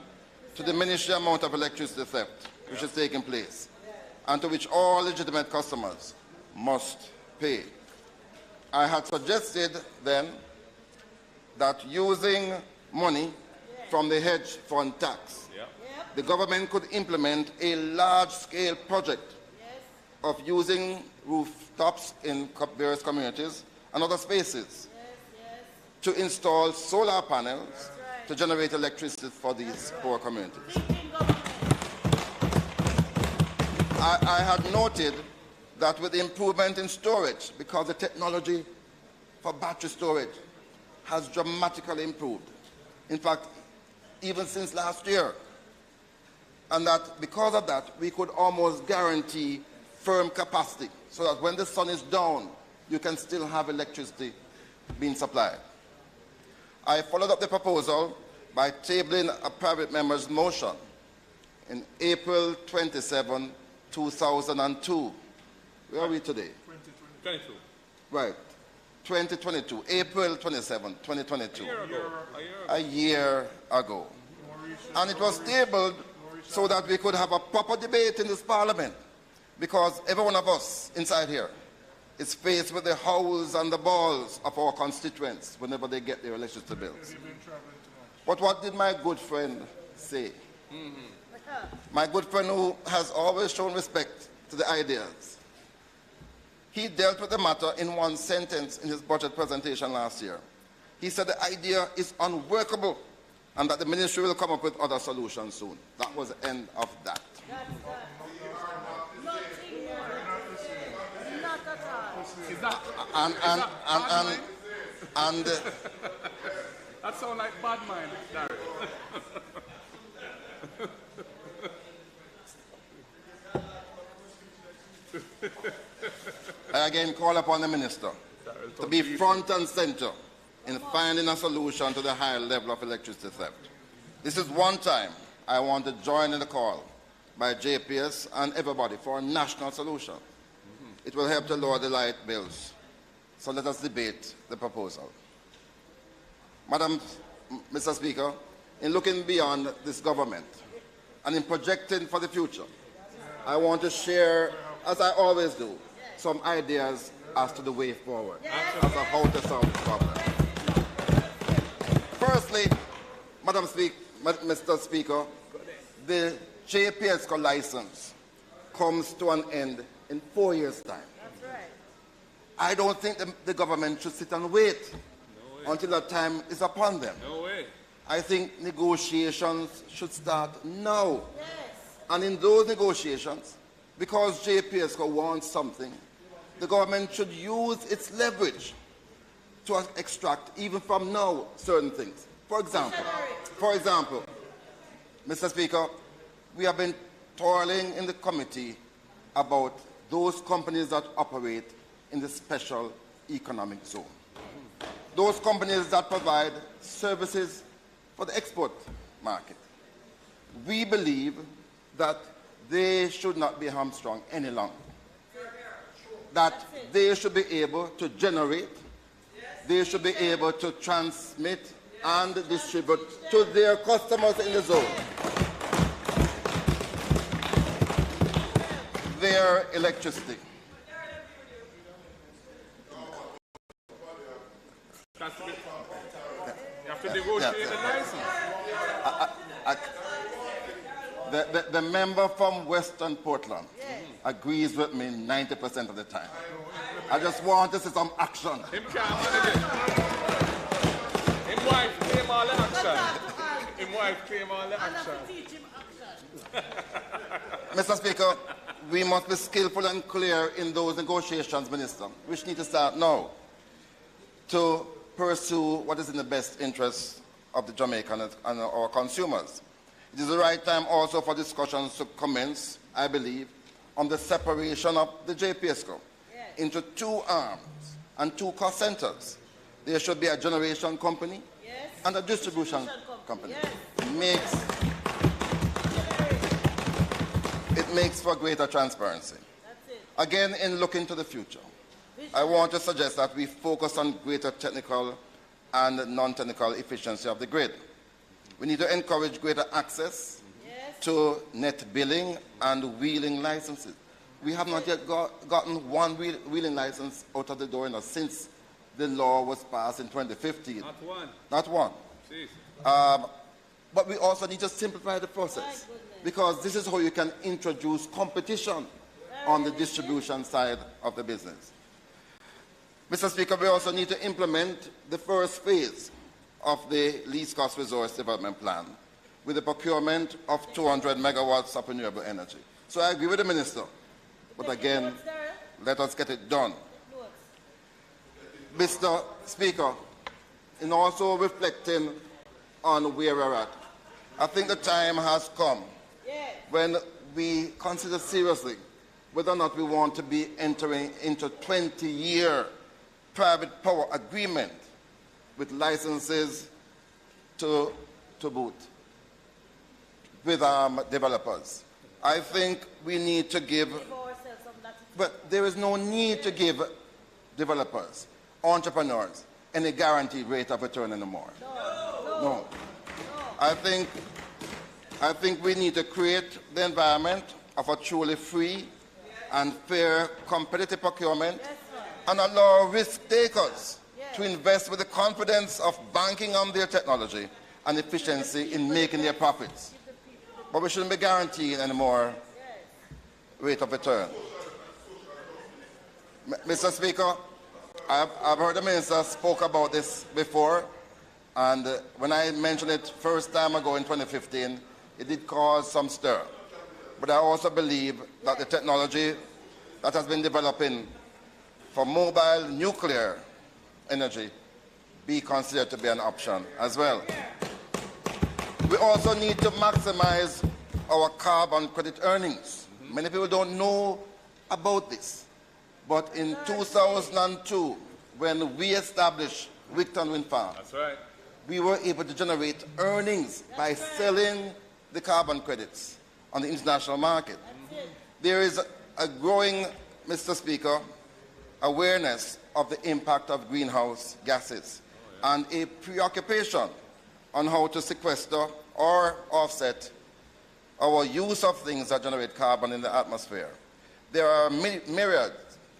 to diminish the amount of electricity theft which is taking place, and to which all legitimate customers must pay. I had suggested then that using money from the hedge fund tax, the government could implement a large-scale project of using rooftops in various communities and other spaces to install solar panels to generate electricity for these poor communities. I had noted that with the improvement in storage, because the technology for battery storage has dramatically improved, in fact, even since last year, and that because of that, we could almost guarantee firm capacity, so that when the sun is down, you can still have electricity being supplied. I followed up the proposal by tabling a private member's motion in April 27, 2002. Where are we today? 2022. Right. 2022. April 27, 2022. A year ago. And it was tabled so that we could have a proper debate in this parliament, because every one of us inside here is faced with the howls and the balls of our constituents whenever they get their electricity bills. But what did my good friend say? My good friend, who has always shown respect to the ideas, he dealt with the matter in one sentence in his budget presentation last year. He said the idea is unworkable and that the ministry will come up with other solutions soon. That was the end of that. Is that that sounds like bad mind, Darren. I again call upon the minister to be front and center in finding a solution to the high level of electricity theft. This is one time I want to join in the call by JPS and everybody for a national solution. It will help to lower the light bills. So let us debate the proposal. Mr. Speaker, in looking beyond this government and in projecting for the future, I want to share, as I always do, some ideas as to the way forward, as to how to solve the problem. Firstly, Mr. Speaker, the JPSCO license comes to an end in 4 years' time. That's right. I don't think the government should sit and wait until that time is upon them. No way. I think negotiations should start now. Yes. And in those negotiations, because JPSCO wants something, the government should use its leverage to extract, even from now, certain things. For example, Mr. Speaker, we have been toiling in the committee about those companies that operate in the special economic zone. Those companies that provide services for the export market. We believe that they should not be hamstrung any longer. That they should be able to generate, they should be able to transmit and distribute to their customers in the zone their electricity. You have to negotiate the license. The member from Western Portland agrees with me 90% of the time. I just want to see some action. Him can't manage it. Him wife claim all the action. Him wife claim all the action. Mr. Speaker, we must be skillful and clear in those negotiations, Minister, which need to start now to pursue what is in the best interest of the Jamaicans and our consumers. It is the right time also for discussions to commence, I believe, on the separation of the JPSCO into two arms and two cost centers. There should be a generation company and a distribution company. It makes for greater transparency. Again, in looking to the future, I want to suggest that we focus on greater technical and non-technical efficiency of the grid. We need to encourage greater access to net billing and wheeling licenses. We have not yet gotten one wheeling license out of the door since the law was passed in 2015. Not one. Not one. But we also need to simplify the process, because this is how you can introduce competition on the distribution side of the business. Mr. Speaker, we also need to implement the first phase of the least cost resource development plan with the procurement of 200 megawatts of renewable energy. So I agree with the Minister, but again, let us get it done. Mr. Speaker, in also reflecting on where we're at, I think the time has come when we consider seriously whether or not we want to be entering into 20-year private power agreement with licenses to boot with developers. I think we need to give, but there is no need to give developers, entrepreneurs, any guaranteed rate of return anymore. No. I think we need to create the environment of a truly free and fair competitive procurement and allow risk takers to invest with the confidence of banking on their technology and efficiency in making their profits. But we shouldn't be guaranteed any more rate of return. Mr. Speaker, I've heard the Minister spoke about this before, and when I mentioned it first time ago in 2015, it did cause some stir. But I also believe that the technology that has been developing for mobile nuclear energy be considered to be an option as well. We also need to maximize our carbon credit earnings. Many people don't know about this, but in 2002, when we established Wigton Wind Farm. That's right. We were able to generate earnings by selling the carbon credits on the international market. There is a growing, Mr. Speaker, awareness of the impact of greenhouse gases and a preoccupation on how to sequester or offset our use of things that generate carbon in the atmosphere. There are myriad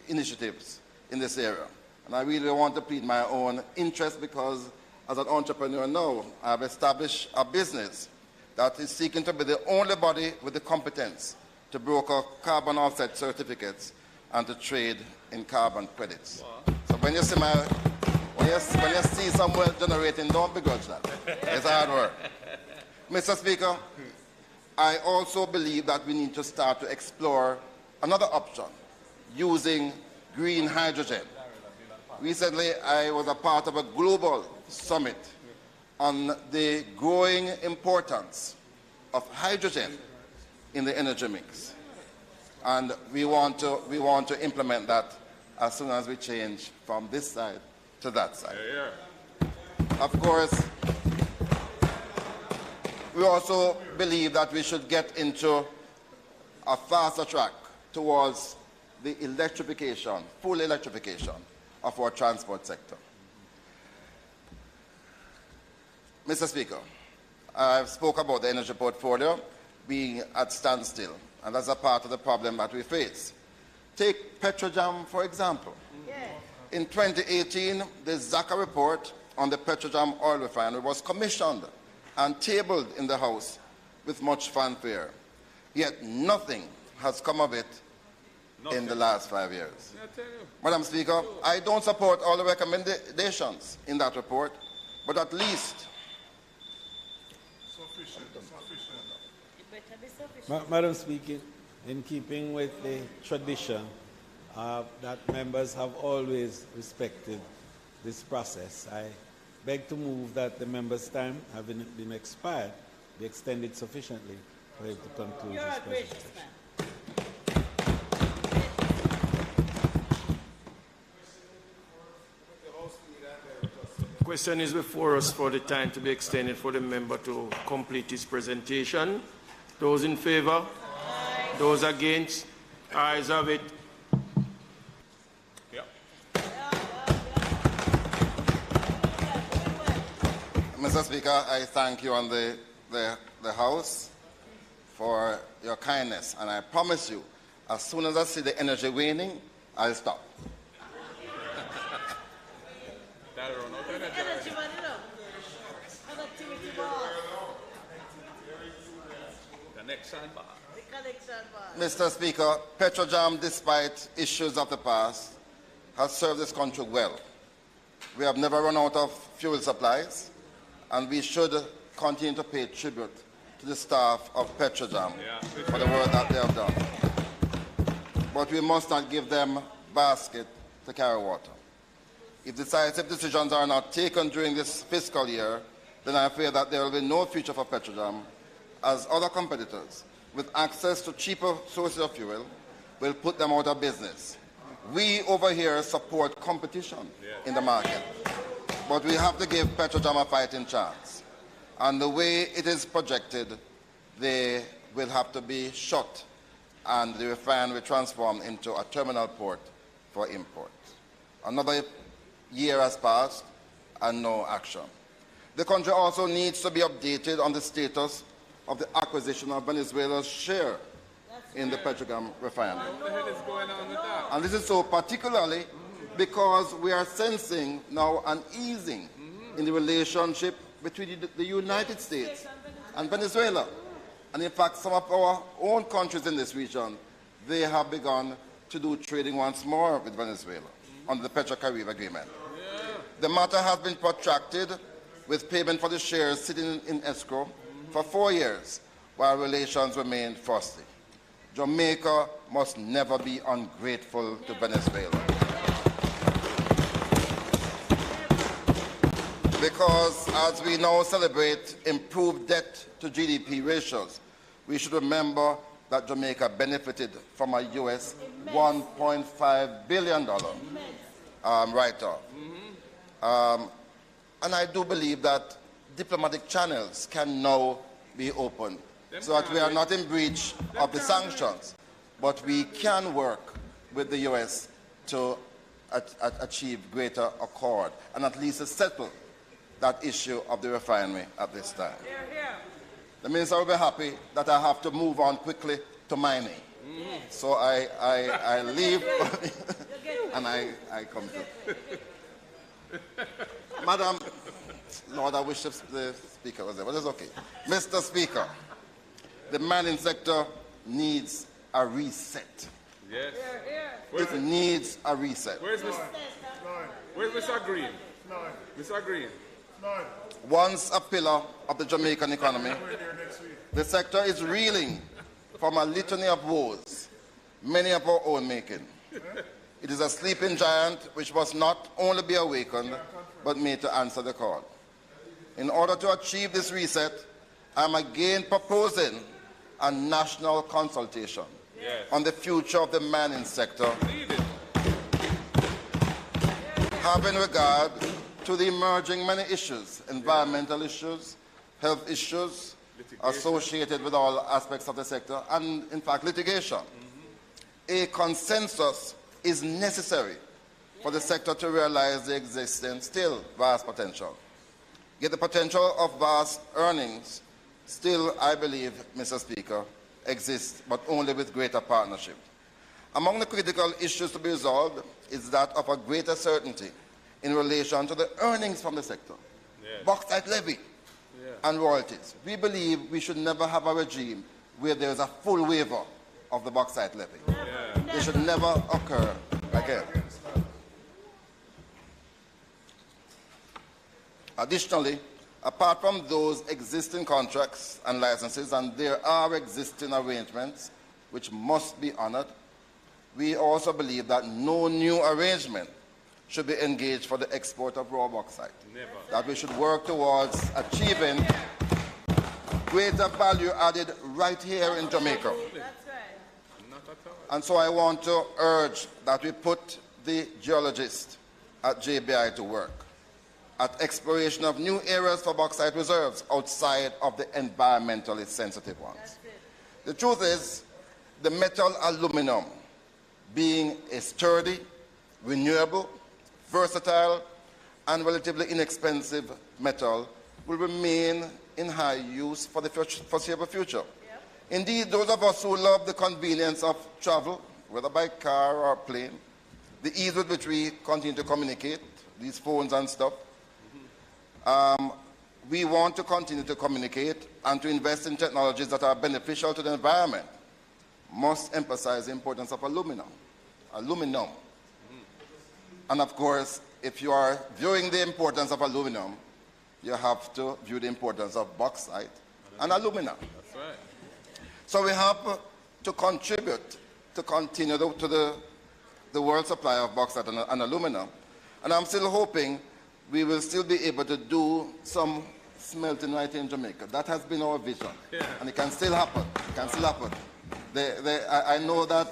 initiatives in this area, and I really want to plead my own interest because as an entrepreneur now, I have established a business that is seeking to be the only body with the competence to broker carbon offset certificates and to trade in carbon credits. Wow. So when you see when you see some wealth generating, don't begrudge that. It's hard work. Mr. Speaker, I also believe that we need to start to explore another option, using green hydrogen. Recently, I was a part of a global summit on the growing importance of hydrogen in the energy mix. And we want to implement that as soon as we change from this side to that side. Of course, we also believe that we should get into a faster track towards the electrification, full electrification of our transport sector. Mr. Speaker, I've spoken about the energy portfolio being at standstill, and that's a part of the problem that we face. Take Petrojam, for example. In 2018, the Zaka report on the Petrojam oil refinery was commissioned and tabled in the House with much fanfare. Yet nothing has come of it in the last 5 years. Madam Speaker, I don't support all the recommendations in that report, but at least... Madam Speaker, in keeping with the tradition that members have always respected this process, I beg to move that the member's time, having been expired, be extended sufficiently for him to conclude his presentation. The question is before us for the time to be extended for the member to complete his presentation. Those in favor? Aye. Those against? Ayes have it. Mr. Speaker, I thank you and the House for your kindness, and I promise you, as soon as I see the energy waning, I'll stop. Mr. Speaker, Petrojam, despite issues of the past, has served this country well. We have never run out of fuel supplies, and we should continue to pay tribute to the staff of Petrojam for the work that they have done. But we must not give them basket to carry water. If decisive decisions are not taken during this fiscal year, then I fear that there will be no future for Petrojam, as other competitors with access to cheaper sources of fuel will put them out of business. We over here support competition in the market, but we have to give Petrojam a fighting chance. And the way it is projected, they will have to be shut and the refinery transformed into a terminal port for import. Another year has passed and no action. The country also needs to be updated on the status of the acquisition of Venezuela's share in the Petrojam refinery. What the hell is going on with that? And this is so particularly because we are sensing now an easing in the relationship between the United States and Venezuela. And in fact, some of our own countries in this region, they have begun to do trading once more with Venezuela under the Petrocaribe agreement. The matter has been protracted with payment for the shares sitting in escrow for 4 years, while relations remain frosty. Jamaica must never be ungrateful to Venezuela. Because as we now celebrate improved debt to GDP ratios, we should remember that Jamaica benefited from a US $1.5 billion write-off. And I do believe that diplomatic channels can now be opened so that we are not in breach of the sanctions, but we can work with the US to achieve greater accord and at least to settle that issue of the refinery at this time. The Minister will be happy that I have to move on quickly to mining. So I leave and I come to. Madam, Lord, I wish the Speaker was there, but it's okay. Mr. Speaker, the mining sector needs a reset. Yes. It needs a reset. Where's Mr. Green? Mr. Green. Once a pillar of the Jamaican economy, the sector is reeling from a litany of woes, many of our own making. It is a sleeping giant which must not only be awakened, but made to answer the call. In order to achieve this reset, I am again proposing a national consultation on the future of the mining sector, having regard to the emerging many issues, environmental issues, health issues associated with all aspects of the sector, and in fact litigation. A consensus is necessary for the sector to realize the existing still vast potential. Yet the potential of vast earnings still, I believe, Mr. Speaker, exists, but only with greater partnership. Among the critical issues to be resolved is that of a greater certainty in relation to the earnings from the sector, bauxite levy, and royalties. We believe we should never have a regime where there is a full waiver of the bauxite levy. It should never occur again. Additionally, apart from those existing contracts and licenses, and there are existing arrangements which must be honored, we also believe that no new arrangement should be engaged for the export of raw bauxite. That we should work towards achieving greater value added right here in Jamaica. And so I want to urge that we put the geologists at JBI to work at exploration of new areas for bauxite reserves outside of the environmentally sensitive ones. The truth is, the metal aluminum, being a sturdy, renewable, versatile, and relatively inexpensive metal, will remain in high use for the foreseeable future. Indeed, those of us who love the convenience of travel, whether by car or plane, the ease with which we continue to communicate, these phones and stuff, we want to continue to communicate and to invest in technologies that are beneficial to the environment, must emphasize the importance of aluminum. And of course, if you are viewing the importance of aluminum, you have to view the importance of bauxite and aluminum. That's right. So we have to contribute to continue to the world supply of bauxite and aluminum. And I'm still hoping we will still be able to do some smelting right here in Jamaica. That has been our vision. And it can still happen. It can still happen. I know that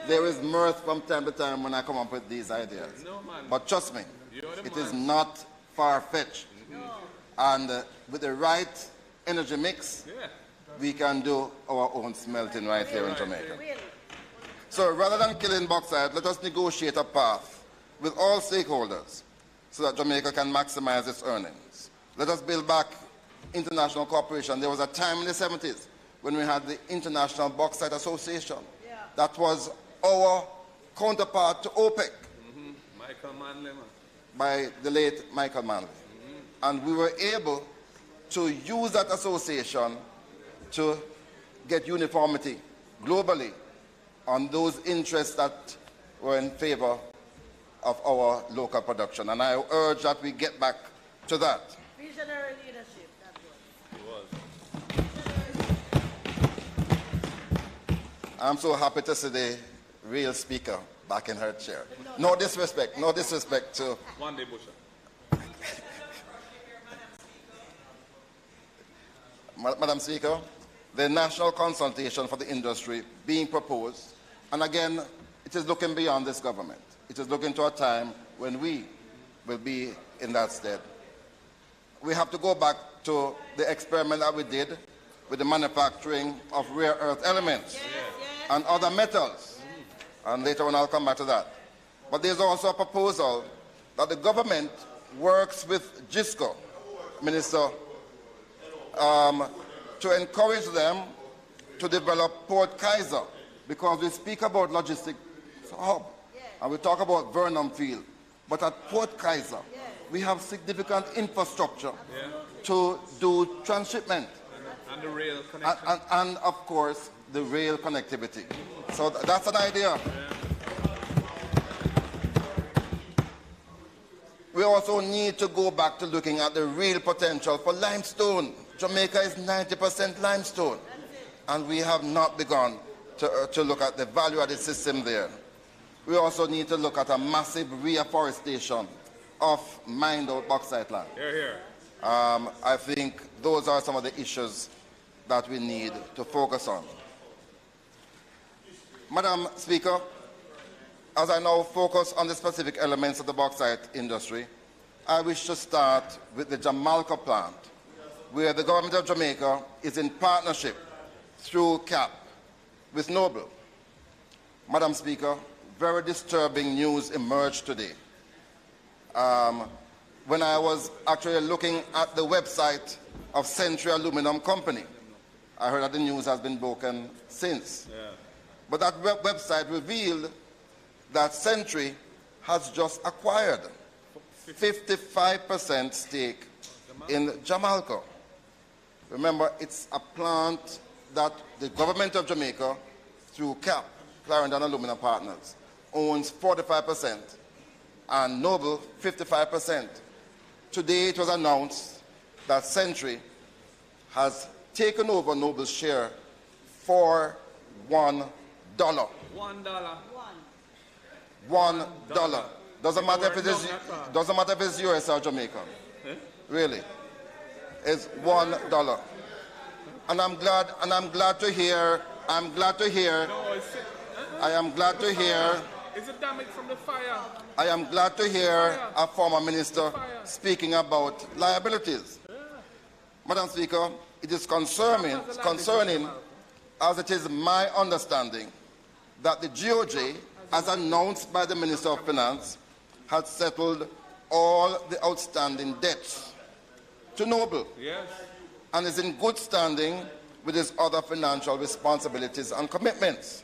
there is mirth from time to time when I come up with these ideas. But trust me, it is not far-fetched. And with the right energy mix, we can do our own smelting right here in Jamaica. So rather than killing bauxite, let us negotiate a path with all stakeholders so that Jamaica can maximize its earnings. Let us build back international cooperation. There was a time in the 70s when we had the International Bauxite Association. That was our counterpart to OPEC. Michael Manley. By the late Michael Manley. And we were able to use that association to get uniformity globally on those interests that were in favor of our local production. And I urge that we get back to that. Visionary leadership, that was. I'm so happy to see the real speaker back in her chair. No disrespect to... One day, Busha. Madam Speaker, the national consultation for the industry being proposed, and again, it is looking beyond this government. It is looking to a time when we, will be in that stead. We have to go back to the experiment that we did with the manufacturing of rare earth elements and other metals. And later on I'll come back to that. But there's also a proposal that the government works with JISTV, Minister, to encourage them to develop Port Kaiser, because we speak about logistics hub and we talk about Vernon Field. But at Port Kaiser, we have significant infrastructure to do transshipment. And the rail connection. And of course, the rail connectivity. So that's an idea. We also need to go back to looking at the real potential for limestone. Jamaica is 90% limestone. And we have not begun to look at the value-added system there. We also need to look at a massive reforestation of mined-out bauxite land. I think those are some of the issues that we need to focus on. Madam Speaker, as I now focus on the specific elements of the bauxite industry, I wish to start with the Jamaica plant, where the government of Jamaica is in partnership through CAP with Noble. Madam Speaker, very disturbing news emerged today. When I was actually looking at the website of Century Aluminum Company, I heard that the news has been broken since. But that website revealed that Century has just acquired 55% stake in Jamaica. Remember, it's a plant that the government of Jamaica, through CAP, Clarendon Aluminum Partners, owns 45%, and Noble 55%. Today it was announced that Century has taken over Noble's share for $1. $1. $1. Doesn't matter if it's US or Jamaica. Really. It's $1. And I'm glad to hear I am glad to hear Is it damage from the fire? I am glad to hear a former minister speaking about liabilities. Madam Speaker, it is concerning as it is my understanding that the GOJ, as announced by the Minister of Finance, had settled all the outstanding debts to Noble and is in good standing with his other financial responsibilities and commitments.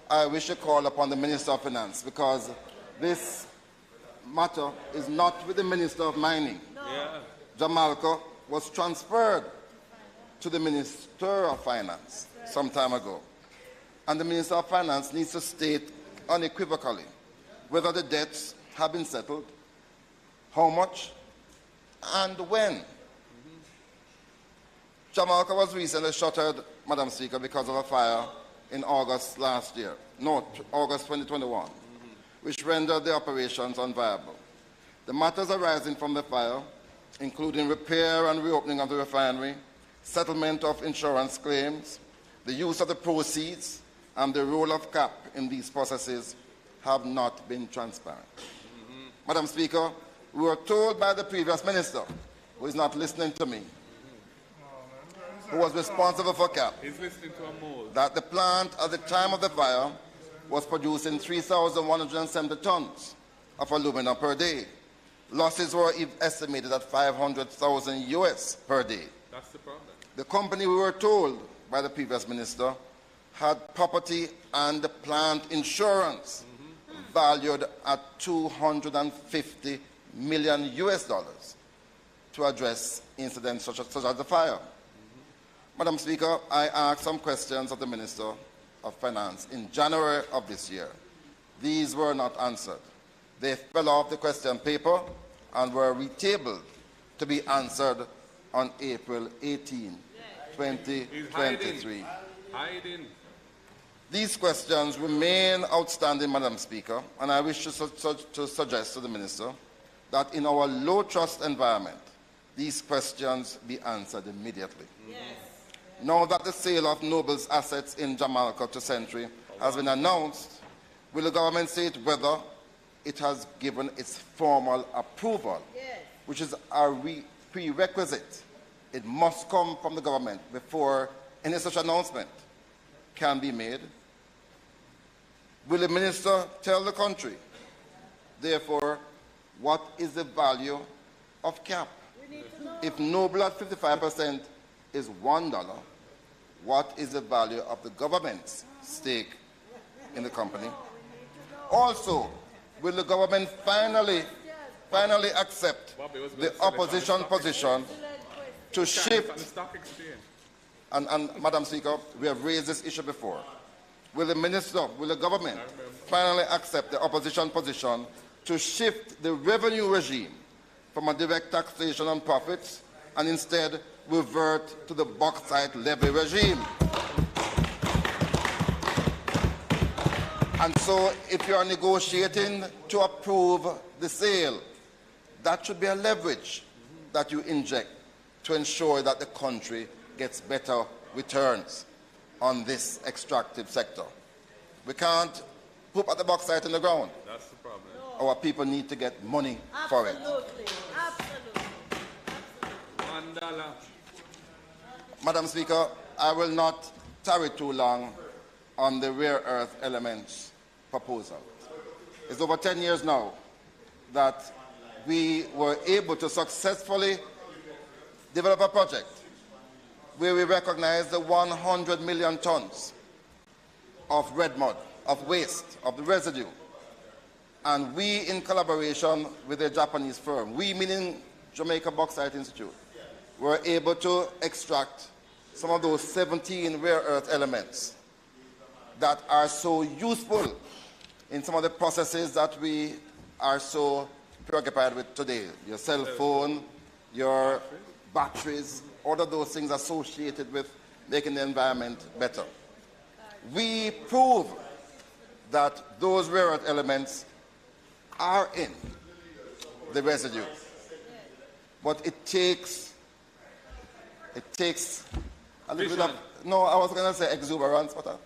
I wish to call upon the Minister of Finance, because this matter is not with the Minister of Mining. Jamaica was transferred to the Ministerial of Finance some time ago. And the Minister of Finance needs to state unequivocally whether the debts have been settled, how much, and when. Jamaica was recently shuttered, Madam Speaker, because of a fire in August 2021, which rendered the operations unviable. The matters arising from the fire, including repair and reopening of the refinery, settlement of insurance claims, the use of the proceeds, and the role of CAP in these processes, have not been transparent. Madam Speaker, we were told by the previous minister, who is not listening to me, who was responsible for CAP, that the plant at the time of the fire was producing 3,170 tons of aluminum per day. Losses were estimated at 500,000 US per day. That's the problem. The company, we were told by the previous minister, had property and plant insurance valued at $250 million US to address incidents such as the fire. Madam Speaker, I asked some questions of the Minister of Finance in January of this year. These were not answered. They fell off the question paper and were retabled to be answered on April 18, 2023. Hiding. These questions remain outstanding, Madam Speaker, and I wish to suggest to the Minister that in our low-trust environment, these questions be answered immediately. Now that the sale of Noble's assets in Jamaica to Century has been announced, will the government state whether it has given its formal approval, which is a prerequisite. It must come from the government before any such announcement can be made. Will the minister tell the country, therefore, what is the value of cap? If noble at 55% is $1, what is the value of the government's stake in the company? Also, will the government finally accept the opposition position to shift? And Madam Speaker, we have raised this issue before. Will the government finally accept the opposition position to shift the revenue regime from a direct taxation on profits and instead revert to the bauxite levy regime? And so if you are negotiating to approve the sale, that should be a leverage that you inject to ensure that the country gets better returns on this extractive sector. We can't put the bauxite in the ground. That's the problem. Our people need to get money for it. Absolutely. $1. Madam Speaker, I will not tarry too long on the rare earth elements proposal. It's over 10 years now that we were able to successfully develop a project where we recognize the 100 million tons of red mud, of waste, of the residue. And we, in collaboration with a Japanese firm, we meaning Jamaica Bauxite Institute, were able to extract some of those 17 rare earth elements that are so useful in some of the processes that we are so preoccupied with today. Your cell phone, your batteries, all of those things associated with making the environment better. We prove that those rare earth elements are in the residue. But it takes a little bit of, no, I was going to say exuberance, but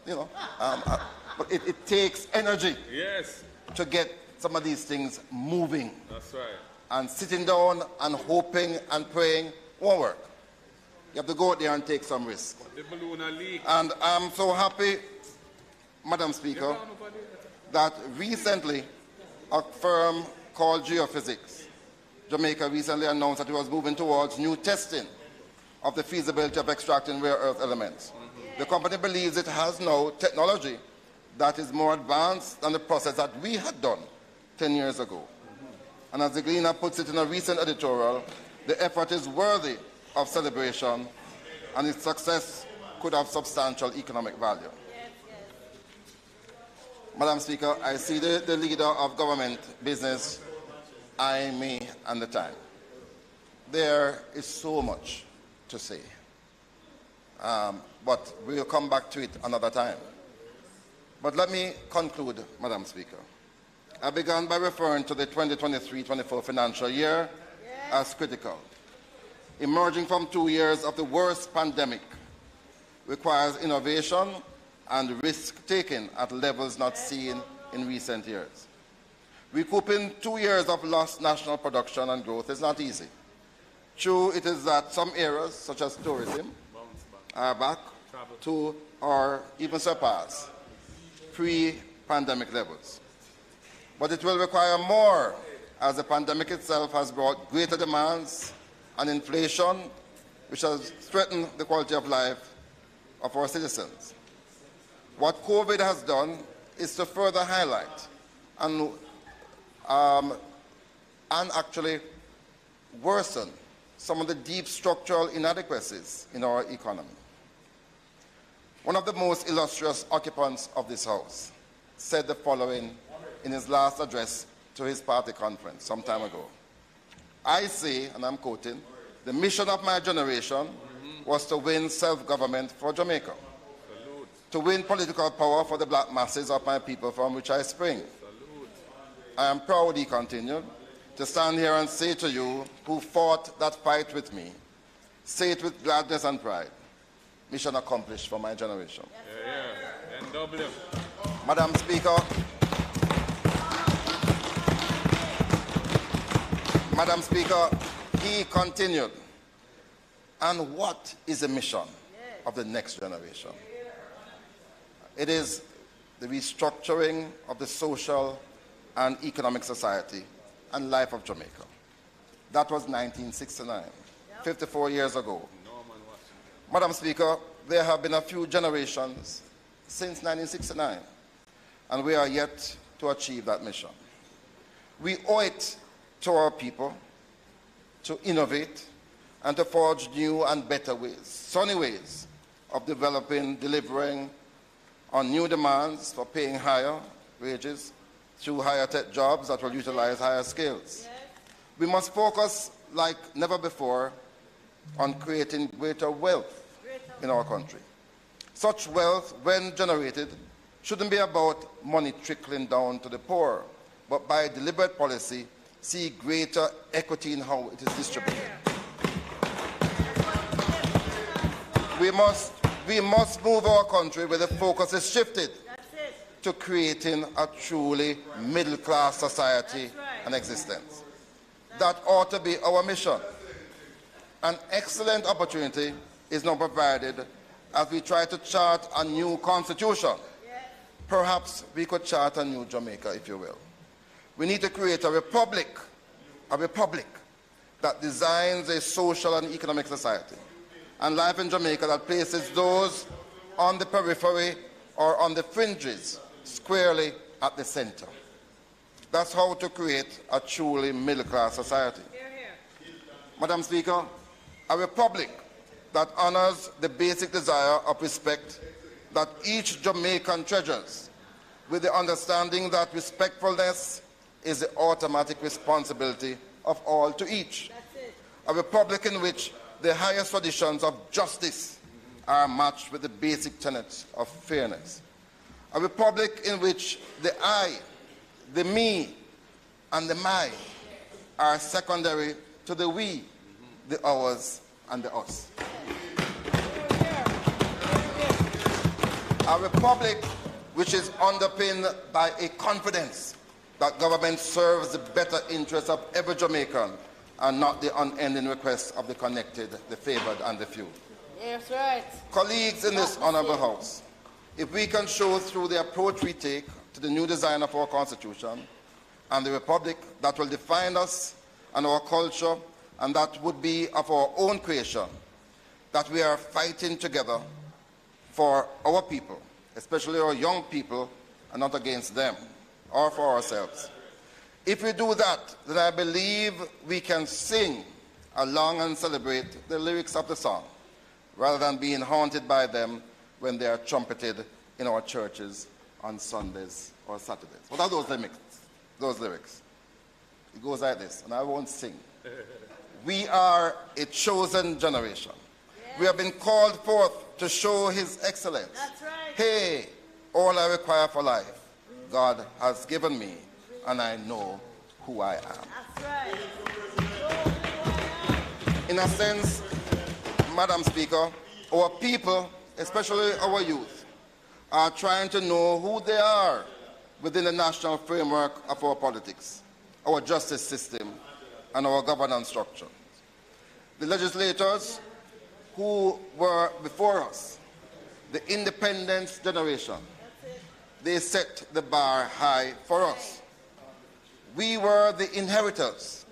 but it takes energy to get some of these things moving. That's right. And sitting down and hoping and praying won't work. You have to go out there and take some risk. The balloon leak. And I'm so happy, Madam Speaker, that recently a firm called Geophysics, Jamaica, recently announced that it was moving towards new testing of the feasibility of extracting rare earth elements. The company believes it has now technology that is more advanced than the process that we had done 10 years ago. And as the Gleaner puts it in a recent editorial, the effort is worthy of celebration and its success could have substantial economic value. Madam Speaker, I see the leader of government business eyeing me and the time. There is so much to say, but we will come back to it another time. But let me conclude, Madam Speaker. I began by referring to the 2023-24 financial year as critical. Emerging from 2 years of the worst pandemic requires innovation and risk-taking at levels not seen in recent years. Recouping 2 years of lost national production and growth is not easy. True, it is that some areas, such as tourism, are back to or even surpass pre-pandemic levels. But it will require more, as the pandemic itself has brought greater demands and inflation, which has threatened the quality of life of our citizens. What COVID has done is to further highlight and actually worsen some of the deep structural inadequacies in our economy. One of the most illustrious occupants of this House said the following in his last address to his party conference some time ago. I say, and I'm quoting, the mission of my generation was to win self-government for Jamaica, to win political power for the black masses of my people from which I spring. I am proud, he continued, to stand here and say to you who fought that fight with me, say it with gladness and pride, mission accomplished for my generation. NW. Madam Speaker, Madam Speaker, he continued. And what is the mission of the next generation? It is the restructuring of the social and economic society and life of Jamaica. That was 1969, 54 years ago. Madam Speaker, there have been a few generations since 1969, and we are yet to achieve that mission. We owe it to our people to innovate and to forge new and better ways, sunny ways of developing, delivering on new demands for paying higher wages through higher tech jobs that will utilize higher skills. Yes. We must focus like never before on creating greater wealth in our country. Such wealth, when generated, shouldn't be about money trickling down to the poor, but by deliberate policy, see greater equity in how it is distributed. We must move our country where the focus is shifted to creating a truly middle-class society and existence. That ought to be our mission. An excellent opportunity is now provided as we try to chart a new constitution. Perhaps we could chart a new Jamaica, if you will. We need to create a republic that designs a social and economic society and life in Jamaica that places those on the periphery or on the fringes squarely at the center. That's how to create a truly middle-class society. Hear, hear. Madam Speaker, a republic that honors the basic desire of respect that each Jamaican treasures, with the understanding that respectfulness is the automatic responsibility of all to each. A republic in which the highest traditions of justice are matched with the basic tenets of fairness. A republic in which the I, the me, and the my are secondary to the we, the ours, and the us. A republic which is underpinned by a confidence that government serves the better interests of every Jamaican and not the unending requests of the connected, the favored, and the few. Yes, right. Colleagues in this honorable House, if we can show through the approach we take to the new design of our Constitution and the republic that will define us and our culture and that would be of our own creation, that we are fighting together for our people, especially our young people, and not against them or for ourselves. If we do that, then I believe we can sing along and celebrate the lyrics of the song, rather than being haunted by them when they are trumpeted in our churches on Sundays or Saturdays. What are those lyrics? It goes like this, and I won't sing. We are a chosen generation. Yes. We have been called forth to show His excellence. That's right. Hey, all I require for life, God has given me, and I know who I am. That's right. In a sense, Madam Speaker, our people, especially our youth, are trying to know who they are within the national framework of our politics, our justice system, and our governance structure. The legislators who were before us, the independence generation, they set the bar high for us. We were the inheritors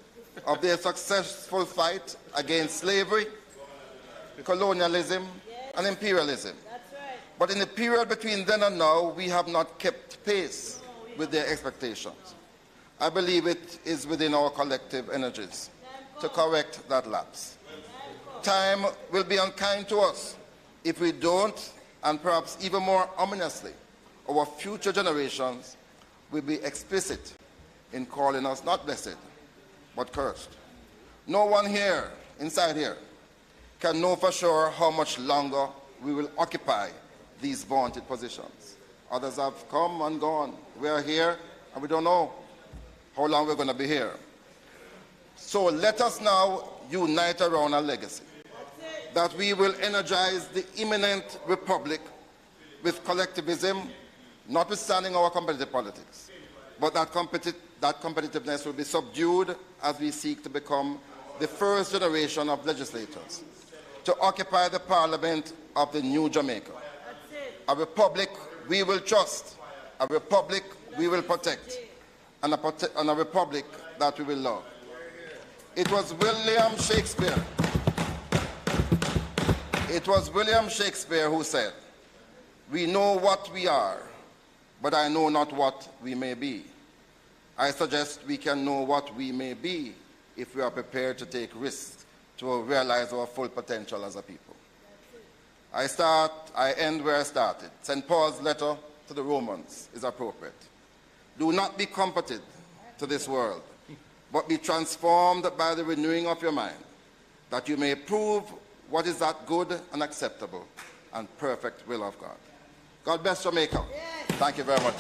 of their successful fight against slavery, colonialism, and imperialism. But in the period between then and now, we have not kept pace with their expectations. I believe it is within our collective energies to correct that lapse. Time will be unkind to us if we don't, and perhaps even more ominously, our future generations will be explicit in calling us not blessed, but cursed. No one here, inside here, can know for sure how much longer we will occupy these vaunted positions. Others have come and gone. We are here, and we don't know how long we're going to be here. So let us now unite around a legacy that we will energize the imminent republic with collectivism, notwithstanding our competitive politics. but that competitiveness will be subdued as we seek to become the first generation of legislators to occupy the parliament of the new Jamaica. A republic we will trust, a republic we will protect, and a republic that we will love. It was William Shakespeare. It was William Shakespeare who said, "We know what we are, but I know not what we may be." I suggest we can know what we may be if we are prepared to take risks to realize our full potential as a people. I end where I started. St. Paul's letter to the Romans is appropriate. Do not be comforted to this world, but be transformed by the renewing of your mind, that you may prove what is that good and acceptable and perfect will of God. God bless Jamaica. Yes. Thank you very much.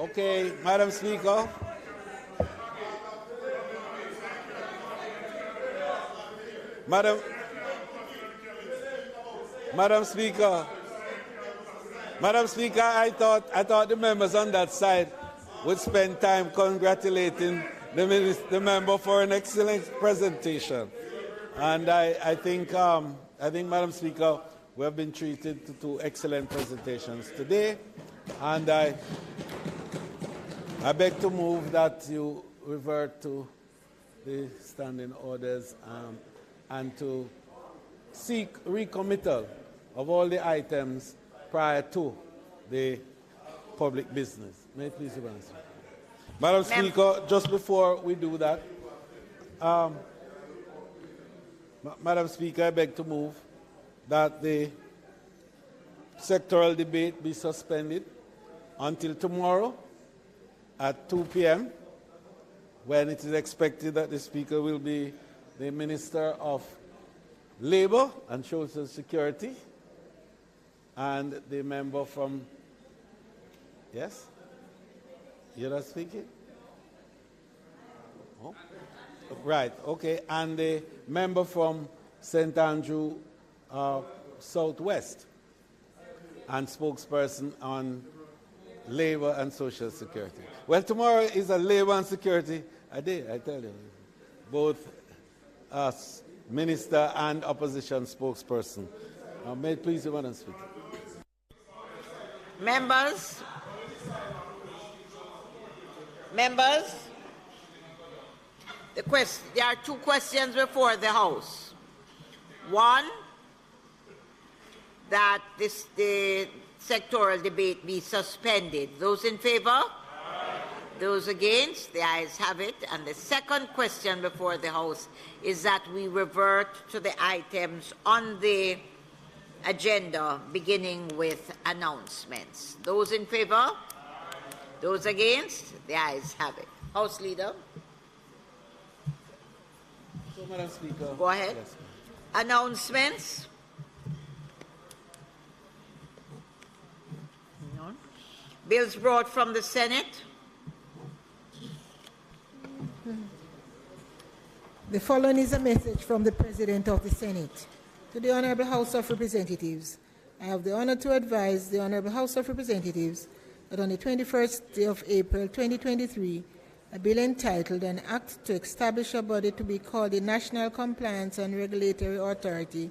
Okay, Madam Speaker. Madam Speaker. Madam Speaker, I thought the members on that side would spend time congratulating the member for an excellent presentation. And I think, Madam Speaker, we have been treated to two excellent presentations today. And I beg to move that you revert to the standing orders and to seek recommittal of all the items prior to the public business. May I please answer? Madam Speaker, just before we do that, Madam Speaker, I beg to move that the sectoral debate be suspended until tomorrow at 2 p.m., when it is expected that the Speaker will be the Minister of Labour and Social Security and the member from... Yes? You're not speaking? Oh. Right, okay. And the member from St. Andrew Southwest and spokesperson on Labour and Social Security. Well, tomorrow is a Labour and Security day, I tell you. Both us, Minister and opposition spokesperson. May it please the Madam Speaker. Members, there are two questions before the House. One, that the sectoral debate be suspended. Those in favor? Aye. Those against? The ayes have it. And the second question before the House is that we revert to the items on the agenda, beginning with announcements. Those in favor? Aye. Those against? The ayes have it. House Leader. So, Madam Speaker. Go ahead. Yes. Announcements. Bills brought from the Senate. The following is a message from the President of the Senate. To the Honourable House of Representatives, I have the honour to advise the Honourable House of Representatives that on the 21st day of April 2023, a bill entitled An Act to Establish a Body to be called the National Compliance and Regulatory Authority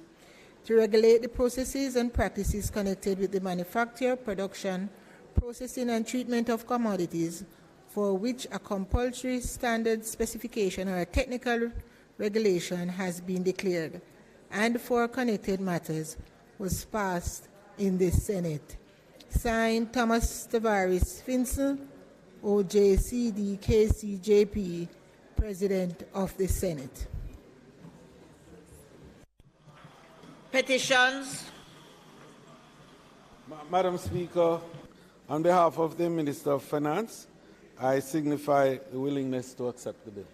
to regulate the processes and practices connected with the manufacture, production, processing and treatment of commodities for which a compulsory standard specification or a technical regulation has been declared, and for connected matters, was passed in the Senate. Signed, Thomas Tavares Finson, OJCD KCJP, President of the Senate. Petitions. Madam Speaker, on behalf of the Minister of Finance, I signify the willingness to accept the bill.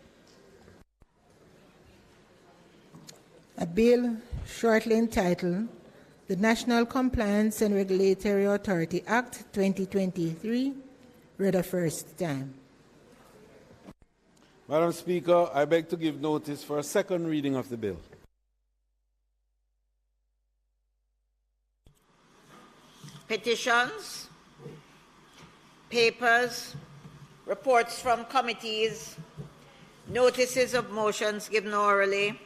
A bill shortly entitled the National Compliance and Regulatory Authority Act 2023, read a first time. Madam Speaker, I beg to give notice for a second reading of the bill. Petitions, papers, reports from committees, notices of motions given orally,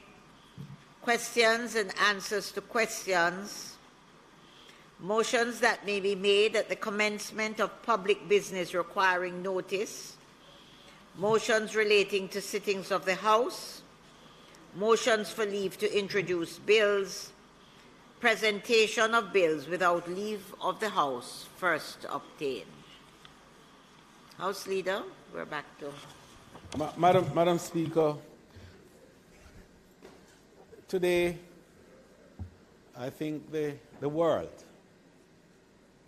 questions and answers to questions, motions that may be made at the commencement of public business requiring notice, motions relating to sittings of the House, motions for leave to introduce bills, presentation of bills without leave of the House first obtained. House Leader, we're back to... Madam Speaker, today I think the world,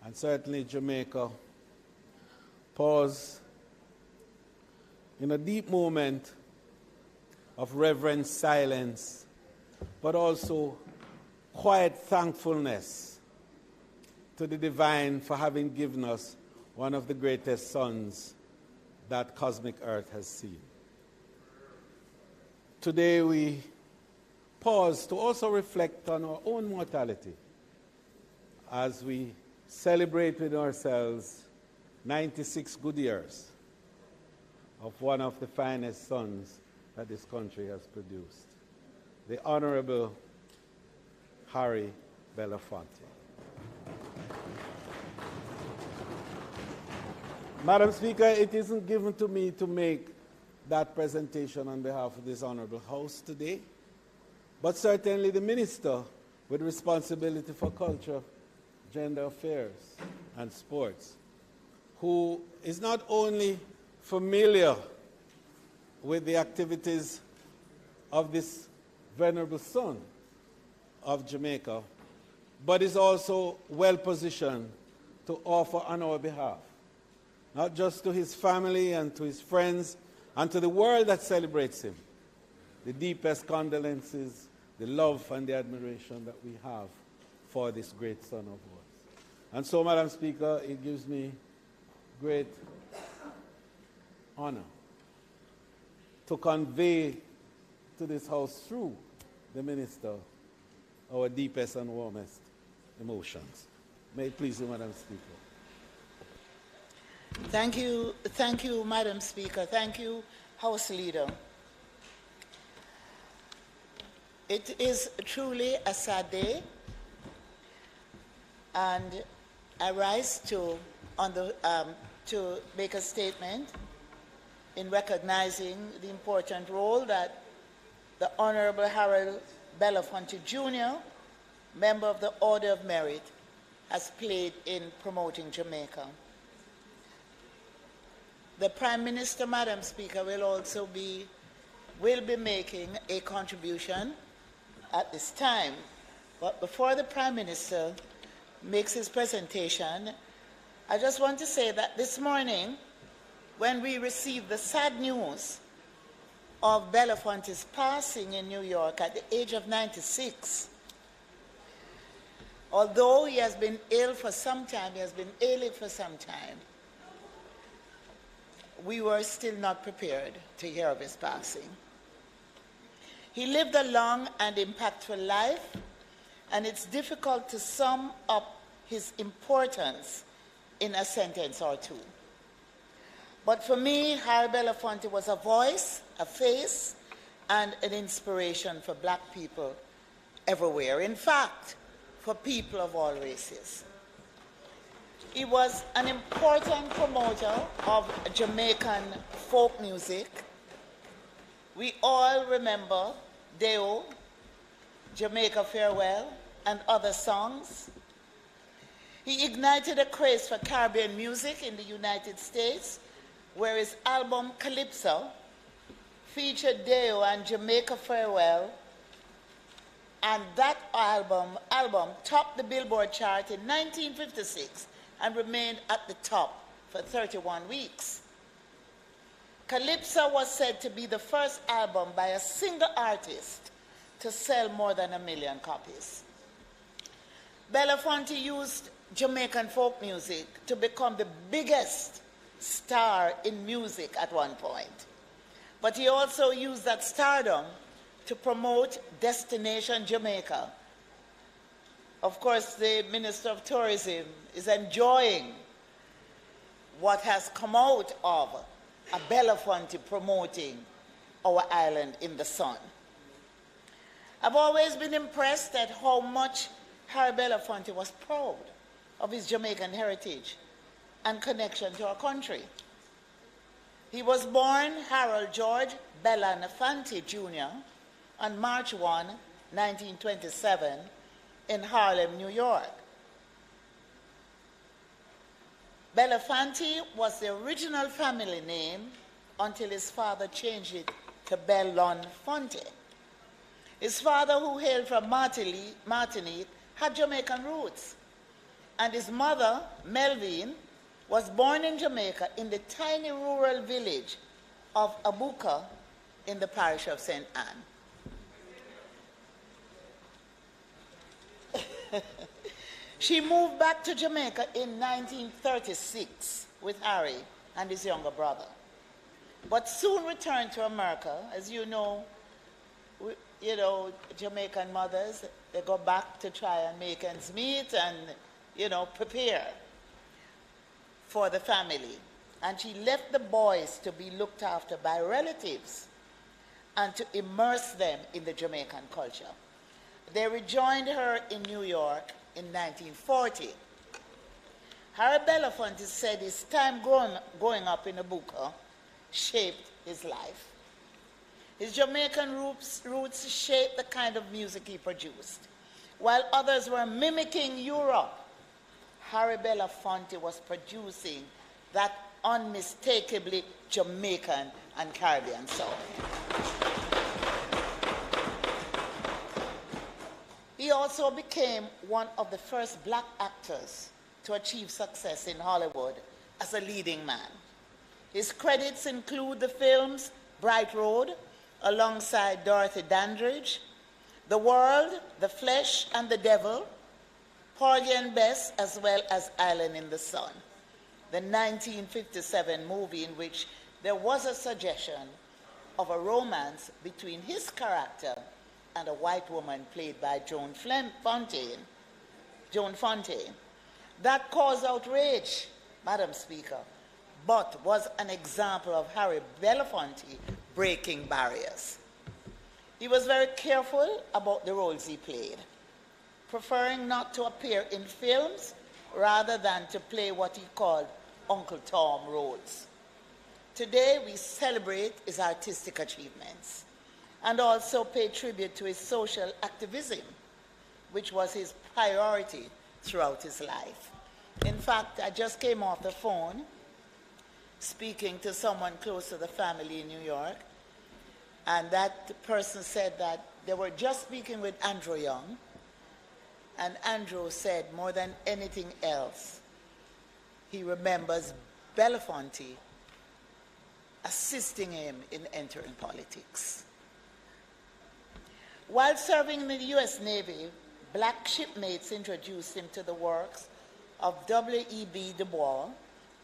and certainly Jamaica, pause in a deep moment of reverent silence, but also quiet thankfulness to the divine for having given us one of the greatest sons that cosmic earth has seen. Today we pause to also reflect on our own mortality as we celebrate with ourselves 96 good years of one of the finest sons that this country has produced, the Honorable Harry Belafonte. Madam Speaker, it isn't given to me to make that presentation on behalf of this Honorable House today, but certainly the Minister with responsibility for culture, gender affairs, and sports, who is not only familiar with the activities of this venerable son of Jamaica, but is also well positioned to offer on our behalf, not just to his family and to his friends and to the world that celebrates him, the deepest condolences, the love and the admiration that we have for this great son of ours. And so, Madam Speaker, it gives me great honor to convey to this House through the Minister our deepest and warmest emotions. May it please you, Madam Speaker. Thank you, Madam Speaker. Thank you, House Leader. It is truly a sad day, and I rise to make a statement in recognizing the important role that the Honorable Harold Belafonte Jr., member of the Order of Merit, has played in promoting Jamaica. The Prime Minister, Madam Speaker, will be making a contribution at this time. But before the Prime Minister makes his presentation, I just want to say that this morning, when we received the sad news of Belafonte's passing in New York at the age of 96, although he has been ill for some time, we were still not prepared to hear of his passing. He lived a long and impactful life, and it's difficult to sum up his importance in a sentence or two. But for me, Harry Belafonte was a voice, a face, and an inspiration for black people everywhere. In fact, for people of all races. He was an important promoter of Jamaican folk music. We all remember Deo, Jamaica Farewell, and other songs. He ignited a craze for Caribbean music in the United States, where his album Calypso featured Deo and Jamaica Farewell, and that album topped the Billboard chart in 1956 and remained at the top for 31 weeks. Calypso was said to be the first album by a single artist to sell more than 1 million copies. Belafonte used Jamaican folk music to become the biggest star in music at one point. But he also used that stardom to promote Destination Jamaica. Of course, the Minister of Tourism is enjoying what has come out of a Belafonte promoting our island in the sun. I've always been impressed at how much Harry Belafonte was proud of his Jamaican heritage and connection to our country. He was born Harold George Belafonte Jr. on March 1, 1927, in Harlem, New York. Belafonte was the original family name until his father changed it to Belafonte. His father, who hailed from Martinique, had Jamaican roots, and his mother, Melvine, was born in Jamaica in the tiny rural village of Abuka in the parish of St. Anne. She moved back to Jamaica in 1936 with Harry and his younger brother, but soon returned to America. As you know, Jamaican mothers, they go back to try and make ends meet and, prepare for the family. And she left the boys to be looked after by relatives and to immerse them in the Jamaican culture. They rejoined her in New York in 1940. Harry Belafonte said his time growing up in Abuka shaped his life. His Jamaican roots shaped the kind of music he produced. While others were mimicking Europe, Harry Belafonte was producing that unmistakably Jamaican and Caribbean sound. He also became one of the first black actors to achieve success in Hollywood as a leading man. His credits include the films Bright Road, alongside Dorothy Dandridge, The World, The Flesh and the Devil, Porgy and Bess, as well as Island in the Sun, the 1957 movie in which there was a suggestion of a romance between his character and a white woman played by Joan Fontaine. That caused outrage, Madam Speaker, but was an example of Harry Belafonte breaking barriers. He was very careful about the roles he played, preferring not to appear in films rather than to play what he called Uncle Tom roles. Today, we celebrate his artistic achievements and also pay tribute to his social activism, which was his priority throughout his life. In fact, I just came off the phone speaking to someone close to the family in New York, and that person said that they were just speaking with Andrew Young, and Andrew said more than anything else, he remembers Belafonte assisting him in entering politics. While serving in the U.S. Navy, black shipmates introduced him to the works of W.E.B. Du Bois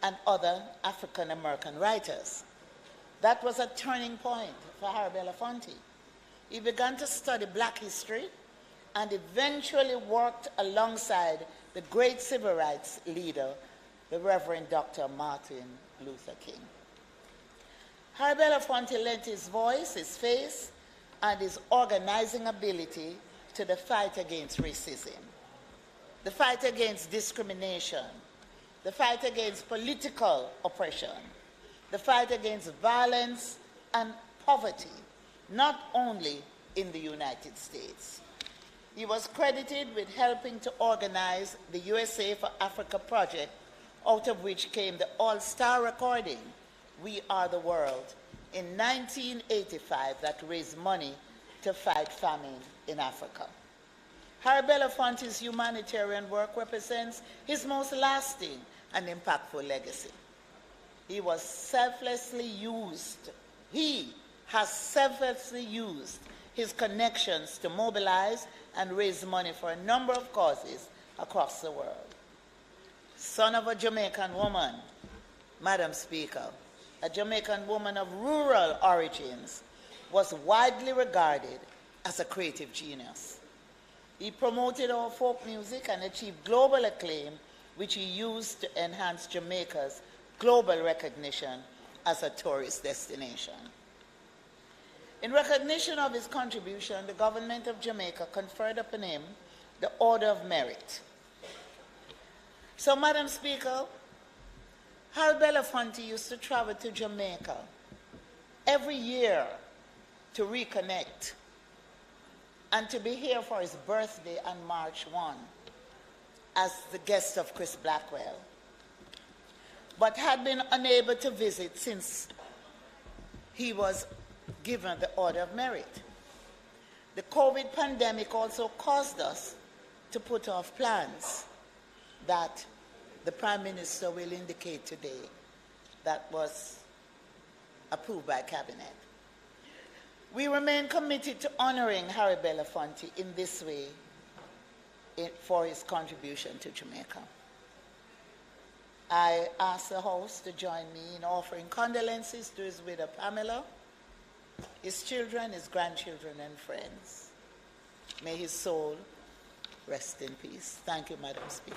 and other African-American writers. That was a turning point for Harry Belafonte. He began to study black history and eventually worked alongside the great civil rights leader, the Reverend Dr. Martin Luther King. Harry Belafonte lent his voice, his face, and his organizing ability to the fight against racism, the fight against discrimination, the fight against political oppression, the fight against violence and poverty, not only in the United States. He was credited with helping to organize the USA for Africa project, out of which came the all-star recording, We Are the World, in 1985 that raised money to fight famine in Africa. Harry Belafonte's humanitarian work represents his most lasting and impactful legacy. He has selflessly used his connections to mobilize and raise money for a number of causes across the world. Son of a Jamaican woman, Madam Speaker, a Jamaican woman of rural origins, was widely regarded as a creative genius. He promoted our folk music and achieved global acclaim, which he used to enhance Jamaica's global recognition as a tourist destination. In recognition of his contribution, the government of Jamaica conferred upon him the Order of Merit. So, Madam Speaker, Harry Belafonte used to travel to Jamaica every year to reconnect and to be here for his birthday on March 1 as the guest of Chris Blackwell, but had been unable to visit since he was given the Order of Merit. The COVID pandemic also caused us to put off plans that the Prime Minister will indicate today that was approved by Cabinet. We remain committed to honoring Harry Belafonte in this way for his contribution to Jamaica. I ask the House to join me in offering condolences to his widow Pamela, his children, his grandchildren, and friends. May his soul rest in peace. Thank you, Madam Speaker.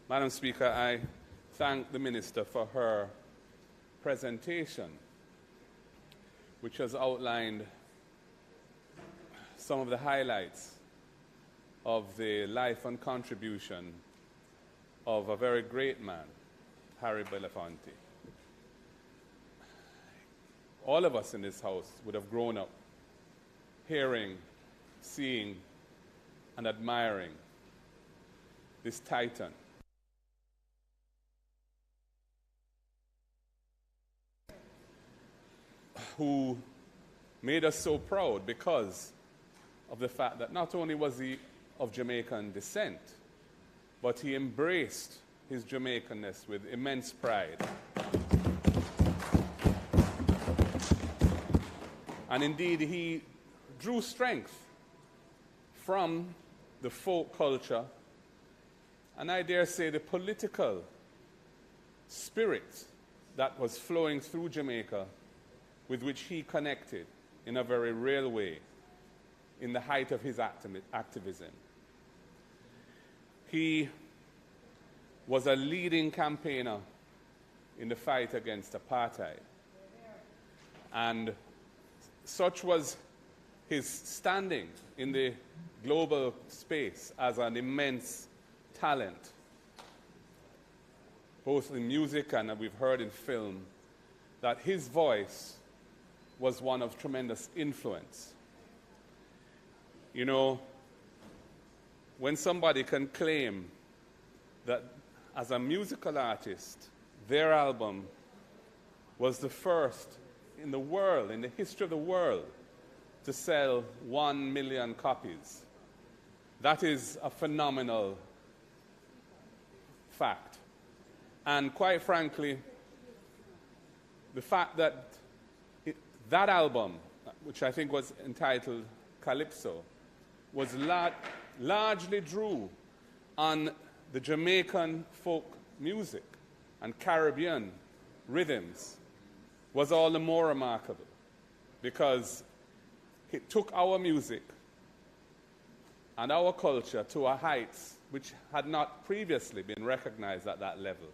Madam Speaker, I thank the Minister for her presentation, which has outlined some of the highlights of the life and contribution of a very great man, Harry Belafonte. All of us in this House would have grown up hearing, seeing, and admiring this titan who made us so proud because of the fact that not only was he of Jamaican descent, but he embraced his Jamaicanness with immense pride. And indeed, he drew strength from the folk culture, and I dare say the political spirit that was flowing through Jamaica, with which he connected in a very real way in the height of his activism. He was a leading campaigner in the fight against apartheid. And such was his standing in the global space as an immense talent, both in music and we've heard in film, that his voice was one of tremendous influence. You know, when somebody can claim that as a musical artist, their album was the first in the world, in the history of the world, to sell 1 million copies, that is a phenomenal fact. And quite frankly, the fact that that album, which I think was entitled Calypso, was largely drew on the Jamaican folk music and Caribbean rhythms, was all the more remarkable because it took our music and our culture to a heights which had not previously been recognized at that level.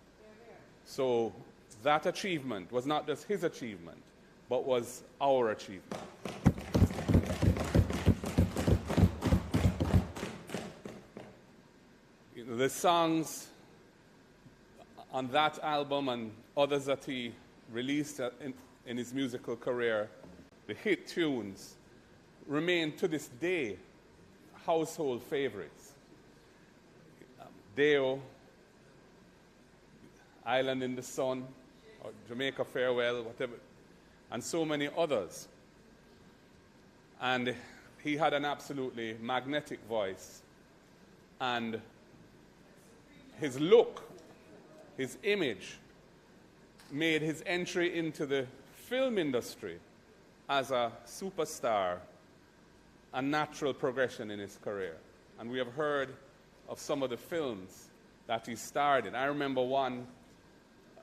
So that achievement was not just his achievement, but was our achievement. You know, the songs on that album and others that he released in his musical career, the hit tunes, remain to this day household favorites. Deo, Island in the Sun, or Jamaica Farewell, whatever, and so many others. And he had an absolutely magnetic voice, and his look, his image, made his entry into the film industry as a superstar a natural progression in his career. And we have heard of some of the films that he starred in. I remember one,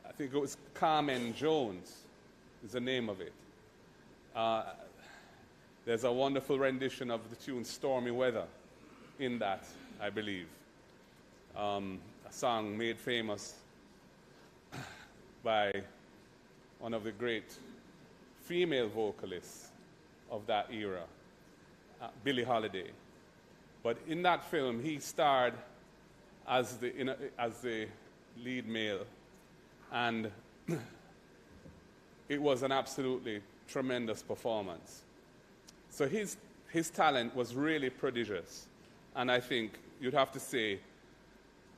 I think it was Carmen Jones is the name of it. There's a wonderful rendition of the tune Stormy Weather in that, I believe. A song made famous by one of the great female vocalists of that era, Billie Holiday. But in that film, he starred as the lead male, and it was an absolutely tremendous performance. So his talent was really prodigious, and I think you'd have to say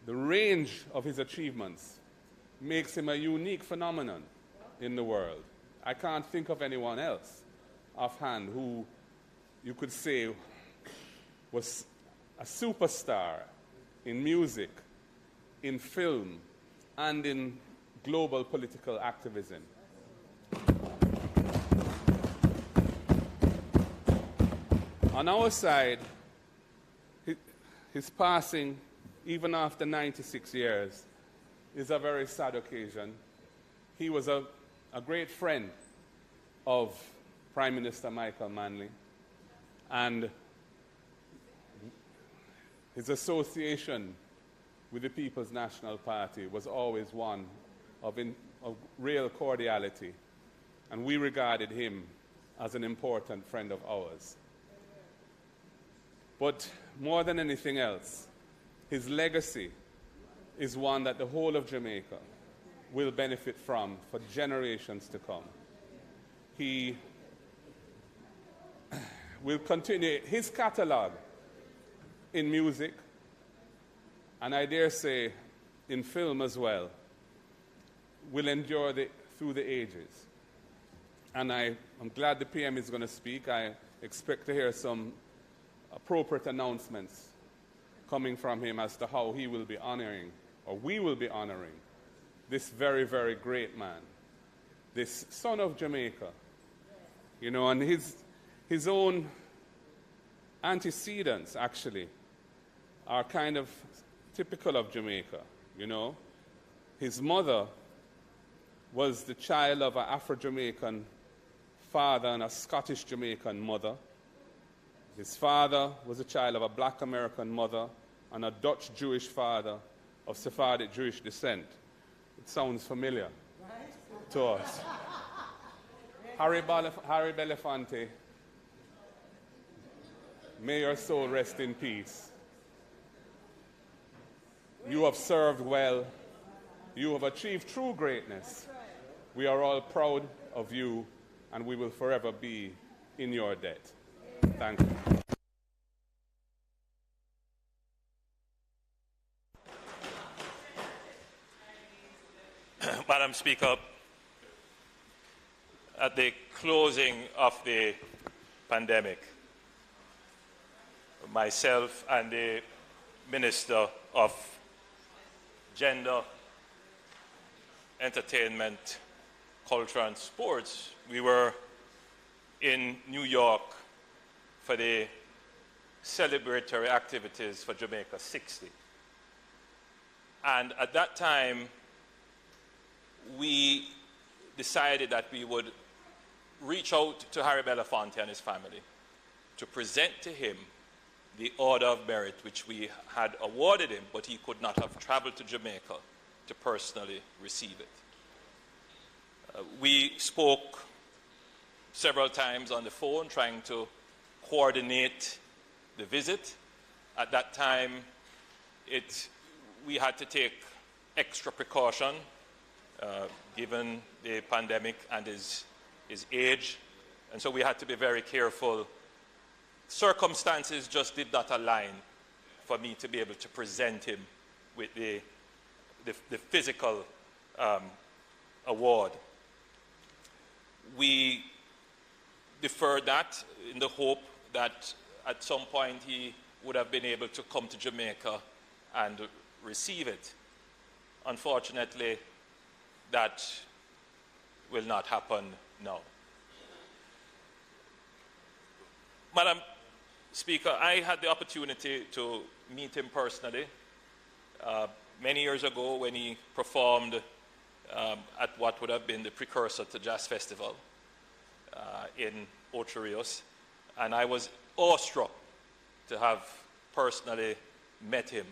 the range of his achievements makes him a unique phenomenon in the world. I can't think of anyone else offhand who you could say was a superstar in music, in film, and in global political activism. On our side, his passing, even after 96 years, is a very sad occasion. He was a great friend of Prime Minister Michael Manley, and his association with the People's National Party was always one of real cordiality, and we regarded him as an important friend of ours. But more than anything else, his legacy is one that the whole of Jamaica will benefit from for generations to come. He will continue his catalog in music, and I dare say in film as well, will endure through the ages. And I'm glad the PM is going to speak. I expect to hear some appropriate announcements coming from him as to how he will be honoring, or we will be honoring, this very, very great man, this son of Jamaica. You know, and his own antecedents, actually, are kind of typical of Jamaica, you know. His mother was the child of an Afro-Jamaican father and a Scottish-Jamaican mother. His father was a child of a black American mother and a Dutch Jewish father of Sephardic Jewish descent. It sounds familiar to us. Harry Belafonte, may your soul rest in peace. You have served well. You have achieved true greatness. We are all proud of you, and we will forever be in your debt. Thank you. Madam Speaker, at the closing of the pandemic, myself and the Minister of Gender, Entertainment, Culture and Sports, we were in New York for the celebratory activities for Jamaica 60. And at that time, we decided that we would reach out to Harry Belafonte and his family to present to him the Order of Merit, which we had awarded him, but he could not have traveled to Jamaica to personally receive it. We spoke several times on the phone trying to coordinate the visit. At that time, we had to take extra precaution given the pandemic and his age, and so we had to be very careful. Circumstances just did not align for me to be able to present him with the physical award. We deferred that in the hope that at some point he would have been able to come to Jamaica and receive it. Unfortunately, that will not happen now. Madam Speaker, I had the opportunity to meet him personally many years ago when he performed at what would have been the precursor to Jazz Festival in Ocho Rios, and I was awestruck to have personally met him.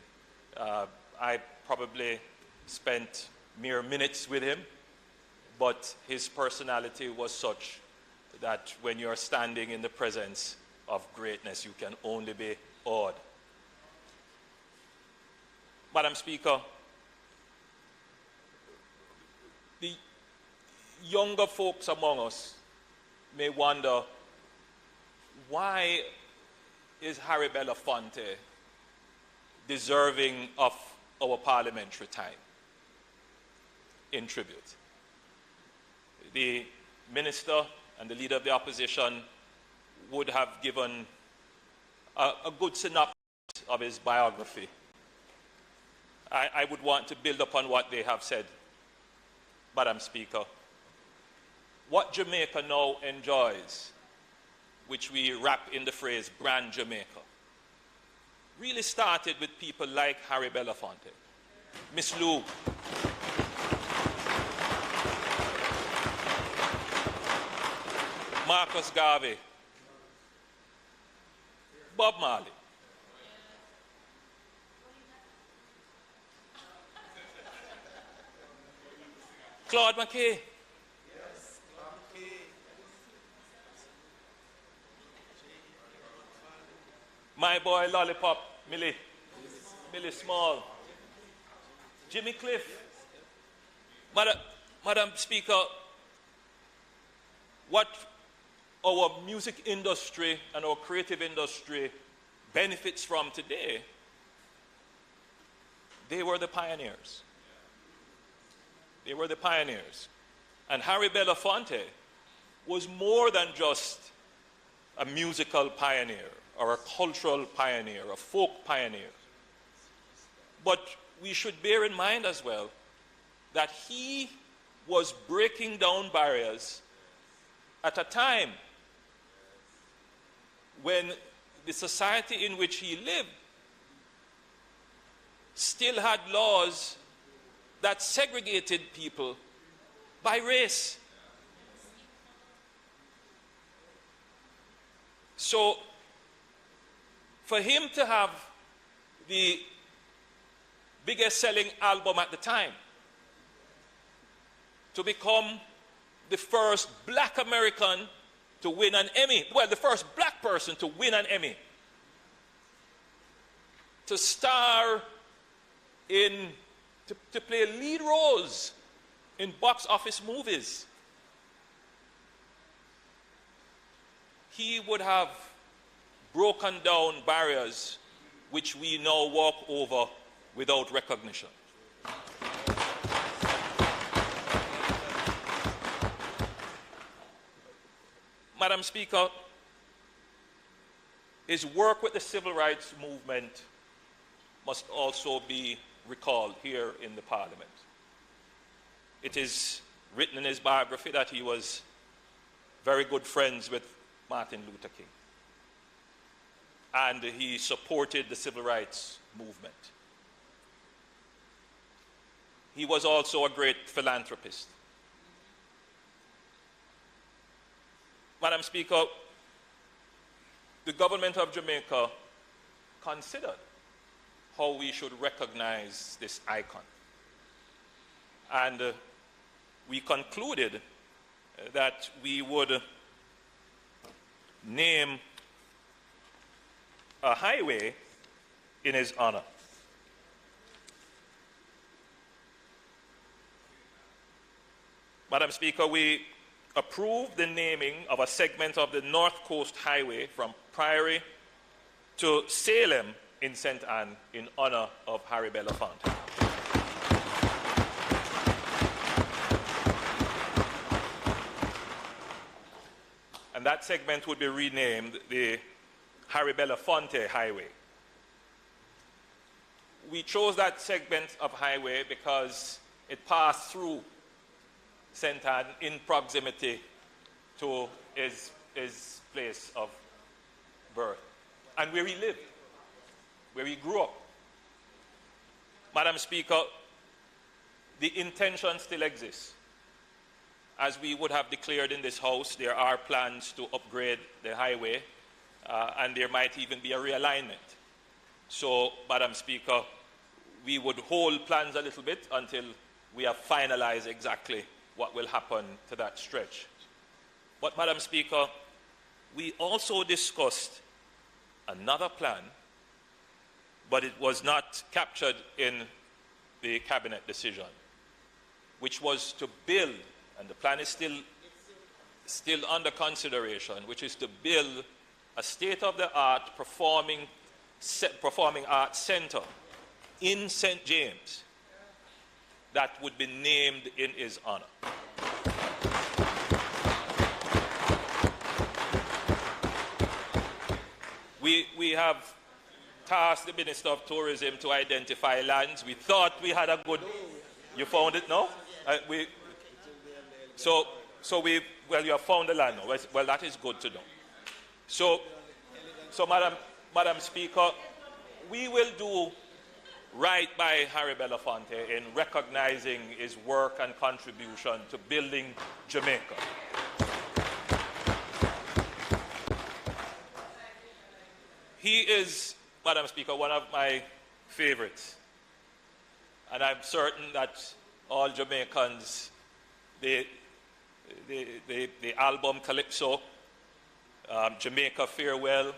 I probably spent mere minutes with him, but his personality was such that when you're standing in the presence of greatness, you can only be awed. Madam Speaker, the younger folks among us may wonder, why is Harry Belafonte deserving of our parliamentary time in tribute? The minister and the leader of the opposition would have given a good synopsis of his biography. I would want to build upon what they have said, Madam Speaker. What Jamaica now enjoys, which we wrap in the phrase Brand Jamaica, really started with people like Harry Belafonte, Miss Lou, Marcus Garvey, Bob Marley, Claude McKay, my boy Lollipop, Millie Small, Jimmy Cliff. Madam Speaker, what our music industry and our creative industry benefits from today, they were the pioneers. They were the pioneers. And Harry Belafonte was more than just a musical pioneer or a cultural pioneer, a folk pioneer. But we should bear in mind as well that he was breaking down barriers at a time when the society in which he lived still had laws that segregated people by race. So, for him to have the biggest selling album at the time, to become the first black American to win an Emmy, well, the first black person to win an Emmy, to star in, to play lead roles in box office movies, he would have broken down barriers which we now walk over without recognition. Madam Speaker, his work with the civil rights movement must also be recalled here in the Parliament. It is written in his biography that he was very good friends with Martin Luther King, and he supported the civil rights movement. He was also a great philanthropist. Madam Speaker, the government of Jamaica considered how we should recognize this icon. And we concluded that we would name a highway in his honor. Madam Speaker, we approved the naming of a segment of the North Coast Highway from Priory to Salem in St. Anne in honor of Harry Belafonte. And that segment would be renamed the Harry Belafonte Highway. We chose that segment of highway because it passed through St. Anne in proximity to his place of birth and where he lived, where he grew up. Madam Speaker, the intention still exists. As we would have declared in this House, there are plans to upgrade the highway, and there might even be a realignment. So, Madam Speaker, we would hold plans a little bit until we have finalized exactly what will happen to that stretch. But, Madam Speaker, we also discussed another plan, but it was not captured in the cabinet decision, which was to build, and the plan is still under consideration, which is to build a state-of-the-art performing arts center in St. James that would be named in his honor. We have tasked the Minister of Tourism to identify lands. We thought we had a good... You found it now? Well, you have found the land now. Well, that is good to know. So Madam Speaker, we will do right by Harry Belafonte in recognizing his work and contribution to building Jamaica. He is, Madam Speaker, one of my favorites. And I'm certain that all Jamaicans, the album Calypso, Jamaica Farewell,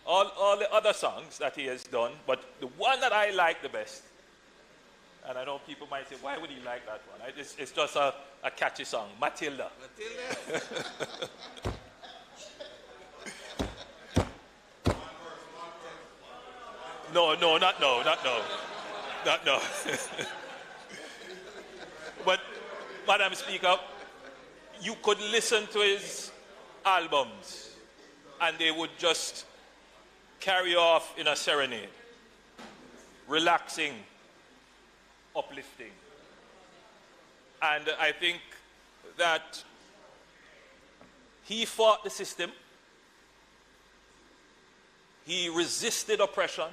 all the other songs that he has done, but the one that I like the best, and I know people might say, why would he like that one? It's just a catchy song, Matilda. No, not no. But, Madam Speaker, you could listen to his albums and they would just carry off in a serenade, relaxing, uplifting. And I think that he fought the system, he resisted oppression,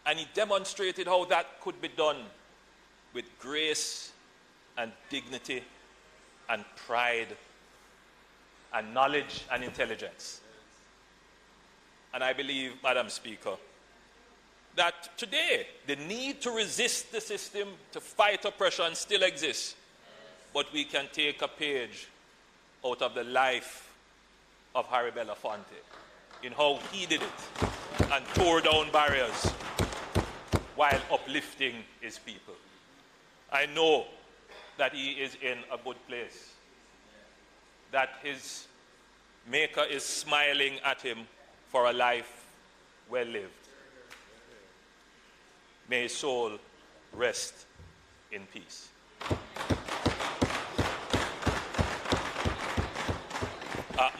and he demonstrated how that could be done with grace and dignity and pride and knowledge and intelligence. And I believe, Madam Speaker, that today the need to resist the system, to fight oppression still exists, but we can take a page out of the life of Harry Belafonte in how he did it and tore down barriers while uplifting his people. I know that he is in a good place, that his Maker is smiling at him for a life well lived. May his soul rest in peace.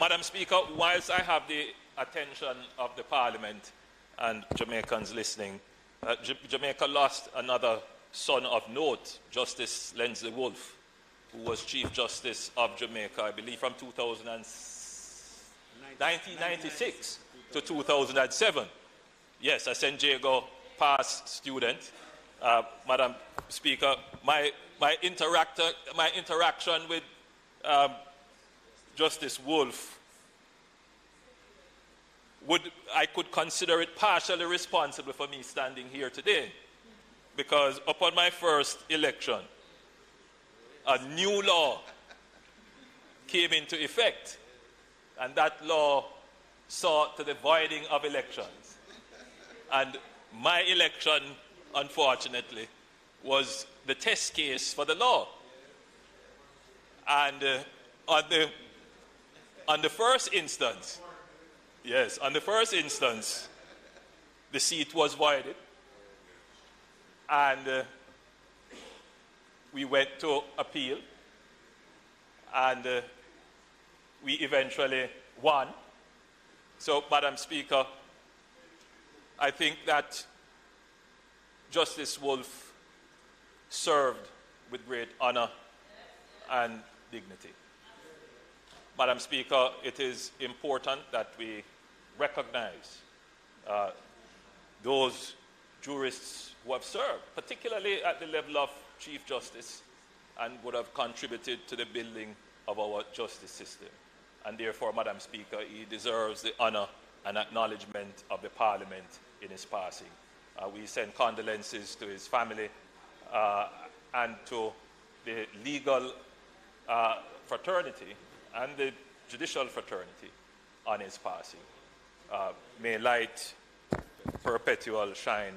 Madam Speaker, whilst I have the attention of the Parliament and Jamaicans listening, Jamaica lost another son of note, Justice Lensley Wolfe, who was Chief Justice of Jamaica, I believe from 1996 to 2007. Yes, a St. Diego past student. Madam Speaker, my interaction with Justice Wolfe I could consider it partially responsible for me standing here today. Because upon my first election, a new law came into effect, and that law saw to the voiding of elections. And my election, unfortunately, was the test case for the law. And on the first instance, yes, on the first instance, the seat was voided, and we went to appeal, and we eventually won. So, Madam Speaker, I think that Justice Wolf served with great honor and dignity. Madam Speaker, it is important that we recognize those jurists who have served, particularly at the level of Chief Justice, and would have contributed to the building of our justice system. And therefore, Madam Speaker, he deserves the honor and acknowledgement of the Parliament in his passing. We send condolences to his family and to the legal fraternity and the judicial fraternity on his passing. May light perpetual shine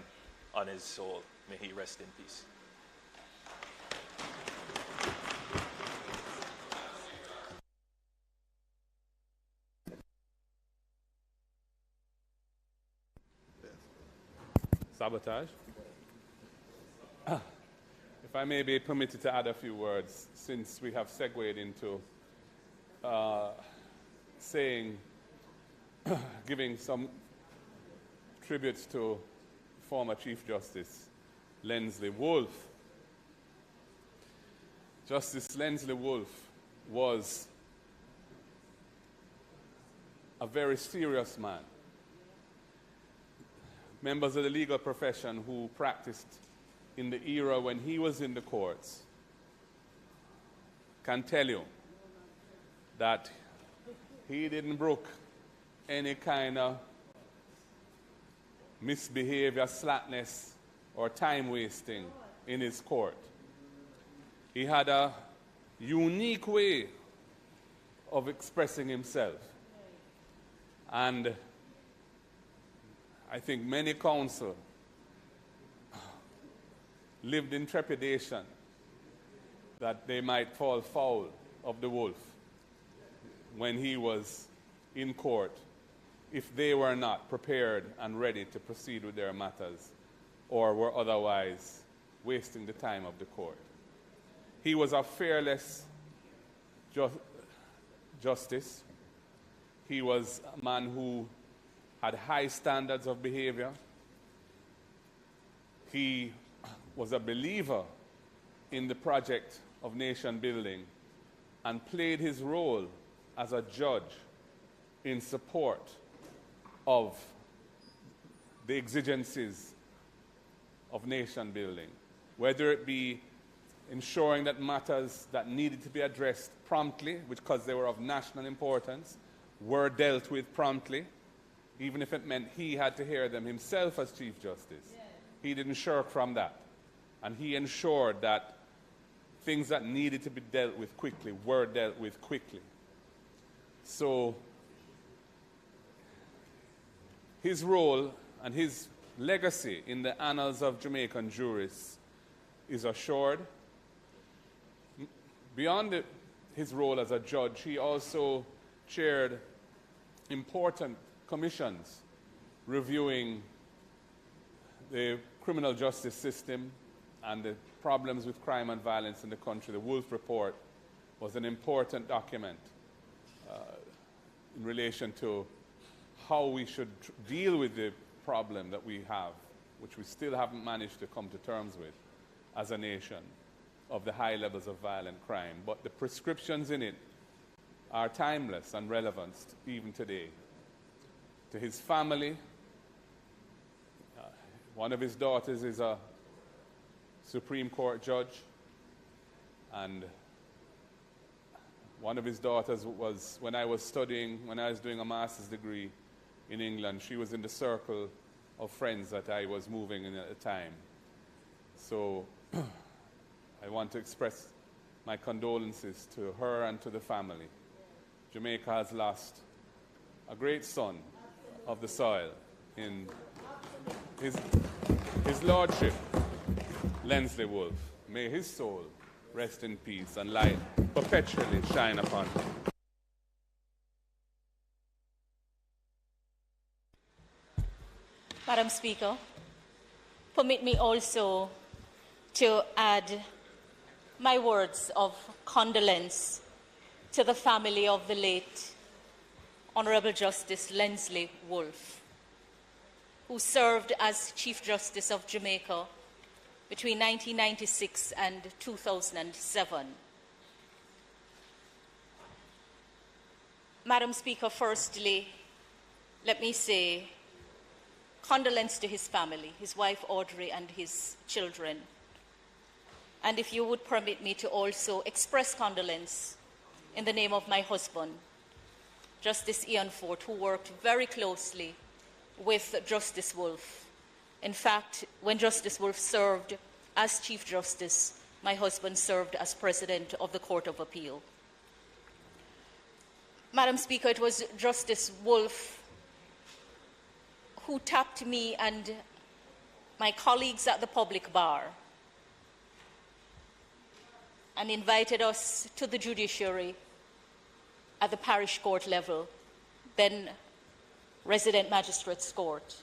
on his soul. May he rest in peace. Sabotage. If I may be permitted to add a few words, since we have segued into giving some tributes to former Chief Justice Lensley Wolf. Justice Lensley Wolf was a very serious man. Members of the legal profession who practiced in the era when he was in the courts can tell you that he didn't brook any kind of misbehavior, slackness, or time wasting in his court. He had a unique way of expressing himself. And I think many counsel lived in trepidation that they might fall foul of the wolf when he was in court if they were not prepared and ready to proceed with their matters or were otherwise wasting the time of the court. He was a fearless justice. He was a man who had high standards of behavior. He was a believer in the project of nation building and played his role as a judge in support of the exigencies of nation building, whether it be ensuring that matters that needed to be addressed promptly, because they were of national importance, were dealt with promptly, even if it meant he had to hear them himself as Chief Justice. He didn't shirk from that. And he ensured that things that needed to be dealt with quickly were dealt with quickly. So his role and his legacy in the annals of Jamaican jurists is assured. Beyond his role as a judge, he also chaired important commissions reviewing the criminal justice system and the problems with crime and violence in the country. The Wolf Report was an important document in relation to how we should deal with the problem that we have, which we still haven't managed to come to terms with as a nation, of the high levels of violent crime. But the prescriptions in it are timeless and relevant even today. To his family, one of his daughters is a Supreme Court judge, and one of his daughters was, when I was doing a master's degree in England. She was in the circle of friends that I was moving in at the time. So I want to express my condolences to her and to the family. Jamaica has lost a great son of the soil in his lordship, Lensley Wolf. May his soul rest in peace and light perpetually shine upon him. Madam Speaker, permit me also to add my words of condolence to the family of the late Honorable Justice Lensley Wolf, who served as Chief Justice of Jamaica between 1996 and 2007. Madam Speaker, firstly, let me say condolence to his family, his wife Audrey and his children. And if you would permit me to also express condolence in the name of my husband, Justice Ian Ford, who worked very closely with Justice Wolf. In fact, when Justice Wolf served as Chief Justice, my husband served as President of the Court of Appeal. Madam Speaker, it was Justice Wolf who tapped me and my colleagues at the public bar and invited us to the judiciary at the parish court level, then resident magistrates court.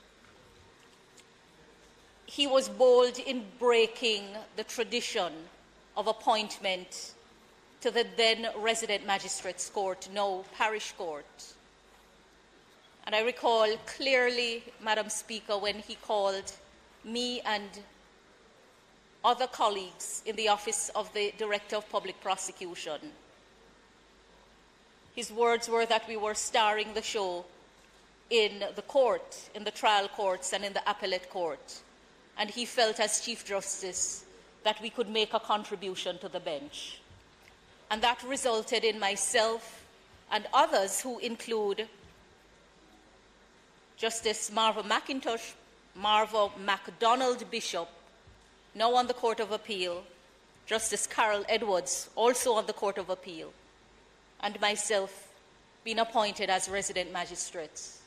He was bold in breaking the tradition of appointment to the then resident magistrates court, now parish court. And I recall clearly, Madam Speaker, when he called me and other colleagues in the office of the Director of Public Prosecution. His words were that we were starring the show in the court, in the trial courts and in the appellate court. And he felt as Chief Justice that we could make a contribution to the bench. And that resulted in myself and others who include Justice Marva McIntosh, Marva MacDonald Bishop, now on the Court of Appeal, Justice Carol Edwards, also on the Court of Appeal, and myself being appointed as resident magistrates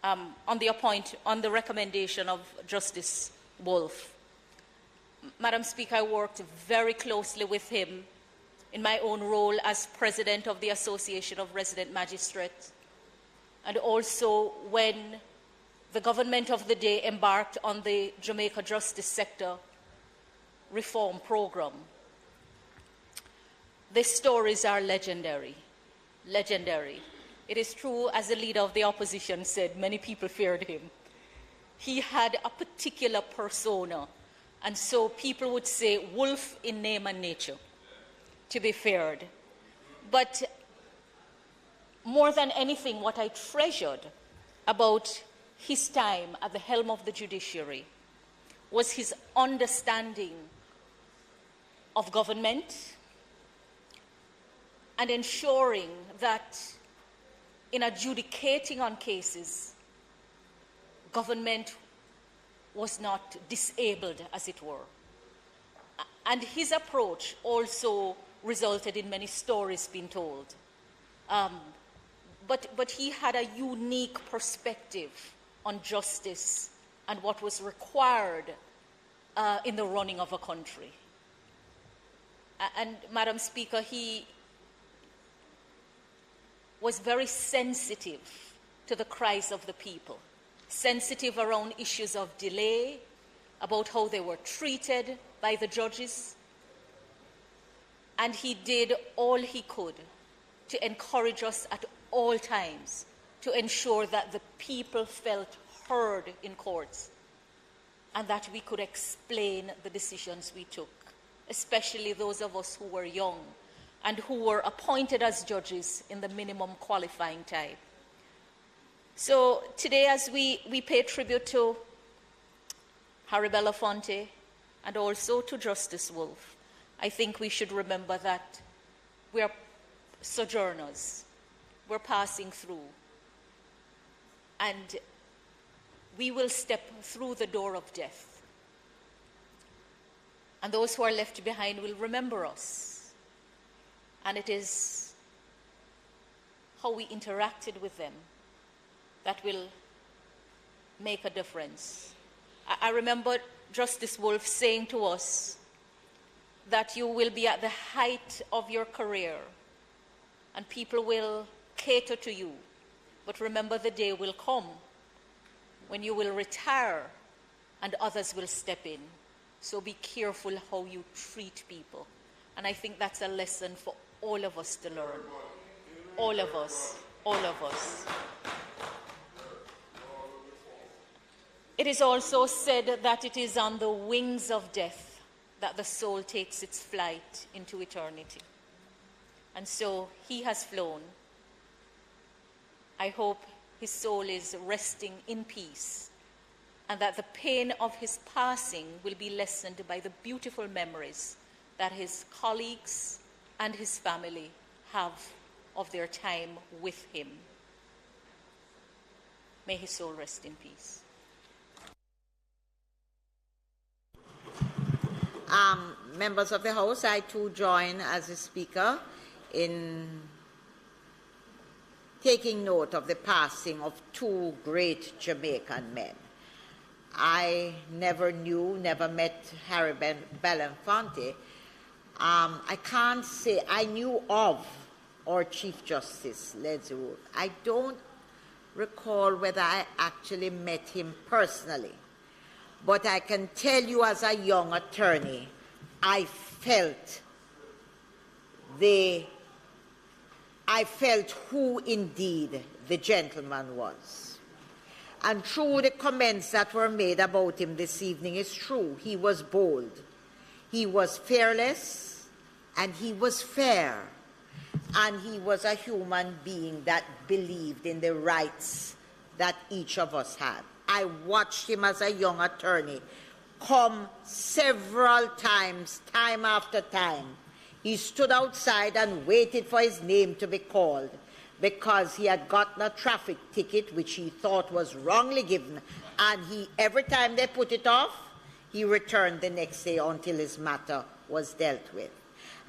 on the recommendation of Justice Wolf. Madam Speaker, I worked very closely with him in my own role as President of the Association of Resident Magistrates, and also when the government of the day embarked on the Jamaica Justice Sector Reform Program. These stories are legendary, legendary. It is true, as the leader of the opposition said, many people feared him. He had a particular persona, and so people would say wolf in name and nature, to be feared. But more than anything, what I treasured about his time at the helm of the judiciary was his understanding of government and ensuring that in adjudicating on cases, government was not disabled, as it were. And his approach also resulted in many stories being told. But he had a unique perspective on justice and what was required in the running of a country. And Madam Speaker, he was very sensitive to the cries of the people, sensitive around issues of delay, about how they were treated by the judges. And he did all he could to encourage us at all times to ensure that the people felt heard in courts and that we could explain the decisions we took, especially those of us who were young and who were appointed as judges in the minimum qualifying time. So today, as we pay tribute to Harry Belafonte and also to Justice Wolf, I think we should remember that we are sojourners. We're passing through. and we will step through the door of death. And those who are left behind will remember us. And it is how we interacted with them that will make a difference. I remember Justice Wolf saying to us that you will be at the height of your career and people will cater to you. But remember, the day will come when you will retire and others will step in. So be careful how you treat people. And I think that's a lesson for all of us to learn. All of us. All of us. It is also said that it is on the wings of death that the soul takes its flight into eternity. And so he has flown. I hope his soul is resting in peace, and that the pain of his passing will be lessened by the beautiful memories that his colleagues and his family have of their time with him. May his soul rest in peace. Members of the House, I too join as a speaker in taking note of the passing of two great Jamaican men. I never met Harry Belafonte. I can't say I knew of our Chief Justice, Leslie Wood. I don't recall whether I actually met him personally. But I can tell you as a young attorney, I felt who indeed the gentleman was. And true, the comments that were made about him this evening is true. He was bold, he was fearless, and he was fair. And he was a human being that believed in the rights that each of us had. I watched him as a young attorney come several times, time after time. He stood outside and waited for his name to be called because he had gotten a traffic ticket which he thought was wrongly given, and every time they put it off, he returned the next day until his matter was dealt with.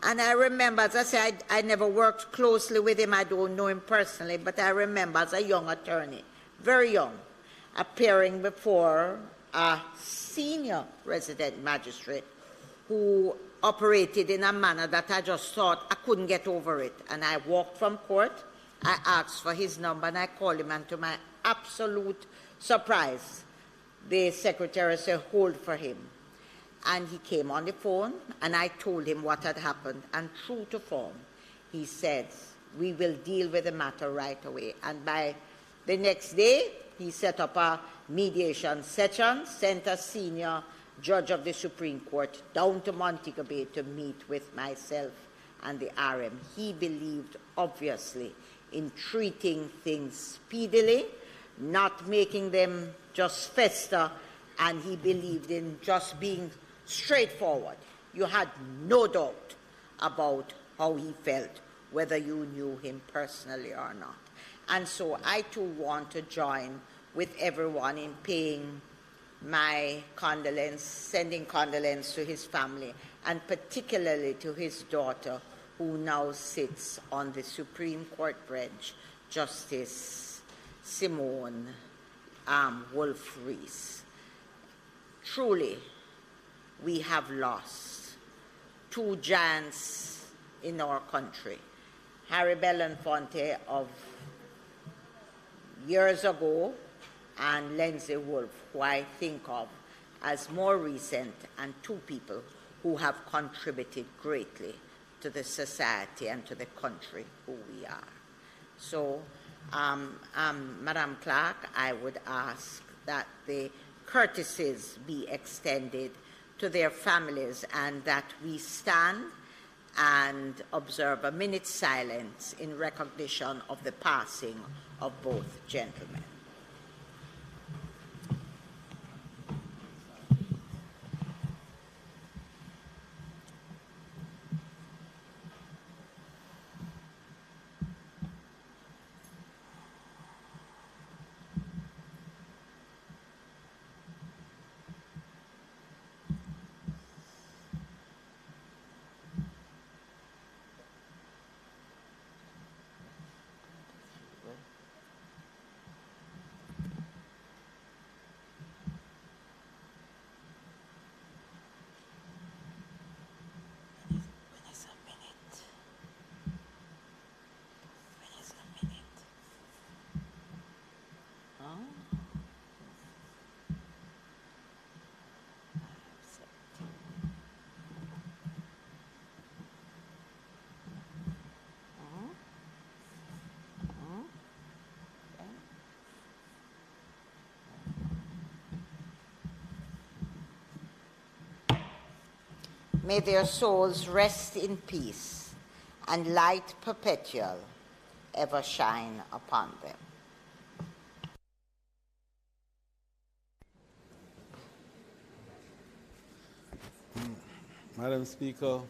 And I remember, as I said, I never worked closely with him. I don't know him personally, but I remember as a young attorney, very young, appearing before a senior resident magistrate who operated in a manner that I just thought I couldn't get over it. And I walked from court, I asked for his number, and I called him, and to my absolute surprise, the secretary said, hold for him. And he came on the phone, and I told him what had happened, and true to form, he said, we will deal with the matter right away. And by the next day, he set up a mediation session, sent a senior judge of the Supreme Court down to Montego Bay to meet with myself and the RM. He believed, obviously, in treating things speedily, not making them just fester, and he believed in just being straightforward. You had no doubt about how he felt, whether you knew him personally or not. And so I too want to join with everyone in paying my condolence, sending condolence to his family, and particularly to his daughter, who now sits on the Supreme Court bench, Justice Simone Wolf-Rees. Truly, we have lost two giants in our country. Harry Belafonte of years ago, and Leslie Wolf, who I think of as more recent, and two people who have contributed greatly to the society and to the country who we are. So, Madam Clerk, I would ask that the courtesies be extended to their families and that we stand and observe a minute's silence in recognition of the passing of both gentlemen. May their souls rest in peace, and light perpetual ever shine upon them. Madam Speaker,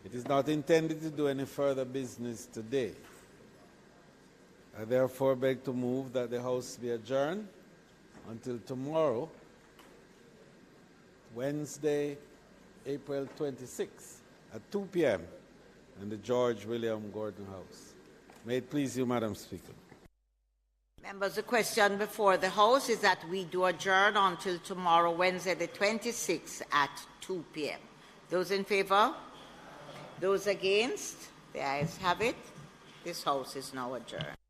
it is not intended to do any further business today. I therefore beg to move that the House be adjourned until tomorrow, Wednesday, April 26th at 2 p.m. in the George William Gordon House. May it please you, Madam Speaker. Members, the question before the House is that we do adjourn until tomorrow, Wednesday the 26th at 2 p.m. Those in favor? Those against? The ayes have it. This House is now adjourned.